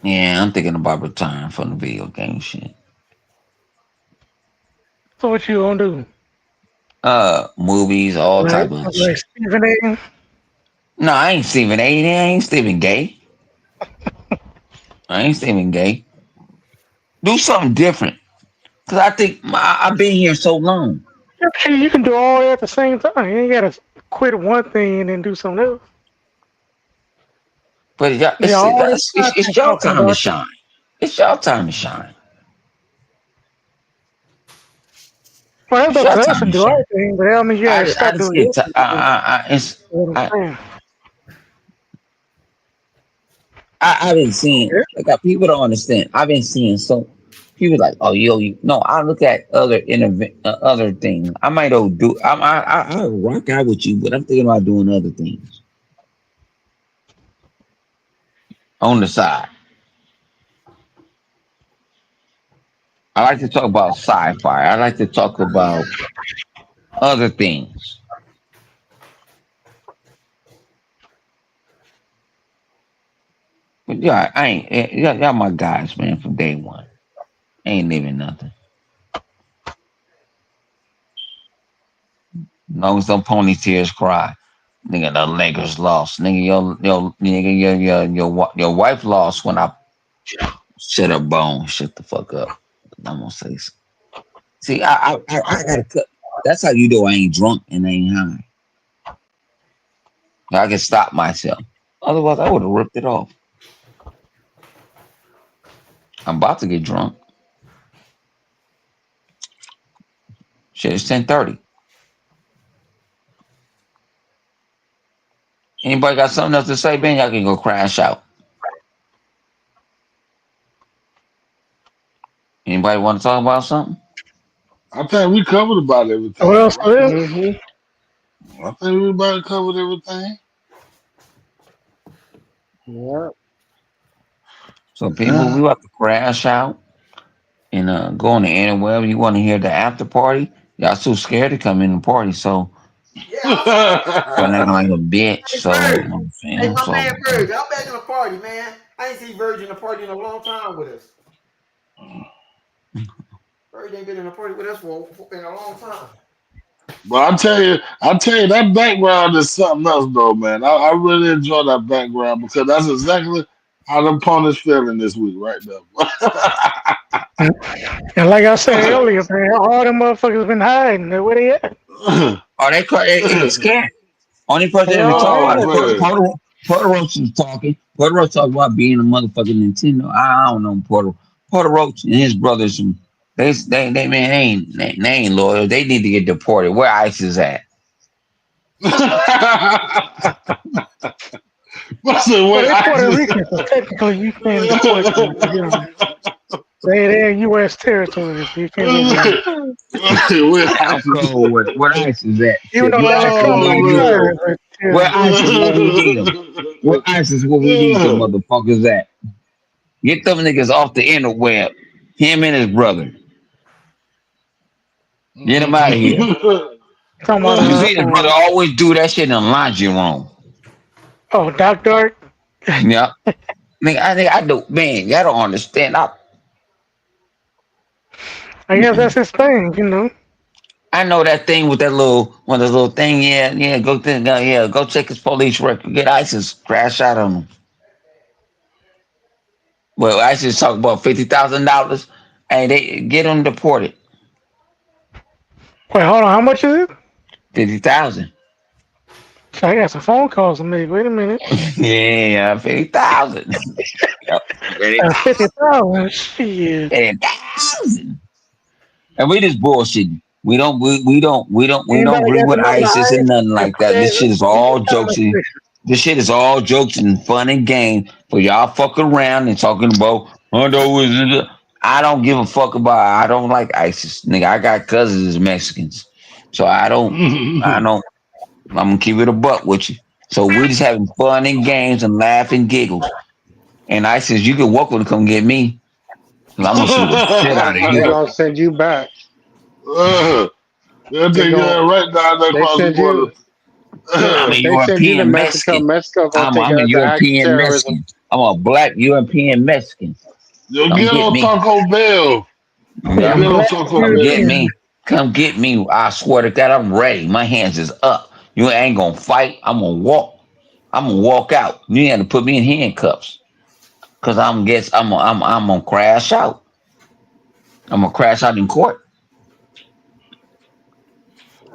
Yeah, I'm thinking about retiring from the video game shit. So what you gonna do? Movies, all Like, type of like shit. Stephen A. No, I ain't Stephen A. I ain't Stephen Gay. I ain't Stephen Gay. Do something different. Cause I think I've been here so long. Shit, you can do all that at the same time. You ain't gotta quit one thing and then do something else. But Yeah, all this it's content your talking time to about shine. It's your time to shine. well, that's It's up your to us time to to do our shine. thing, but that means you gotta I stop just doing get your t- thing. What I'm I, saying. I've been seeing Yeah. like people don't understand. I've been seeing so people like you no. I look at other things. I might do. I rock out with you, but I'm thinking about doing other things on the side. I like to talk about sci-fi. I like to talk about other things. But yeah, I ain't y'all my guys, man, from day one. Ain't leaving nothing. Long as them pony tears cry. Nigga, the Lakers lost. Nigga, your wife lost when I shut up bone. Shut the fuck up. I'm gonna say so. See, I gotta cut. That's how you know I ain't drunk and I ain't high. I can stop myself. Otherwise, I would have ripped it off. I'm about to get drunk. Shit, it's 10:30. Anybody got something else to say, Ben? Y'all can go crash out. Anybody want to talk about something? I think we covered about What everything, else bro. is Mm-hmm. I think we about to covered everything. Yeah. So, people, we Yeah. about to crash out and go on the interweb. You want to hear the after party? Y'all too scared to come in the party, so Yeah, I'm scared. y'all acting like a bitch. Hey, So, you Bird. know what I'm Hey, saying? my man So, Bird. I'm back in the party, man. I ain't seen Virgin in a party in a long time with us. Bird ain't been in a party with us for in a long time. But I tell you, that background is something else, though, man. I really enjoy that background because that's exactly how them ponies feeling this week, right it? And like I said earlier, man, all them motherfuckers been hiding. Where they at? there. oh, they scared. Only person They that be all talking Oh about is hiding. man. Porter Roach is talking. Porter Roach talking about being a motherfucking Nintendo. I don't know Porter Roach and his brothers. They man they ain't loyal. They need to get deported. Where ICE is at? What's the Well, way they I Puerto just Rican, so technically you can't deport them. You know, they're in U.S. territory, so you can't let them in. Way I I'm cold with it. Where ICE is at? Even Shit, though where they ICE is become where we like need them. terrorists, but Where still. ICE is where we need them. Where ICE is where we need them motherfuckers at. Get them niggas off the interweb. Him and his brother. Get him out of here. Talking about, You see his brother always do that shit in the laundry room. oh, Doc Dark. Yeah. I do, man, y'all don't understand. I guess that's his thing, you know. I know that thing with that little, one of those little thing, go check his police record, get ISIS, crash out on him. Well, ISIS talk about $50,000, and they get him deported. Wait, hold on, how much is it? 50,000. So I got some phone calls to make. Wait a minute. Yeah, 50,000. Yep, 50,000. 50,000. Shit. 50,000. And we just bullshitting. We don't Anybody agree got the with number ISIS and ice? nothing Yeah, like put that. that This shit is in the all comment jokes and section. this shit is all jokes and fun and game for y'all fucking around and talking about I don't give a fuck about I don't like ISIS. Nigga, I got cousins as Mexicans. So I don't I'm gonna keep it a buck with you. So we just having fun and games and laugh and giggles. And ISIS, you can welcome to come get me. Cause I'm gonna shoot the shit out of They you. gonna send you back. They'll They take you gon' right down there they across the send border. you. Yeah, I'm a if they send you to European Mexico, Mexican. Mexico gonna I'm take I'm it a as an act of European terrorism. Mexican. I'm a black European Mexican. You'll Come get get on me. Taco Bell. You'll Yeah, Yeah. get on Black Taco Come get Bell. European. me. Come get me. I swear to God, I'm ready. My hands is up. You ain't gonna fight. I'm gonna walk. I'm gonna walk out. You ain't gonna put me in handcuffs. Cause I'm gonna crash out. I'm gonna crash out in court.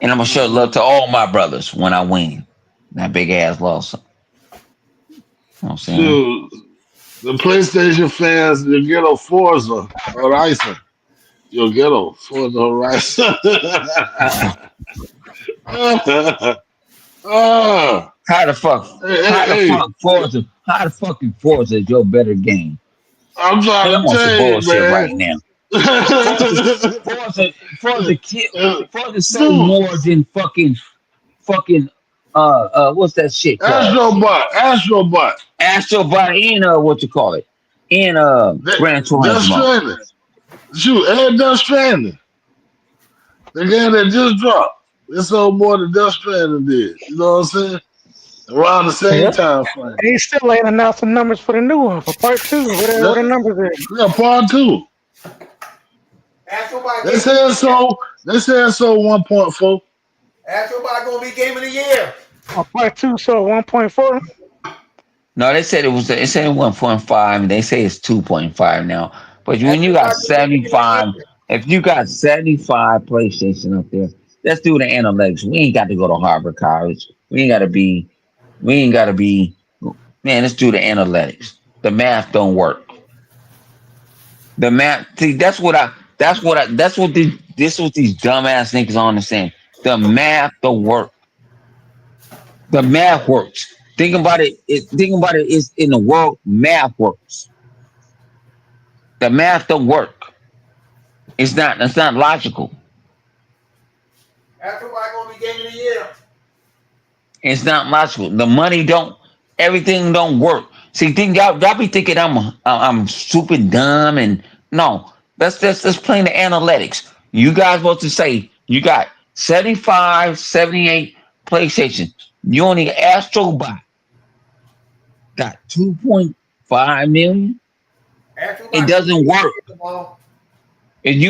And I'm gonna show love to all my brothers when I win. That big ass loss. You know what I'm saying? Shoot, the PlayStation fans, you'll get a Forza Horizon. You'll get a Forza Horizon. Ah, How the fuck? hey, hey, How the hey, fuck Forza? How the fucking Forza is your better game? I'm And trying I'm to on some tell you, bullshit right man. now. Forza, Forza, Forza sold Dude, more than fucking what's that shit called? Astrobot. Astro Body in what you call it? In That, Gran Death Turismo. Stranding. Shoot, and Death Stranding. The game that just dropped. It sold more than Death Stranding did. You know what I'm saying? Around the same Yeah. time frame. They still ain't announced the numbers for the new one, for part two. What Yeah, the numbers is? yeah, part two. Astrobot They Game of the said Year. so. They said so 1.4. Astrobot gonna be Game of the Year. Part two sold 1.4. No, they said 1.5 and they say it's 2.5 now. But when you got Astrobot gonna be Game of the 75, Year. if you got 75 PlayStation up there, let's do the analytics. We ain't got to go to Harvard College. We ain't gotta be man, let's do the analytics. The math don't work. The math see that's what these dumbass niggas on the saying. The math don't work. The math works. Think about it. Think about it. Is in the world math works. The math don't work. It's not. It's not logical. After why gonna be game of the year? It's not logical. The money don't. Everything don't work. See, think y'all be thinking I'm super dumb and no. Let's play the analytics. You guys want to say you got 75, 78 PlayStation. You only Astrobot got 2.5 million. After why It gonna doesn't be work. And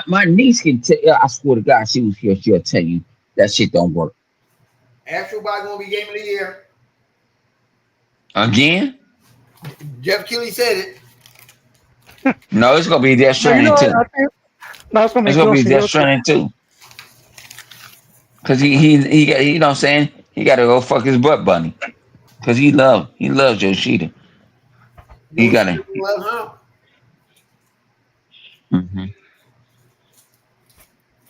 my niece can tell. I swear to God, she was here. She'll tell you that shit don't work. After why gonna be game of the year? Again? Jeff Keighley said it. No, it's gonna be Death But you know Stranding what? too. I think that's gonna It's make gonna be Yoshi. Death Stranding too. Cause he got, you know what I'm saying, he got to go fuck his butt bunny. Cause he loves Yoshida. He Yo, got she to. love Mm-hmm.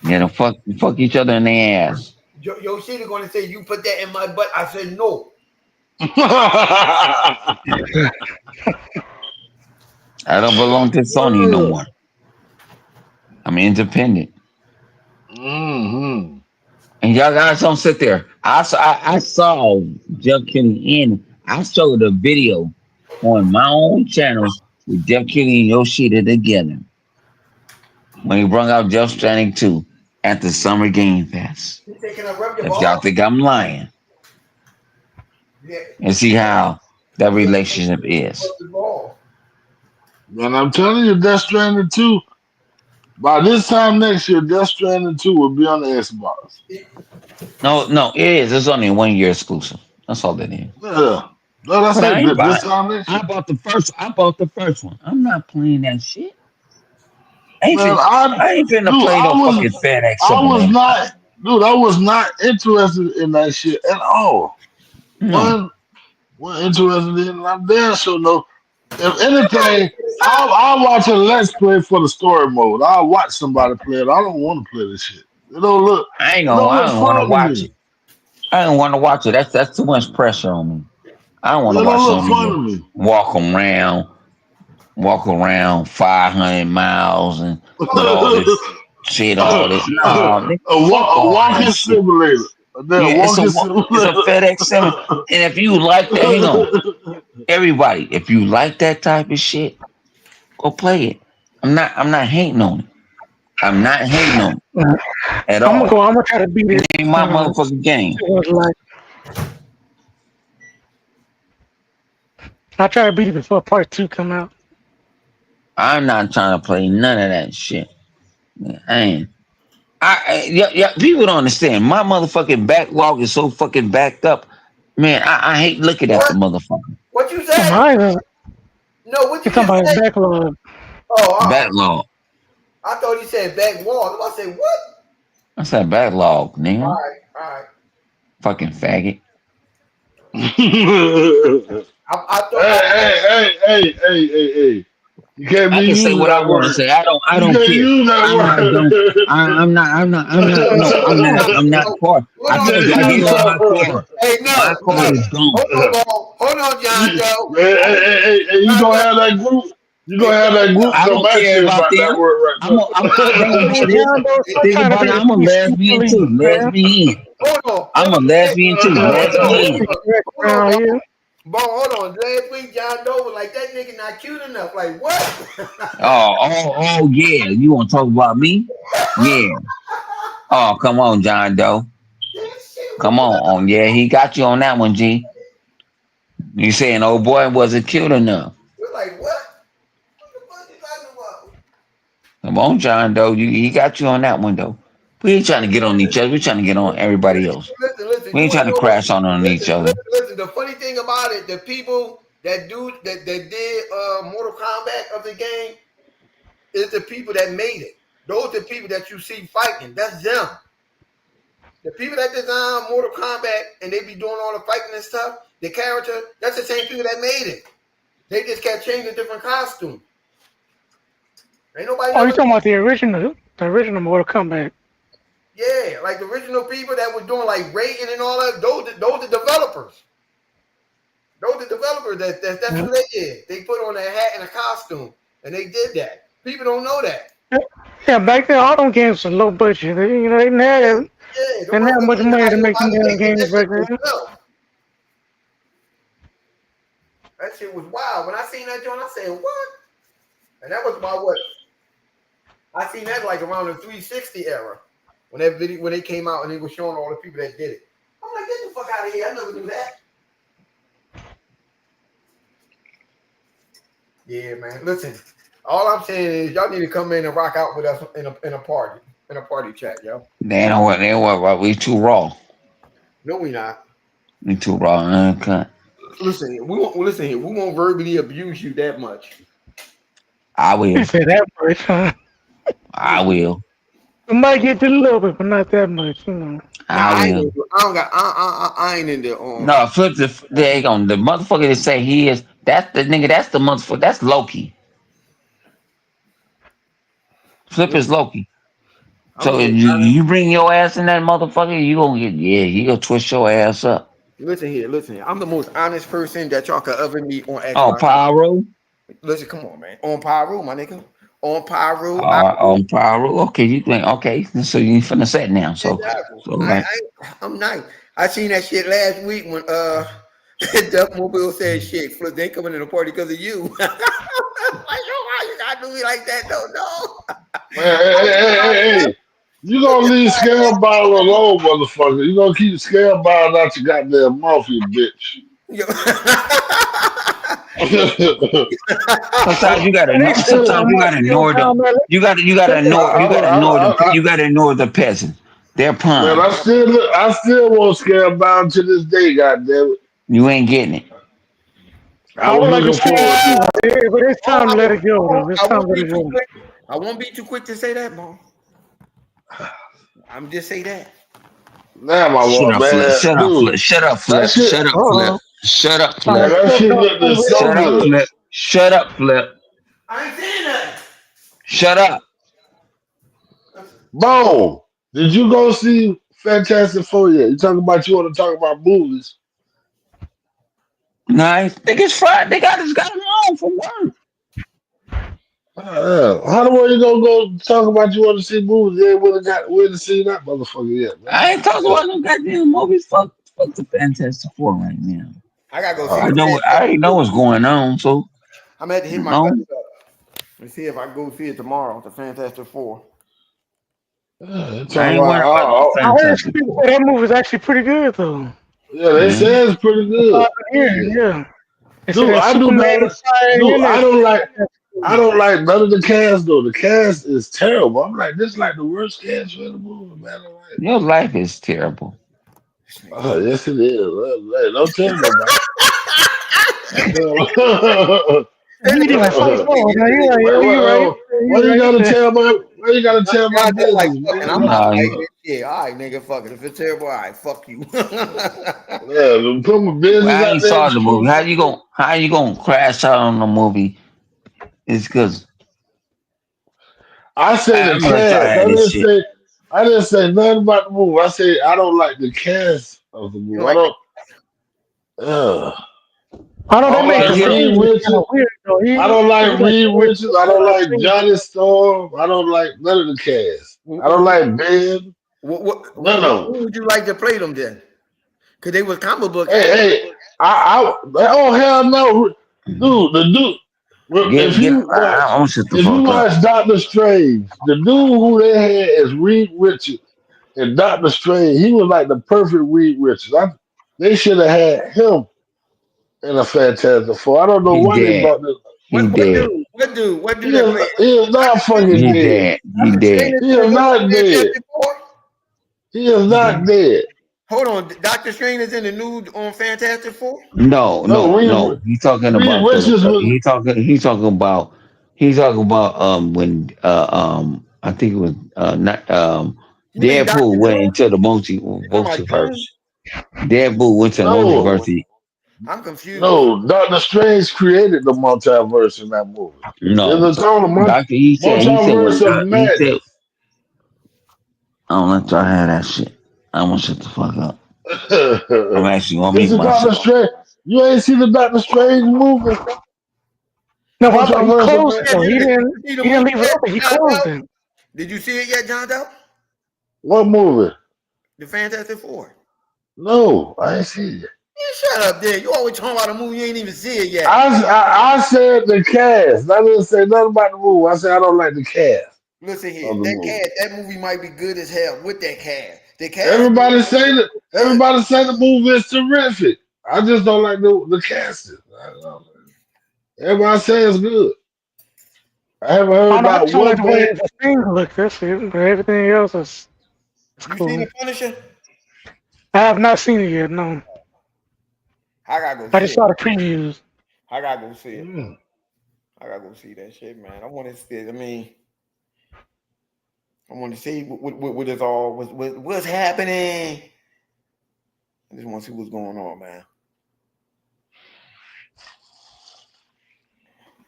Yeah, to fuck each other in their ass. him. Yoshida gonna say you put that in my butt. I said no. I don't belong to Sony no more. I'm independent. Mm-hmm. And y'all guys don't sit there. I saw Jeff Kelly in. I showed a video on my own channel with Jeff Kelly and Yoshida together when he brought out Jeff Stranding 2 at the Summer Game Fest. He said, "Can I rub your If y'all ball?" think I'm lying, Yeah. and see how that Yeah. relationship is. Rub your ball. And I'm telling you, Death Stranding 2, by this time next year, Death Stranding 2 will be on the Xbox. No, it is. It's only a 1 year exclusive. That's all that is. Yeah. No, that's But I it. ain't This buying. time next I year. bought the first. I bought the first one. I'm not playing that shit. Man, I ain't finna dude, play no fucking FedEx I was Simulator. not, dude, I was not interested in that shit at all. No, One interested in, and I'm damn sure no. If anything, I'll watch a Let's Play for the story mode. I'll watch somebody play it. I don't want to play this shit. I ain't It gonna. don't I look don't want to fun to watch me. it. I don't want to watch it. That's too much pressure on me. I don't It want to don't watch look no fun nigga to me. walk around 500 miles and with all this shit, all this. No, nigga, fuck A all that walking shit. simulator. Yeah, That walking it's a simulator. FedEx Simulator. And if you like that, hang on, everybody. If you like that type of shit, go play it. I'm not hating on it. I'm not hating on it I'm at gonna all. go. I'm gonna try to beat It it. ain't my motherfucking game. See what it's like. I try to beat it before part 2 come out. I'm not trying to play none of that shit. I ain't. Yeah, people don't understand. My motherfucking backlog is so fucking backed up. Man, I hate looking at the What? motherfucker. What you So said? mine is No, what you it's talking just about his said? backlog. Oh, Backlog. I thought he said back wall. I said what? I said backlog, All nigga. right, all right. Fucking faggot. Hey, I thought. hey. You can't be I can say using what I that want to word. say. I You don't can't care. use that I don't. No, No, I'm not no. car. Hold I you on, told can't you I John gave use up Doe. my car. Hey, My no, car no. is gone. Hold on, John Doe. You John gonna Doe. have that group? You Hey, gonna have John that Doe. group I come don't at care you about about that them. word right Think Hey, about this. John Doe, stop Think trying to about be it. a I'm a PC lesbian police, too. man. Lesbian. Hold on. I'm a lesbian too. Lesbian. Correct Hold on, around Bo. here. Bo, hold on. Last week, John Doe was like, that nigga not cute enough. Like, what? Oh, yeah. You want to talk about me? Yeah. Oh, come on, John Doe. This shit was Come on. Yeah, he got you on that one, G. You saying, oh boy, wasn't cute enough. we're like, what? What the fuck you talking about? Come on, John Doe. He got you on that one, though. We ain't trying to get on each other. We trying to get on everybody else. Listen. We You ain't want trying to to know what? crash on each other. Listen. The funny thing about it, the people that did Mortal Kombat of the game is the people that made it. Those are the people that you see fighting. That's them. The people that design Mortal Kombat and they be doing all the fighting and stuff, the character, that's the same people that made it. They just kept changing different costumes. Ain't nobody Oh, you never. talking about the original Mortal Kombat? Yeah, like the original people that were doing like rating and all that. Those are developers. Those are developers. That's who they did. They put on a hat and a costume, and they did that. People don't know that. Yeah, back then all them games were low budget. They didn't have Yeah, they yeah. The didn't have much motherfuckers didn't money hire to make them nobody. damn They did games that back shit then. themselves. That shit was wild. When I seen that joint, I said, "What?" And that was about what I seen that like around the 360 era when that video when they came out and they were showing all the people that did it. I'm like, get the fuck out of here! I never knew that. Yeah, man. Listen, all I'm saying is y'all need to come in and rock out with us in a party chat, yo. They don't want right. We too raw. No, we not. We too raw. Uncut. Listen here. We won't verbally abuse you that much. I You will. said that much, huh? I will. We might get to a little bit, but not that much, you know. Nah, I I ain't. will. I don't got. I ain't in there. No, flip the there you go. The motherfucker that say he is that's the nigga, that's the motherfucker, that's Loki. Flip is Loki. I'm the So if most you bring your ass in that motherfucker, you gonna get you gonna twist your ass up. listen here. I'm the most honest person that y'all could ever meet on Oh, XY. Pyro? Listen, come on, man. On Pyro, my nigga. On Pyro, I On Pyro. Okay, you think okay. So you ain't finna set now. exactly. So like I'm nice. I seen that shit last week when Duck Mobile said shit. Flip, they coming to the party because of you. Like, yo, why you gotta do me like that? No. Hey. You gonna leave scale bottle alone, motherfucker. You gonna keep scale bottle out your goddamn mouth, you bitch. Yo. sometimes you gotta And they know. still Sometimes don't you want gotta to be on ignore the. time, man. You gotta ignore the peasant. They're Man, I pawns. still won't scale bound to this day, goddamn it. You ain't getting it. I I was would like to looking see it forward too, to it. but it's Oh, time to let it go, though. It's I time to won't let be it too go. quick. I won't be too quick to say that, Mom. I'm just say that. Damn, I Shut want, up, Flip. man, Shut up, dude. Flip. Shut up, That Flip. shit, Shut up, Flip. Uh-oh. Shut up, Sound man, Flip. like that Flip shit got looked something ready so Shut to up, say. good. Flip. Shut up, Flip. I ain't saying nothing. Shut up. Boom. Did you go see Fantastic Four yet? You talking about you want to talk about movies? Nice. They get fried. They got him home from work. How the way you gonna go talk about you want to see movies? You ain't would got where to see that motherfucker yet, man. I ain't talking about no goddamn movies. Fuck the Fantastic Four right now. I gotta go see I the Oh, know. I Fantastic already know Four. what's going on. So I'm gonna have to hit you my cousin know. up. Let's see if I can go see it tomorrow. The Fantastic Four. yeah, talking I ain't about worried about no oh, I heard Fantastic people Four. say that movie is actually pretty good, though. yeah, they Yeah. say it's pretty That's all good. I've been hearing, Yeah. yeah. They said Dude, that I do Superman not is fire dude, in that. I don't like none of the cast though. The cast is terrible. I'm like, this is like the worst cast for the movie, man. I'm like, Your life is terrible. This nigga oh, stupid. yes it is. Hey, don't tell nobody. Don't tell That He nigga didn't like, fight hey, why, for it. Now, nigga, yeah, yeah, you're right. Yeah, why you're you right. gotta tell my God, they're like, business, fucking, man? I'm not No, fighting this shit. All right, nigga, fuck it. If it's terrible, all right, fuck you. Yeah, put my business I out ain't there in saw the the movie. streets. How you gonna crash out on the movie? It's because I say the I'm gonna try cast. this shit. I didn't say nothing about the movie. I say I don't like the cast of the You movie. don't I like don't. I know I they don't made like the Cause you Reed scene kind of Richards. weird, though. I He don't like like Reed weird Richards. I don't like scene. Johnny Storm. I don't like none of the cast. I don't like Ben. None of them. who would you like to play them then? Because they was comic book Hey, actors. oh hell no, dude. The dude. Well, get get. I'm gonna shut the If you fuck up. watch Doctor Strange, the dude who they had as Reed Richards and Doctor Strange, he was like the perfect Reed Richards. They should have had him in a Fantastic Four. I don't know He why they dead. brought this. He dead. What dude that played? He is not Doctor Strange, fucking He dead. dead. He Doctor Strange dead. is He in the is new not dead. Fantastic Four? He is He dead. not dead. Hold on, Doctor Strange is in the new on Fantastic Four? No, No, no, no. He's talking Reed about the. Richards was He's talking about when I think it was not You mean Deadpool Doctor went Doom? into the You talking about multiverse. Doom? Deadpool went to the no, multiverse. I'm confused. no. Doctor Strange created the multiverse in that movie. It's No, a total Doctor. He said multiverse of he said madness. I don't let y'all have that shit. I'm gonna shut the fuck up. I'm actually gonna This mute is Doctor myself. Strange. You ain't seen the Doctor Strange movie? No, Won't y'all he learn some closed man? it though. Did you see the He didn't movie leave it yet, open. He John closed Doe? it. Did you see it yet, John Doe? What movie? The Fantastic Four. No, I ain't seen it. You shut up there. You always talking about a movie you ain't even see it yet. I said the cast. I didn't say nothing about the movie. I said I don't like the cast Listen here, of the movie. that movie might be good as hell with that cast. The cast, uh, Everybody say the movie is terrific. I just don't like the casting. Everybody say it's good. I haven't I heard don't know. I about just don't like one the way bad. the things look. That's it. But everything else is you seen cool. The Punisher? I have not seen it yet. No, I gotta go I see just it. saw the previews. I gotta go see it. Mm. I gotta go see that shit, man. I want to see it. I mean, I want to see what is all what's happening. I just want to see what's going on, man.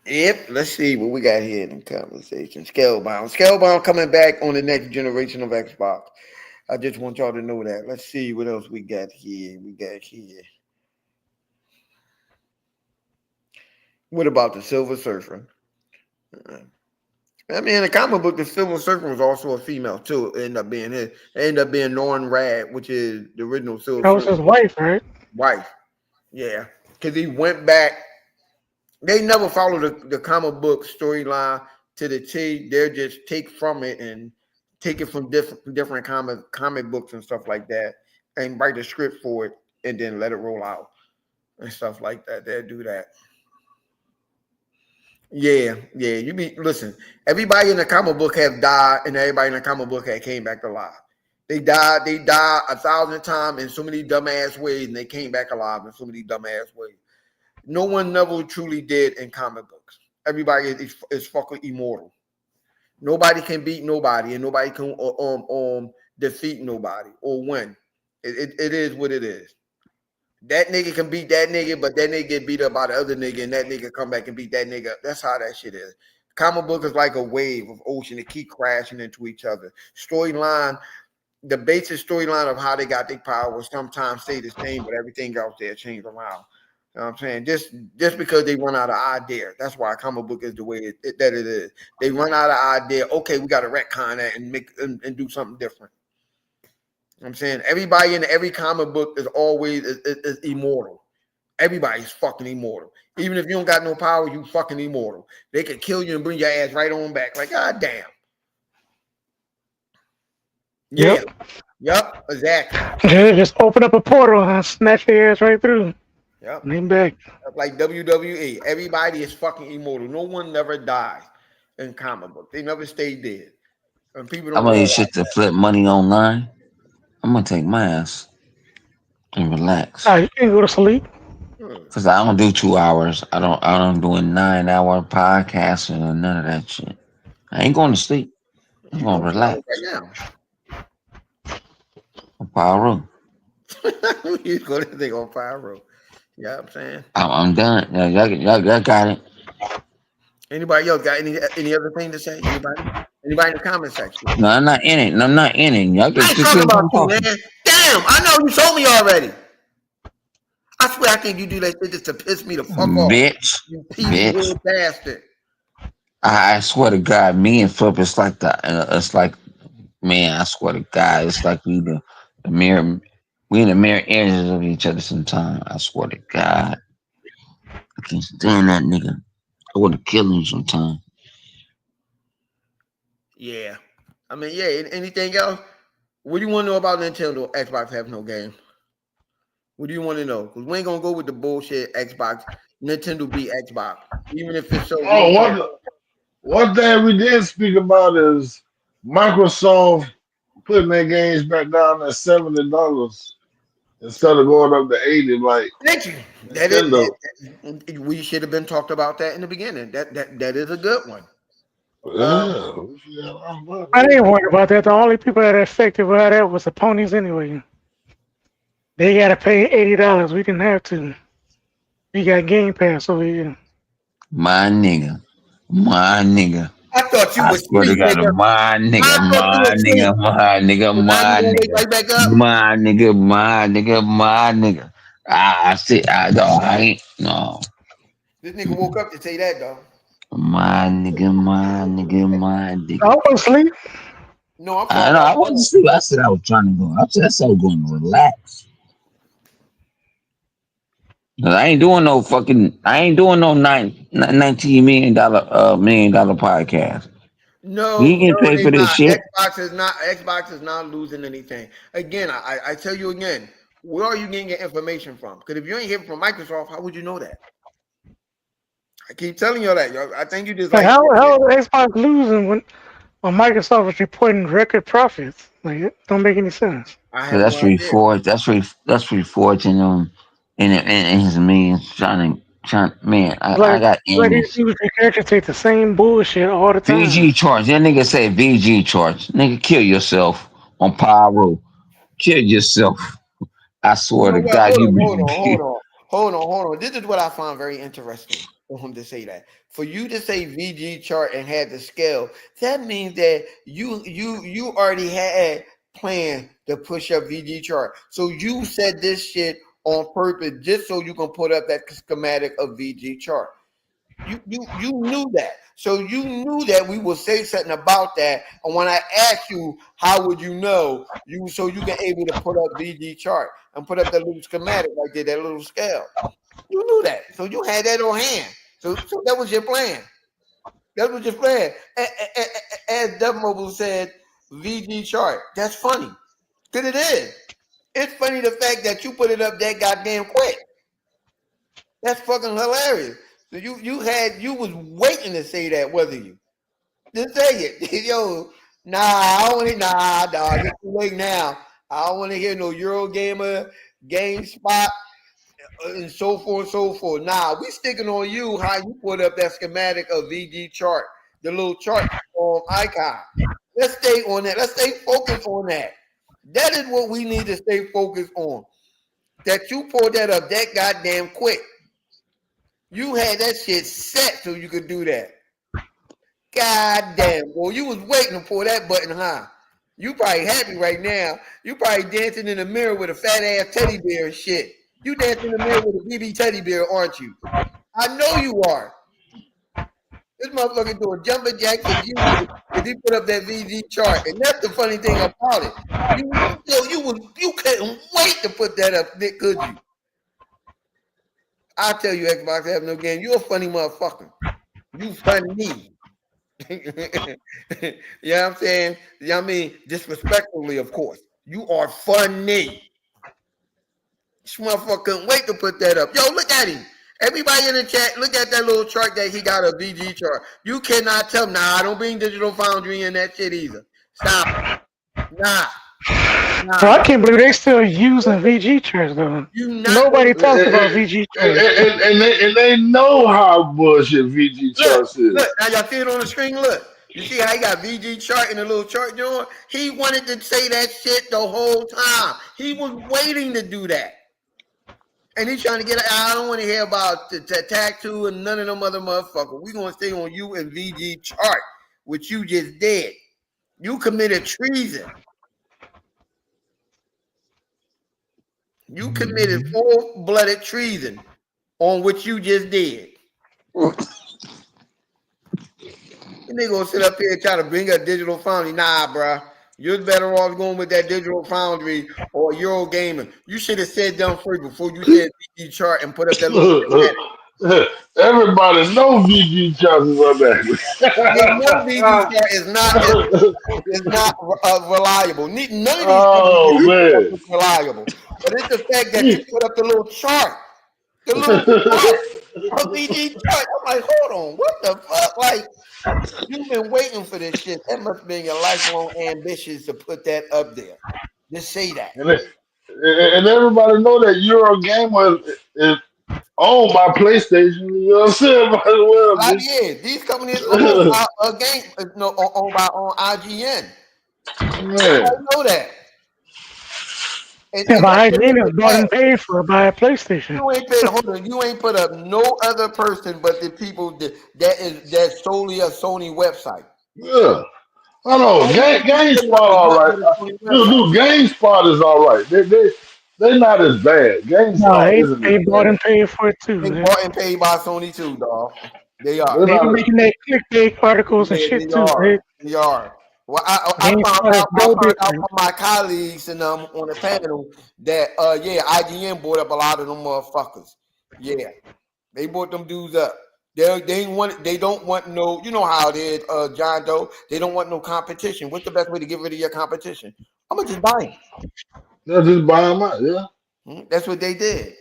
Yep, let's see what we got here in the conversation. Scalebound coming back on the next generation of Xbox. I just want y'all to know that. Let's see what else we got here. What about the Silver Surfer? I mean, in the comic book, the Silver Surfer was also a female too. It ended up being Norrin Rad, which is the original Silver That was his Surfer wife, right? wife. Yeah, because he went back. They never followed the comic book storyline to the T. They're just take from it and take it from different comic books and stuff like that, and write the script for it, and then let it roll out and stuff like that. They'll do that. Yeah. You be listen. Everybody in the comic book have died, and everybody in the comic book had came back alive. They died 1,000 times in so many dumbass ways, and they came back alive in so many dumbass ways. No one never truly did in comic books. Everybody is fucking immortal. Nobody can beat nobody, and nobody can defeat nobody or win. It is what it is. That nigga can beat that nigga, but that nigga get beat up by the other nigga, and that nigga come back and beat that nigga. That's how that shit is. Comic book is like a wave of ocean that keep crashing into each other. Storyline, the basic storyline of how they got their power will sometimes stay the same, but everything else there change around. You know what I'm saying? Just because they run out of idea. That's why a comic book is the way that it is. They run out of idea. Okay, we got to retcon that and make and do something different. I'm saying everybody in every comic book is always is immortal. Everybody's fucking immortal. Even if you don't got no power, you fucking immortal. They could kill you and bring your ass right on back. Like, god damn. Yeah. Yep. Yep. Exactly. Just open up a portal and snatch their ass right through. Yep. And then back. Like WWE. Everybody is fucking immortal. No one never dies in comic book. They never stay dead. And people I'm don't gonna realize use shit to flip money online. I'm gonna take my ass and relax. You can go to sleep. that. Cause I don't do 2 hours. I don't do a 9 hour podcast or none of that shit. I ain't going to sleep. I'm You gonna go 2 hours relax. right I'm power. now. You go to thing on Pyro. You know what I'm saying? I'm done. Y'all got it. Anybody else got any other thing to say? Anybody in the comment section? No, I'm not in it. No, I'm not in it. Y'all I just ain't talking keep about on you, man. talking. Damn, I know you told me already. I swear I think you do that shit just to piss me the fuck off. Bitch. You Bitch. PC bastard. I swear to God, me and Flip, it's like, man, I swear to God, it's like the mirror, we in the mirror images of each other sometimes. I swear to God. I can't stand that nigga. I want to kill him sometime. Yeah. I mean, yeah, anything else? What do you want to know about Nintendo Xbox have no game? What do you want to know? Because we ain't gonna go with the bullshit Xbox. Nintendo beat Xbox. Even if it's so, we Oh, gonna talk. one thing we did speak about is Microsoft putting their games back down at $70 instead of going up to 80 like Thank you. Nintendo. We should have been talked about that in the beginning. That is a good one. Yeah. I didn't worry about that. The only people that are affected by that was the ponies anyway. They gotta pay $80. We didn't have to. We got Game Pass over here. My nigga. My nigga. I thought you I was swear to asleep, God, nigga. my I nigga, thought you my was asleep. nigga, my nigga, So now you my gonna wake nigga, right back up? my nigga, my nigga, my nigga. I said, I ain't, no. This nigga woke up to say that, dog. My nigga, my nigga, my I nigga. was asleep. No, I'm I talking know, about I wasn't that. asleep. I said I was trying to go. I said I was going to relax. 'Cause I ain't doing no $19 million podcast. You No, ain't getting no, paid they for this not. shit. Xbox is not losing anything. Again, I tell you again, where are you getting your information from? Because if you ain't hearing from Microsoft, how would you know that? I keep telling you that. Yo. I think you just Like like how is Xbox losing when Microsoft is reporting record profits? Like it don't make any sense. I Cause have no idea. that's reforging in his means trying man, I got Like these enemies. dudes regurgitate the same bullshit all the time. VG charge. That nigga say VG charge. Nigga kill yourself on Pyro. Kill yourself. I You swear know to what? God Hold you on, hold on, hold be on, hold on, hold on. This is what I find very interesting for him to say that. For you to say VG chart and had the scale, that means that you already had planned to push up VG chart. So you said this shit on purpose just so you can put up that schematic of VG chart. You knew that. So you knew that we would say something about that. And when I asked you, how would you know? You can able to put up VG chart and put up that little schematic right there, that little scale. You knew that. So you had that on hand. So that was your plan. That was your plan. As Dub Mobile said, VG chart. That's funny. Because it is. It's funny the fact that you put it up that goddamn quick. That's fucking hilarious. So you was waiting to say that, wasn't you? Just say it. Yo, nah, I don't want to, nah, dog. It's too late now. I don't want to hear no Eurogamer, GameSpot, and so forth, so forth. Nah, we sticking on you how you put up that schematic of VG chart, the little chart icon. Let's stay on that. Let's stay focused on that. That is what we need to stay focused on. That you pulled that up that goddamn quick. You had that shit set so you could do that. God damn, boy, you was waiting to pull that button, huh? You probably happy right now. You probably dancing in the mirror with a fat ass teddy bear and shit. You dancing in the mirror with a BB teddy bear, aren't you? I know you are. This motherfucker doing jumping jacks for you if he put up that VG chart. And that's the funny thing about it. You couldn't wait to put that up, Nick, could you? I tell you, Xbox have no game. You a funny motherfucker. You funny. You know what I'm saying? You know what I mean? Disrespectfully, of course. You are funny. This motherfucker couldn't wait to put that up. Yo, look at him. Everybody in the chat, look at that little chart that he got, a VG chart. You cannot tell him, nah, don't bring Digital Foundry in that shit either. Stop it. Nah, Bro, nah. I can't believe they still using VG charts though. You not gonna Nobody talks about VG charts. And they know how bullshit VG look, Charts is. look. Now y'all see it on the screen. Look, you see how he got VG chart and a little chart joint? He wanted to say that shit the whole time. He was waiting to do that. And he's trying to get. I don't want to hear about the tattoo and none of them other motherfuckers. We gonna stay on you and VG chart, which you just did. You committed treason. You committed full-blooded treason on what you just did. And they gonna sit up here and try to bring up Digital Foundry. Nah, bruh. You're better off going with that Digital Foundry or Euro Gaming. You should have said them first before you said VG chart and put up that little schematic. Everybody know VG Charts is on They know VG that. chart is not reliable. None of these companies Oh VG chart man. is reliable. But it's the fact that you put up the little chart of VG chart. I'm like, hold on, what the fuck? Like, you've been waiting for this shit. That must have been your lifelong ambitions to put that up there. Just say that. and, and everybody know that Eurogamer is owned by PlayStation. You know what I'm saying? Might as well Ah, be. yeah, these companies owned by a game, no, owned by on IGN. Man. I know that. Yeah, and that's but the IGN is nigga bought and that paid for by PlayStation. you ain't put hold on, you ain't put up no other person but the people that's solely a Sony website. Yeah. I know. Only the nigga GameSpot, is all nothing right. but a Sony website. Dude, GameSpot is all right. They're not as bad. No, GameSpot isn't as they bought bad. and paid for it They too. bought and paid by Sony too, dog. They They're are. They be not. making that clickbait articles and Yeah, shit they too. are. They are. Well, I found GameSpot is out. I no found out different. from my colleagues and on the panel that yeah, IGN bought up a lot of them motherfuckers. Yeah, they bought them dudes up. They ain't want. They don't want no. You know how it is, John Doe. They don't want no competition. What's the best way to get rid of your competition? I'm gonna just buy him. They're just buying them out. Yeah. That's what they did.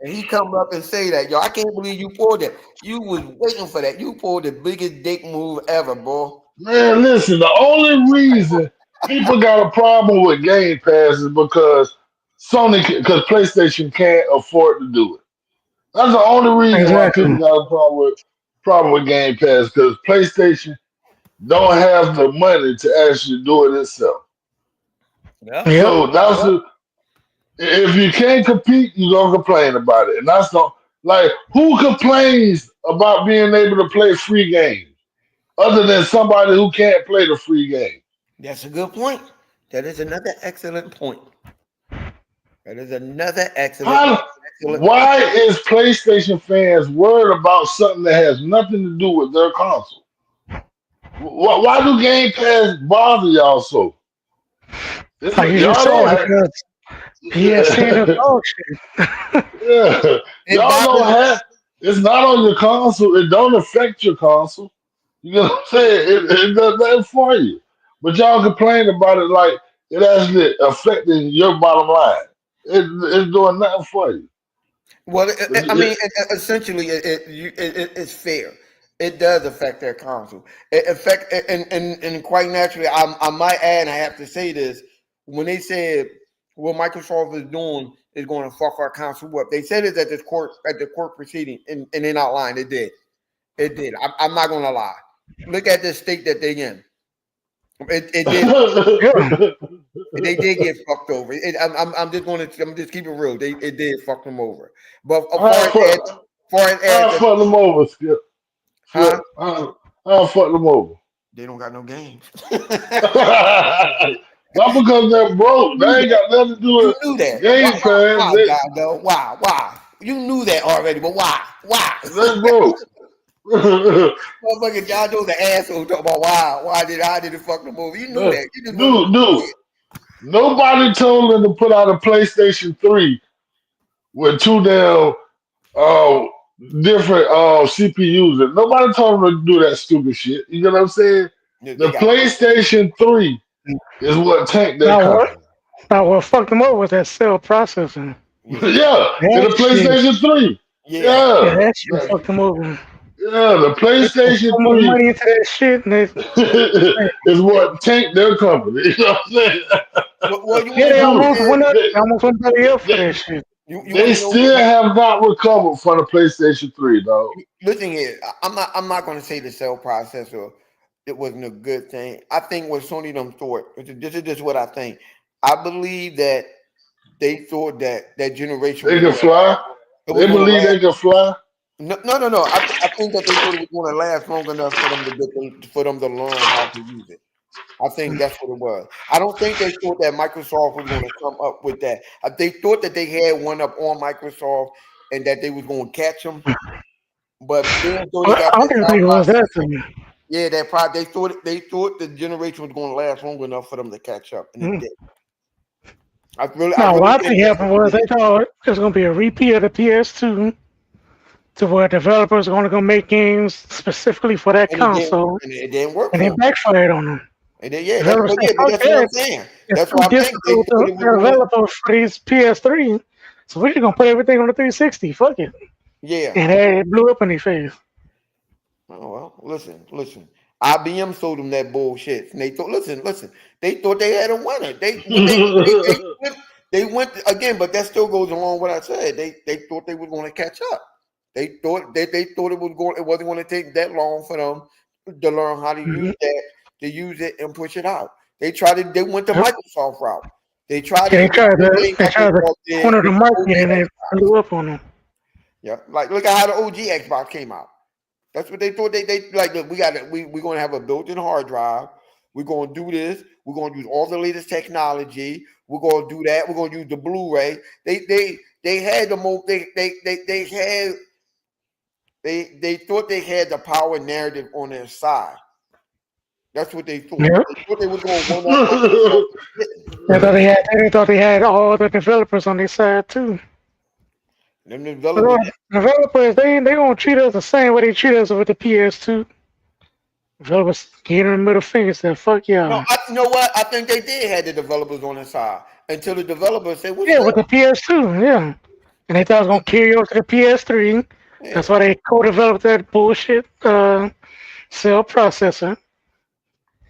And he come up and say that, yo, I can't believe you pulled it. You was waiting for that. You pulled the biggest dick move ever, boy. Man, listen. The only reason people got a problem with Game Pass is because because PlayStation can't afford to do it. That's the only reason why Exactly. people got a problem with Game Pass because PlayStation don't have the money to actually do it itself. Yeah. Yep. So if you can't compete, you're gonna complain about it. And that's not like who complains about being able to play free games other than somebody who can't play the free game. That's a good point. That is another excellent point. That is another How excellent point. why is PlayStation fans worried about something that has nothing to do with their console? Why do Game Pass bother y'all so? Like you just Y'all said, don't have because PSN is dog shit. yeah, It y'all don't bothers have. It's not on your console. It don't affect your console. You know what I'm saying? It does nothing for you. But y'all complain about it like it actually affecting your bottom line. It's doing nothing for you. well. I It- mean, essentially, it's fair. It does affect their console. It affect and quite naturally, I might add, and I have to say this: when they said what Microsoft is doing is going to fuck our console up, they said it at the court proceeding, and in outline it did. It did. I'm not going to lie. Look at the state that they in. It did. Yeah. They did get fucked over. I'm just going to. I'm just keep it real. It did fuck them over. But as far I as fuck, I the fuck them over, Skip. huh, Skip. I fuck them over. they don't got no games. Not because they're You broke. They knew ain't that. got nothing to do You with knew that. Game Pass. Why, God, though? Why? Why? You knew that already, but why? Why? They broke. Motherfucker, John Joe's an asshole talking about why? How did it fuck them over? You knew dude, that. You just want dude, nobody told them to put out a PlayStation 3 with two damn uh, different CPUs. And nobody told them to do that stupid shit. You know what I'm saying? to. They The got PlayStation 3 is what tanked their Now what? company. Now what fucked them up was that cell processing. yeah, Yeah, in That the shit. PlayStation 3. yeah. Yeah, Yeah. that shit fucked them over. Yeah, the They put so PlayStation much 3 money into that shit, and they, is what tanked their company. You know what I'm saying? Well, you yeah, want to they know what Dude, almost it went is? up. they, They almost went belly up for they, that shit. You want they to know still have not recovered from the PlayStation 3, dog. listen here, I'm not going to say the cell processor it wasn't a good thing. I think what Sony them thought. This is just what I think. I believe that they thought that that generation They was can going to fly. last. It was They going to believe last. they can fly. No. I think that they thought it was going to last long enough for them to for them to learn how to use it. I think that's what it was. I don't think they thought that Microsoft was going to come up with that. They thought that they had one up on Microsoft and that they was going to catch them. But being though they got I don't that even cloud think it was that processor, thing. yeah, that probably they thought the generation was going to last long enough for them to catch up, and it Mm. did. I No, really what I think think that's what happened was it they did, thought it was going to be a repeat of the PS2 to where developers are going to go make games specifically for that console, and it didn't work and it for them. backfired on them. And then, yeah, Developers said, but "Fuck that's what I'm that! saying. It's That's too what I'm saying. They difficult thought to it was going to, develop for these PS3, so we're just gonna put everything on the 360. Fuck it." yeah. And it blew up in their face. Oh well, listen. IBM sold them that bullshit, and they thought, listen. They thought they had a winner. They went again, but that still goes along with what I said. They thought they were going to catch up. They thought it wasn't going to take that long for them to learn how to Mhm. use that, to use it and push it out. They went the Yep. Microsoft route. They tried They to do tried the to thing they tried to Microsoft did corner the with market the and OG they Xbox. blew up on them. Yeah, like look at how the OG Xbox came out. That's what they thought. They like, look, we're gonna have a built-in hard drive. We're gonna do this. We're gonna use all the latest technology. We're gonna do that. We're gonna use the Blu-ray. They had the most. They thought they had the power narrative on their side. That's what they thought. Yep. They thought they was gonna one up Microsoft. They thought they had all the developers on their side too. Them But developers. developers, they gonna treat us the same way they treat us with the PS2. Developers gave them middle fingers, said "fuck No, y'all." you know what? I think they did have the developers on their side until the developers said, "What's Yeah, with up?" the PS2, yeah. And they thought it was gonna carry over to the PS3. Yeah. That's why they co-developed that bullshit cell processor.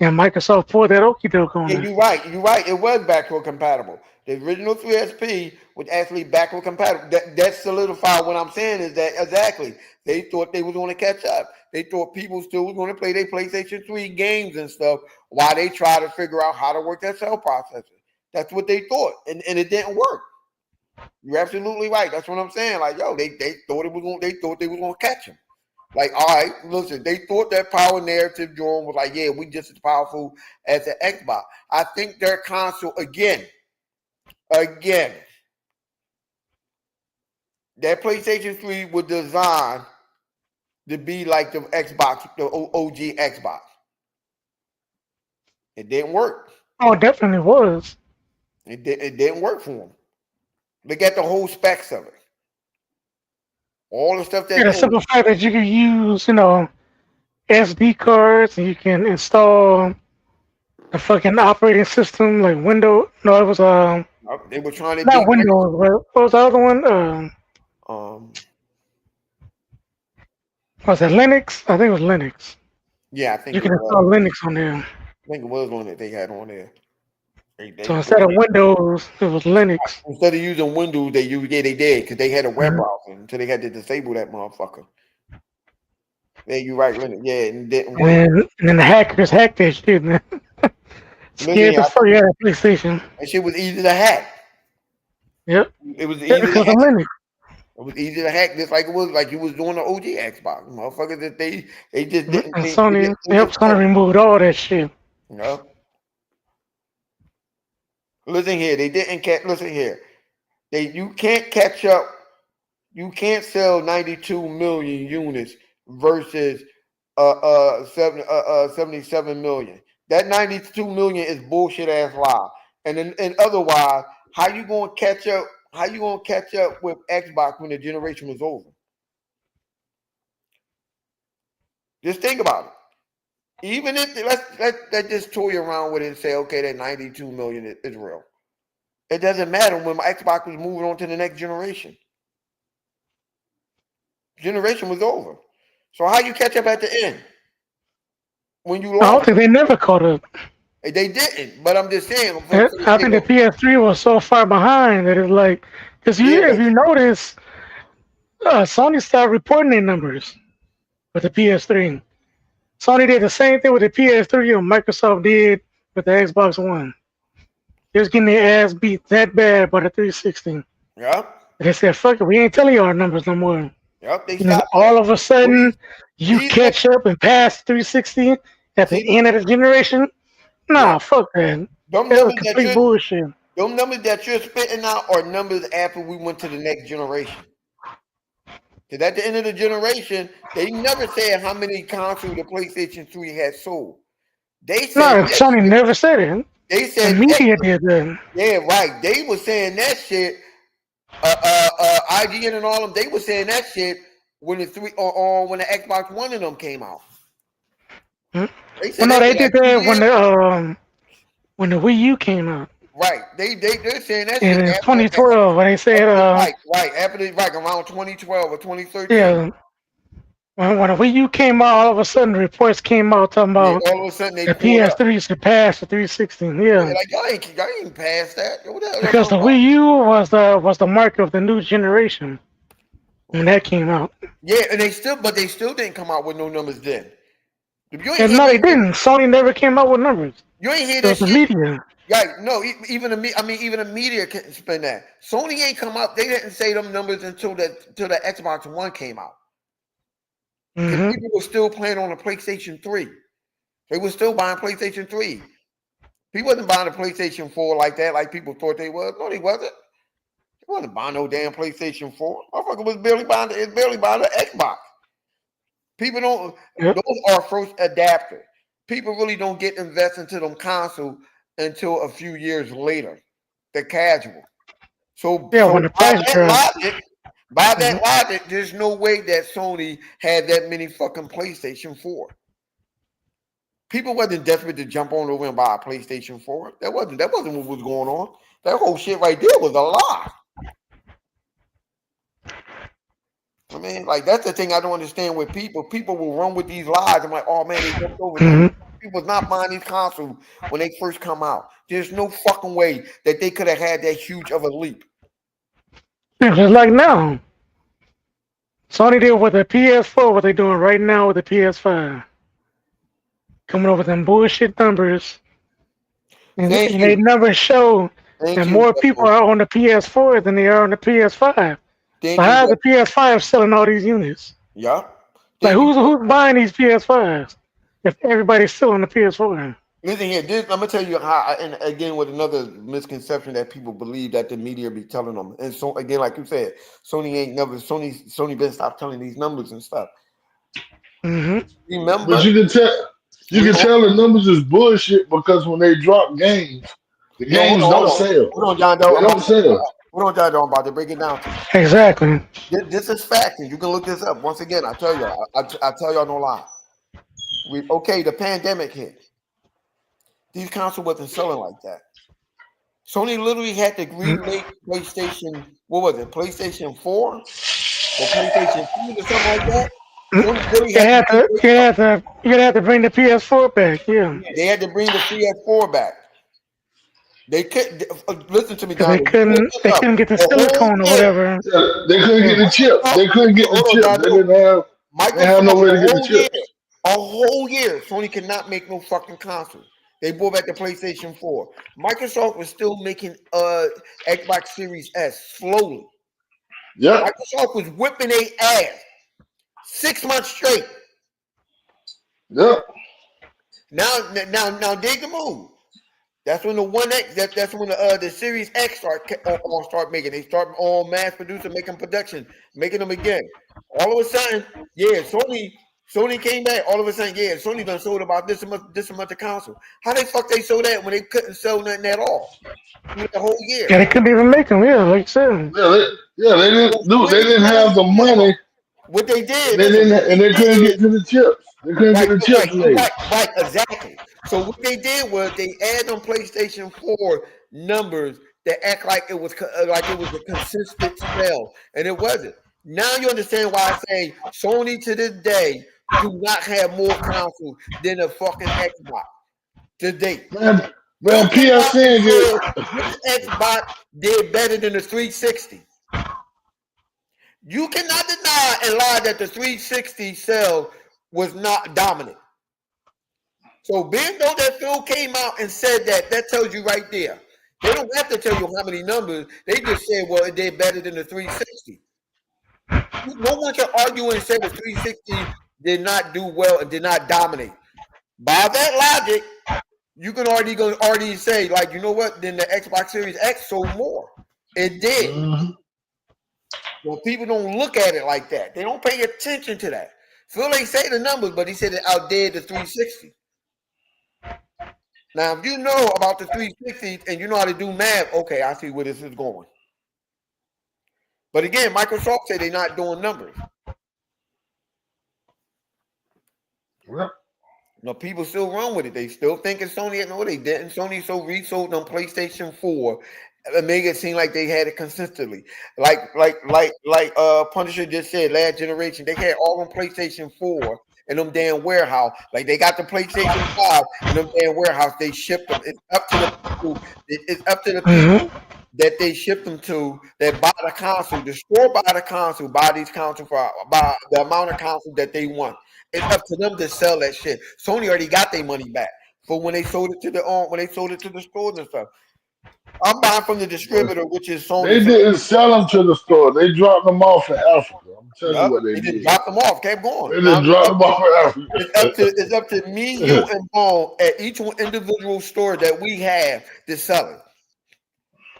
And Microsoft pulled that okie doke on Yeah, them. you're right. You're right. It was backward compatible. The original 3SP was actually backward compatible. That solidified what I'm saying is that exactly they thought they was going to catch up. They thought people still was going to play their PlayStation 3 games and stuff while they try to figure out how to work that cell processor. That's what they thought, and it didn't work. You're absolutely right. That's what I'm saying. Like, yo, they thought it was going. They thought they was going to catch him. Like, all right, listen, they thought that power narrative drawing was like, yeah, we just as powerful as the Xbox. I think their console, again, that PlayStation 3 was designed to be like the Xbox, the OG Xbox. It didn't work. Oh, it definitely was. It didn't work for them. Look at the whole specs of it. All the stuff Yeah, that's the in it. simple fact that you can use, SD cards and you can install the fucking operating system like Windows. No, it was They were trying to not beat Windows. What was the other one? um Was it Linux? I think it was Linux. yeah, I think You it can was. install Linux on there. I think it was one that they had on there. So instead of Windows, it was Linux. Instead of using Windows, they did because they had a web Mhm. browser until they had to disable that motherfucker. Yeah, you right, Linux. Yeah, and it didn't And work. then the hackers hacked that shit, man. Scared the fuck out of PlayStation. That shit was easy to hack. Yep. It was Yeah, easy to because hack. of Linux. It was easy to hack, just like it was like you was doing the OG Xbox. Motherfuckers that they just didn't And think. Sony, Sony removed all that shit. You know? Listen here, they didn't catch. Listen here, you can't catch up. You can't sell 92 million units versus 77 million. That 92 million is bullshit ass lie. And otherwise, how you gonna catch up? How you gonna catch up with Xbox when the generation was over? Just think about it. Even if let's just toy around with it and say, okay, that 92 million is real. It doesn't matter when my Xbox was moving on to the next generation. Generation was over. So how you catch up at the end? When you I don't lost? think they never caught up. They didn't, but I'm just saying. I think the PS3 was so far behind that it's like, because if you notice, Sony started reporting their numbers with the PS3. Sony did the same thing with the PS3 and Microsoft did with the Xbox One. They was getting their ass beat that bad by the 360. Yep. They said, fuck it, we ain't telling you our numbers no more. Yep. They And then stopped. all of a sudden, you these catch up and pass 360 at the end of the generation. Nah, fuck that. Them That was numbers complete bullshit. Them numbers that you're spitting out are numbers after we went to the next generation. Because at the end of the generation, they never said how many consoles the PlayStation 3 had sold. They said No, Sony never said it. They said the media did that. Yeah, right. They were saying that shit. IGN and all of them, they were saying that shit when the when the Xbox One of them came out. They did that when the Wii U came out. Right. They're saying that shit. In 2012, when they said right after around 2012 or 2013. Yeah. When the Wii U came out, all of a sudden reports came out talking about all of a sudden the PS3 surpassed the 360. Yeah. Like y'all ain't past that. Because the Wii U was the mark of the new generation when that came out. Yeah, and they still didn't come out with no numbers then. If you ain't And hear no, me, they didn't. Sony never came out with numbers. you ain't hear It that was the shit. media. Right? No, even the media can spin that. Sony ain't come out. They didn't say them numbers until the Xbox One came out. Because Mm-hmm. people were still playing on the PlayStation 3. They were still buying PlayStation 3. He wasn't buying a PlayStation 4 like that, like people thought they was. No, they wasn't. He wasn't buying no damn PlayStation 4. Motherfucker was barely buying the Xbox. People don't. Yep. Those are first adapters. People really don't get invested into them console until a few years later. They're casual. So Yeah, when the by price dropped. that logic, there's no way that Sony had that many fucking PlayStation 4. People wasn't desperate to jump on over and buy a PlayStation 4. That wasn't what was going on. That whole shit right there was a lie. I mean, like that's the thing I don't understand with people. People will run with these lies. I'm like, oh man, they jumped over. No, Mm-hmm. people was not buying these consoles when they first come out. There's no fucking way that they could have had that huge of a leap. Yeah, just like now. Sony did with the PS4 what they're doing right now with the PS5. Coming up with them bullshit numbers. And Thank they you. numbers show Thank that you. more people are on the PS4 than they are on the PS5. So Thank you. how is the PS5 selling all these units? Yeah. Like Thank you. who's buying these PS5s if everybody's still on the PS4? Listen here, I'm gonna tell you how. And again, with another misconception that people believe that the media be telling them. And so again, like you said, Sony been stopped telling these numbers and stuff. Mm-hmm. But Remember, you can tell the numbers is bullshit because when they drop games, the no, games don't sell. hold on, John Doe. They don't sell. Hold on, John Doe. I'm about to break it down to you. Exactly. This is fact, and you can look this up. Once again, I tell you, I tell y'all no lie. The pandemic hit. These consoles wasn't selling like that. Sony literally had to remake PlayStation. What was it? PlayStation 4 or PlayStation 3 or something like that. Sony really You had have to to. you have to bring the PS4 back. Yeah, They had to bring the PS4 back. They couldn't listen to me, 'cause John. they couldn't get the The whole silicone or year. whatever. Yeah, they couldn't get the chips. They couldn't get the Hold on, chips. John They Doe. didn't have. They had no Microsoft way to get the chips. a whole year, Sony could not make no fucking console. They brought back the PlayStation 4. Microsoft was still making Xbox Series S slowly. Yep. Microsoft was whipping their ass 6 months straight. Yep. Now dig the move. That's when the One X. That's when the Series X start making. They start on mass producing, making production, making them again. All of a sudden, yeah, Sony came back. All of a sudden, yeah, Sony done sold about this amount of console. How the fuck they sold that when they couldn't sell nothing at all through the whole year? Yeah, they couldn't even make them. Yeah, like you said. They didn't do. They didn't have the money. What they did, They listen, didn't, and they couldn't get to the chips. They couldn't get the chips made. right, exactly. So what they did was they added on PlayStation 4 numbers that act like it was a consistent sale, and it wasn't. Now you understand why I say Sony to this day do not have more consoles than a fucking Xbox to date. Man, Which PSN get. Xbox did better than the 360? You cannot deny and lie that the 360 sale was not dominant. So being though that Phil came out and said that tells you right there. They don't have to tell you how many numbers. They just said, well, it did better than the 360. No one can argue and say the 360 did not do well and did not dominate. By that logic, you can already say, like, you know what? Then the Xbox Series X sold more. It did. Mhm. Well, people don't look at it like that. They don't pay attention to that. Phil ain't say the numbers, but he said it outdid the 360. Now, if you know about the 360 and you know how to do math, okay, I see where this is going. But again, Microsoft said they're not doing numbers. Yep. No, people still run with it. They still think it's Sony. No, they didn't. Sony resold on PlayStation 4 and make it seem like they had it consistently. Like Punisher just said, last generation, they had all on PlayStation 4 in them damn warehouse. Like they got the PlayStation 5 in them damn warehouse. They shipped them. It's up to the people. It's up to the people that they ship them to that buy the console. The store buy the console, buy these consoles by the amount of console that they want. It's up to them to sell that shit. Sony already got their money back for when they sold it to the stores and stuff. I'm buying from the distributor, which is Sony. They So didn't sell them to the store. They dropped them off in Africa. I'm telling you yep, what they they just did. dropped them off, kept going. They Now just dropped them off in it's up to me, you, Africa. and Bone at each one individual store that we have to sell it.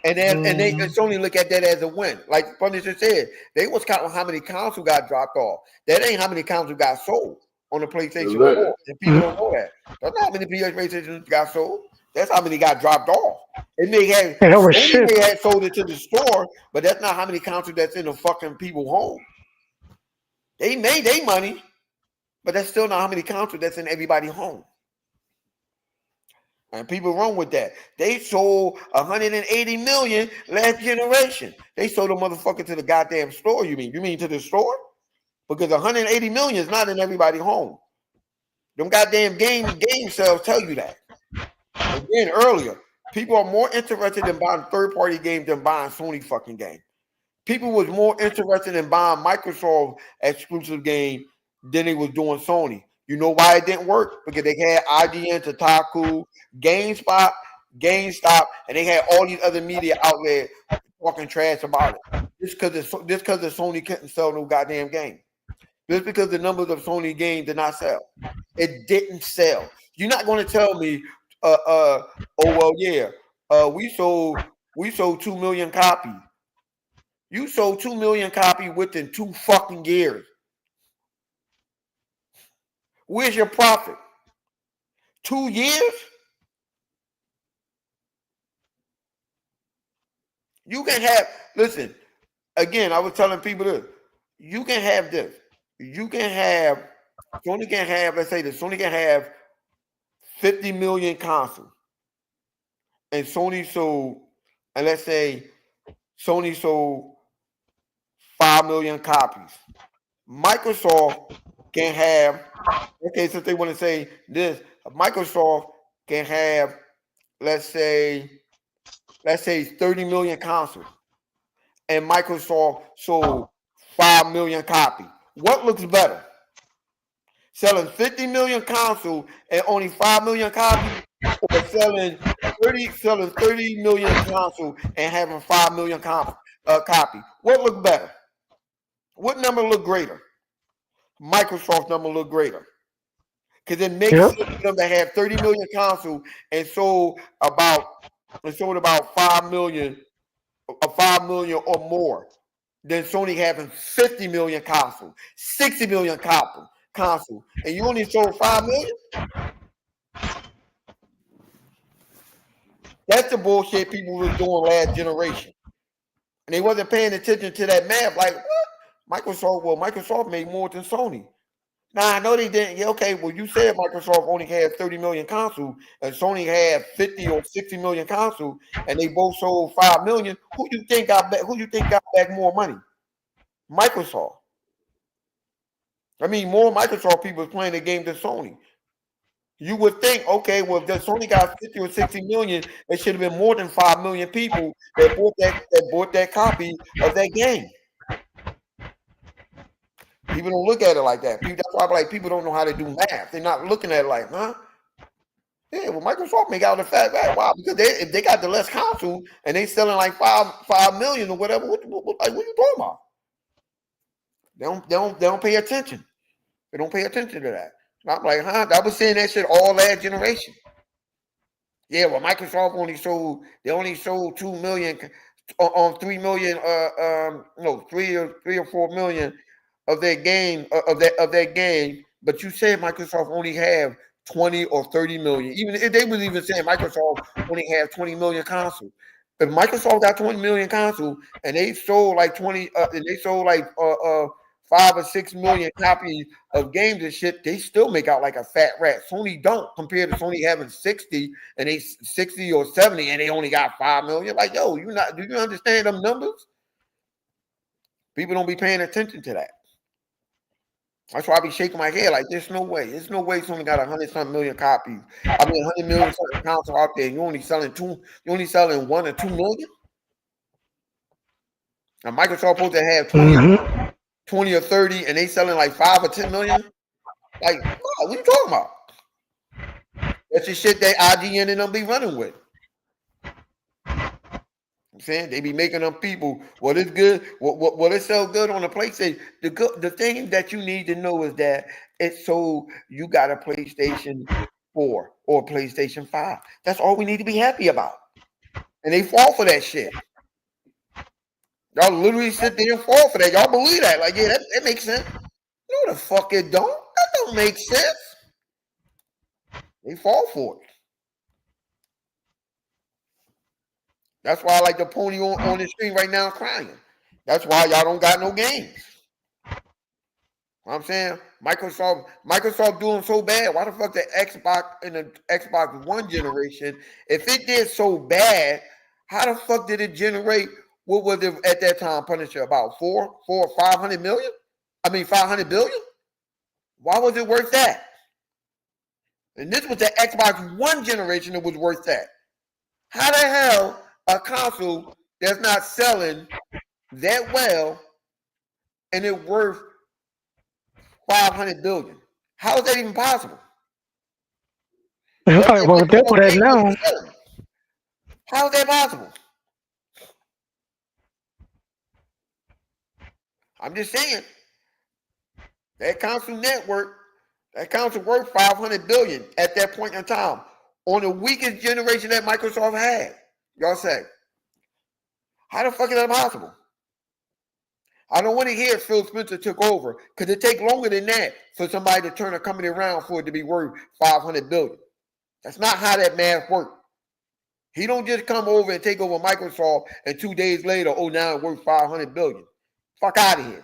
And then and Sony look at that as a win. Like Punisher said, they was counting how many consoles got dropped off. That ain't how many consoles got sold on the PlayStation 4. And people don't know that. That's not how many PlayStations got sold. That's how many got dropped off. It may have Sony may have sold it to the store, but that's not how many consoles that's in the fucking people home. They made their money, but that's still not how many consoles that's in everybody's home. And people wrong with that. They sold 180 million last generation. They sold a motherfucker to the goddamn store. You mean to the store? Because 180 million is not in everybody's home. Them goddamn game sales tell you that. Again, earlier, people are more interested in buying third-party games than buying Sony fucking games. People was more interested in buying Microsoft exclusive game than they was doing Sony. You know why it didn't work? Because they had IGN, Kotaku, GameStop, and they had all these other media outlets talking trash about it. Just because the Sony couldn't sell no goddamn game. Just because the numbers of Sony games did not sell. It didn't sell. You're not going to tell me, oh well, yeah, we sold 2 million copies. You sold 2 million copies within 2 fucking years. Where's your profit? 2 years? You can have, listen, again, I was telling people this. You can have this. You can have, Sony can have, let's say this, Sony can have 50 million consoles. And Sony sold, and let's say Sony sold 5 million copies. Microsoft can have, okay, since they want to say this, Microsoft can have, let's say 30 million consoles. And Microsoft sold 5 million copies. What looks better? Selling 50 million consoles and only 5 million copies, or selling 30 million consoles and having 5 million copies? What look better? What number look greater? Microsoft number look greater. Because it makes sense for them to have 30 million consoles and sold about 5 million or more than Sony having 50 million consoles, 60 million consoles, and you only sold 5 million? That's the bullshit people was doing last generation. And they wasn't paying attention to that math. Like, what? Microsoft made more than Sony. Nah, I know they didn't. Yeah, okay, well, you said Microsoft only had 30 million consoles and Sony had 50 or 60 million consoles, and they both sold 5 million. Who you think got back more money? Microsoft. I mean, more Microsoft people playing the game than Sony. You would think, okay, well, if Sony got 50 or 60 million, it should have been more than 5 million people that bought that copy of that game. People don't look at it like that. That's why people don't know how to do math. They're not looking at it like, huh? Yeah, well, Microsoft make out the fact that wow, because if they got the less console and they selling like 5 million or whatever, what you talking about? They don't pay attention. They don't pay attention to that. And I'm like, huh? I was saying that shit all last generation. Yeah, well, Microsoft only sold 2 million on 3 million, 3 or 4 million of their game of that game. But you said Microsoft only have 20 or 30 million. Even if they was even saying Microsoft only have 20 million consoles. If Microsoft got 20 million consoles and they sold like 5 or 6 million copies of games and shit, they still make out like a fat rat. Sony don't, compared to Sony having 60 and they 60 or 70 and they only got 5 million. Like, yo, do you understand them numbers? People don't be paying attention to that. That's why I be shaking my head like there's no way. There's no way Sony got 100-something million copies. I mean 100 million something console out there and you're only selling 1 or 2 million. Now Microsoft supposed to have 20 or 30 and they selling like 5 or 10 million. Like, what are you talking about? That's the shit that IGN and them be running with. I'm saying they be making them people. What is good? What is so good on the PlayStation? The thing that you need to know is that it's so you got a PlayStation 4 or PlayStation 5. That's all we need to be happy about. And they fall for that shit. Y'all literally sit there and fall for that. Y'all believe that? Like, yeah, that makes sense. No, the fuck it don't. That don't make sense. They fall for it. That's why I like the pony on the screen right now crying. That's why y'all don't got no games. You know what I'm saying Microsoft doing so bad. Why the fuck the Xbox and the Xbox One generation? If it did so bad, how the fuck did it generate? What was it at that time? Punisher about 500 million? I mean 500 billion? Why was it worth that? And this was the Xbox One generation that was worth that. How the hell a console that's not selling that well and it worth 500 billion? How is that even possible? It's like, well, that's what that now. How is that possible? I'm just saying that console network, that console worth 500 billion at that point in time on the weakest generation that Microsoft had. Y'all say, how the fuck is that possible? I don't want to hear Phil Spencer took over because it takes longer than that for somebody to turn a company around for it to be worth 500 billion. That's not how that math works. He don't just come over and take over Microsoft and 2 days later, oh, now it's worth 500 billion. Fuck out of here.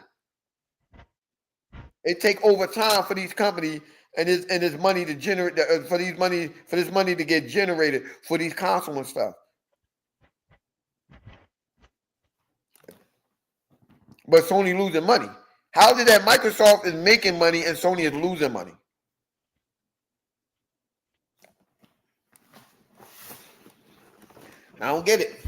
It take over time for these companies and this money to generate for this money to get generated for these consoles and stuff. But Sony losing money. How is it that Microsoft is making money and Sony is losing money? I don't get it.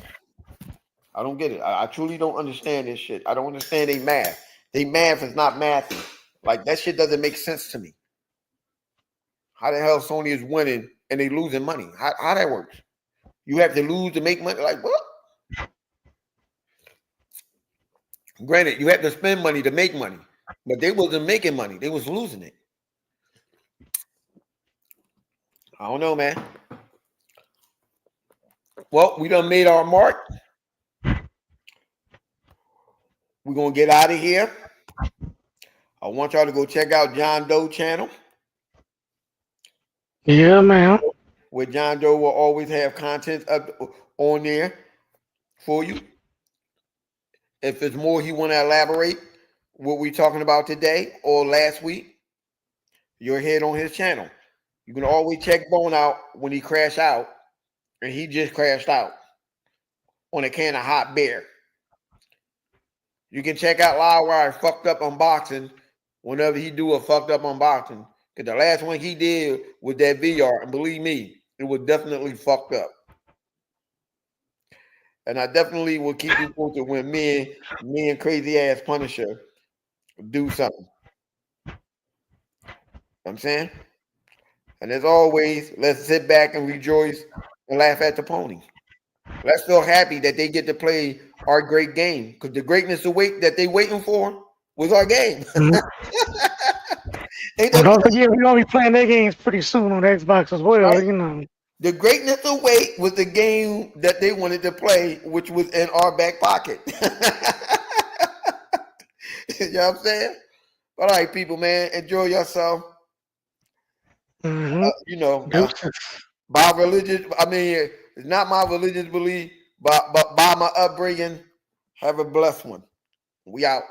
I don't get it. I truly don't understand this shit. I don't understand they math. They math is not mathing. Like, that shit doesn't make sense to me. How the hell Sony is winning and they losing money? How that works? You have to lose to make money? Like, what? Granted, you have to spend money to make money, but they wasn't making money. They was losing it. I don't know, man. Well, we done made our mark. We're going to get out of here. I want y'all to go check out John Doe channel. Yeah, man. Where John Doe will always have content up on there for you. If there's more he want to elaborate what we talking about today or last week, you're head on his channel. You can always check Bone out when he crash out, and he just crashed out on a can of hot beer. You can check out Livewire fucked up unboxing whenever he do a fucked up unboxing. Because the last one he did was that VR, and believe me, it was definitely fucked up. And I definitely will keep you posted when me and crazy ass Punisher do something. You know what I'm saying? And as always, let's sit back and rejoice and laugh at the pony. Let's feel happy that they get to play our great game. Because the greatness that they waiting for was our game. And don't forget, we're going to be playing their games pretty soon on Xbox as well, right? you know. The greatness of wait was the game that they wanted to play, which was in our back pocket. You know what I'm saying? All right, people, man. Enjoy yourself. You know, by religious, I mean, it's not my religious belief, but by my upbringing, have a blessed one. We out.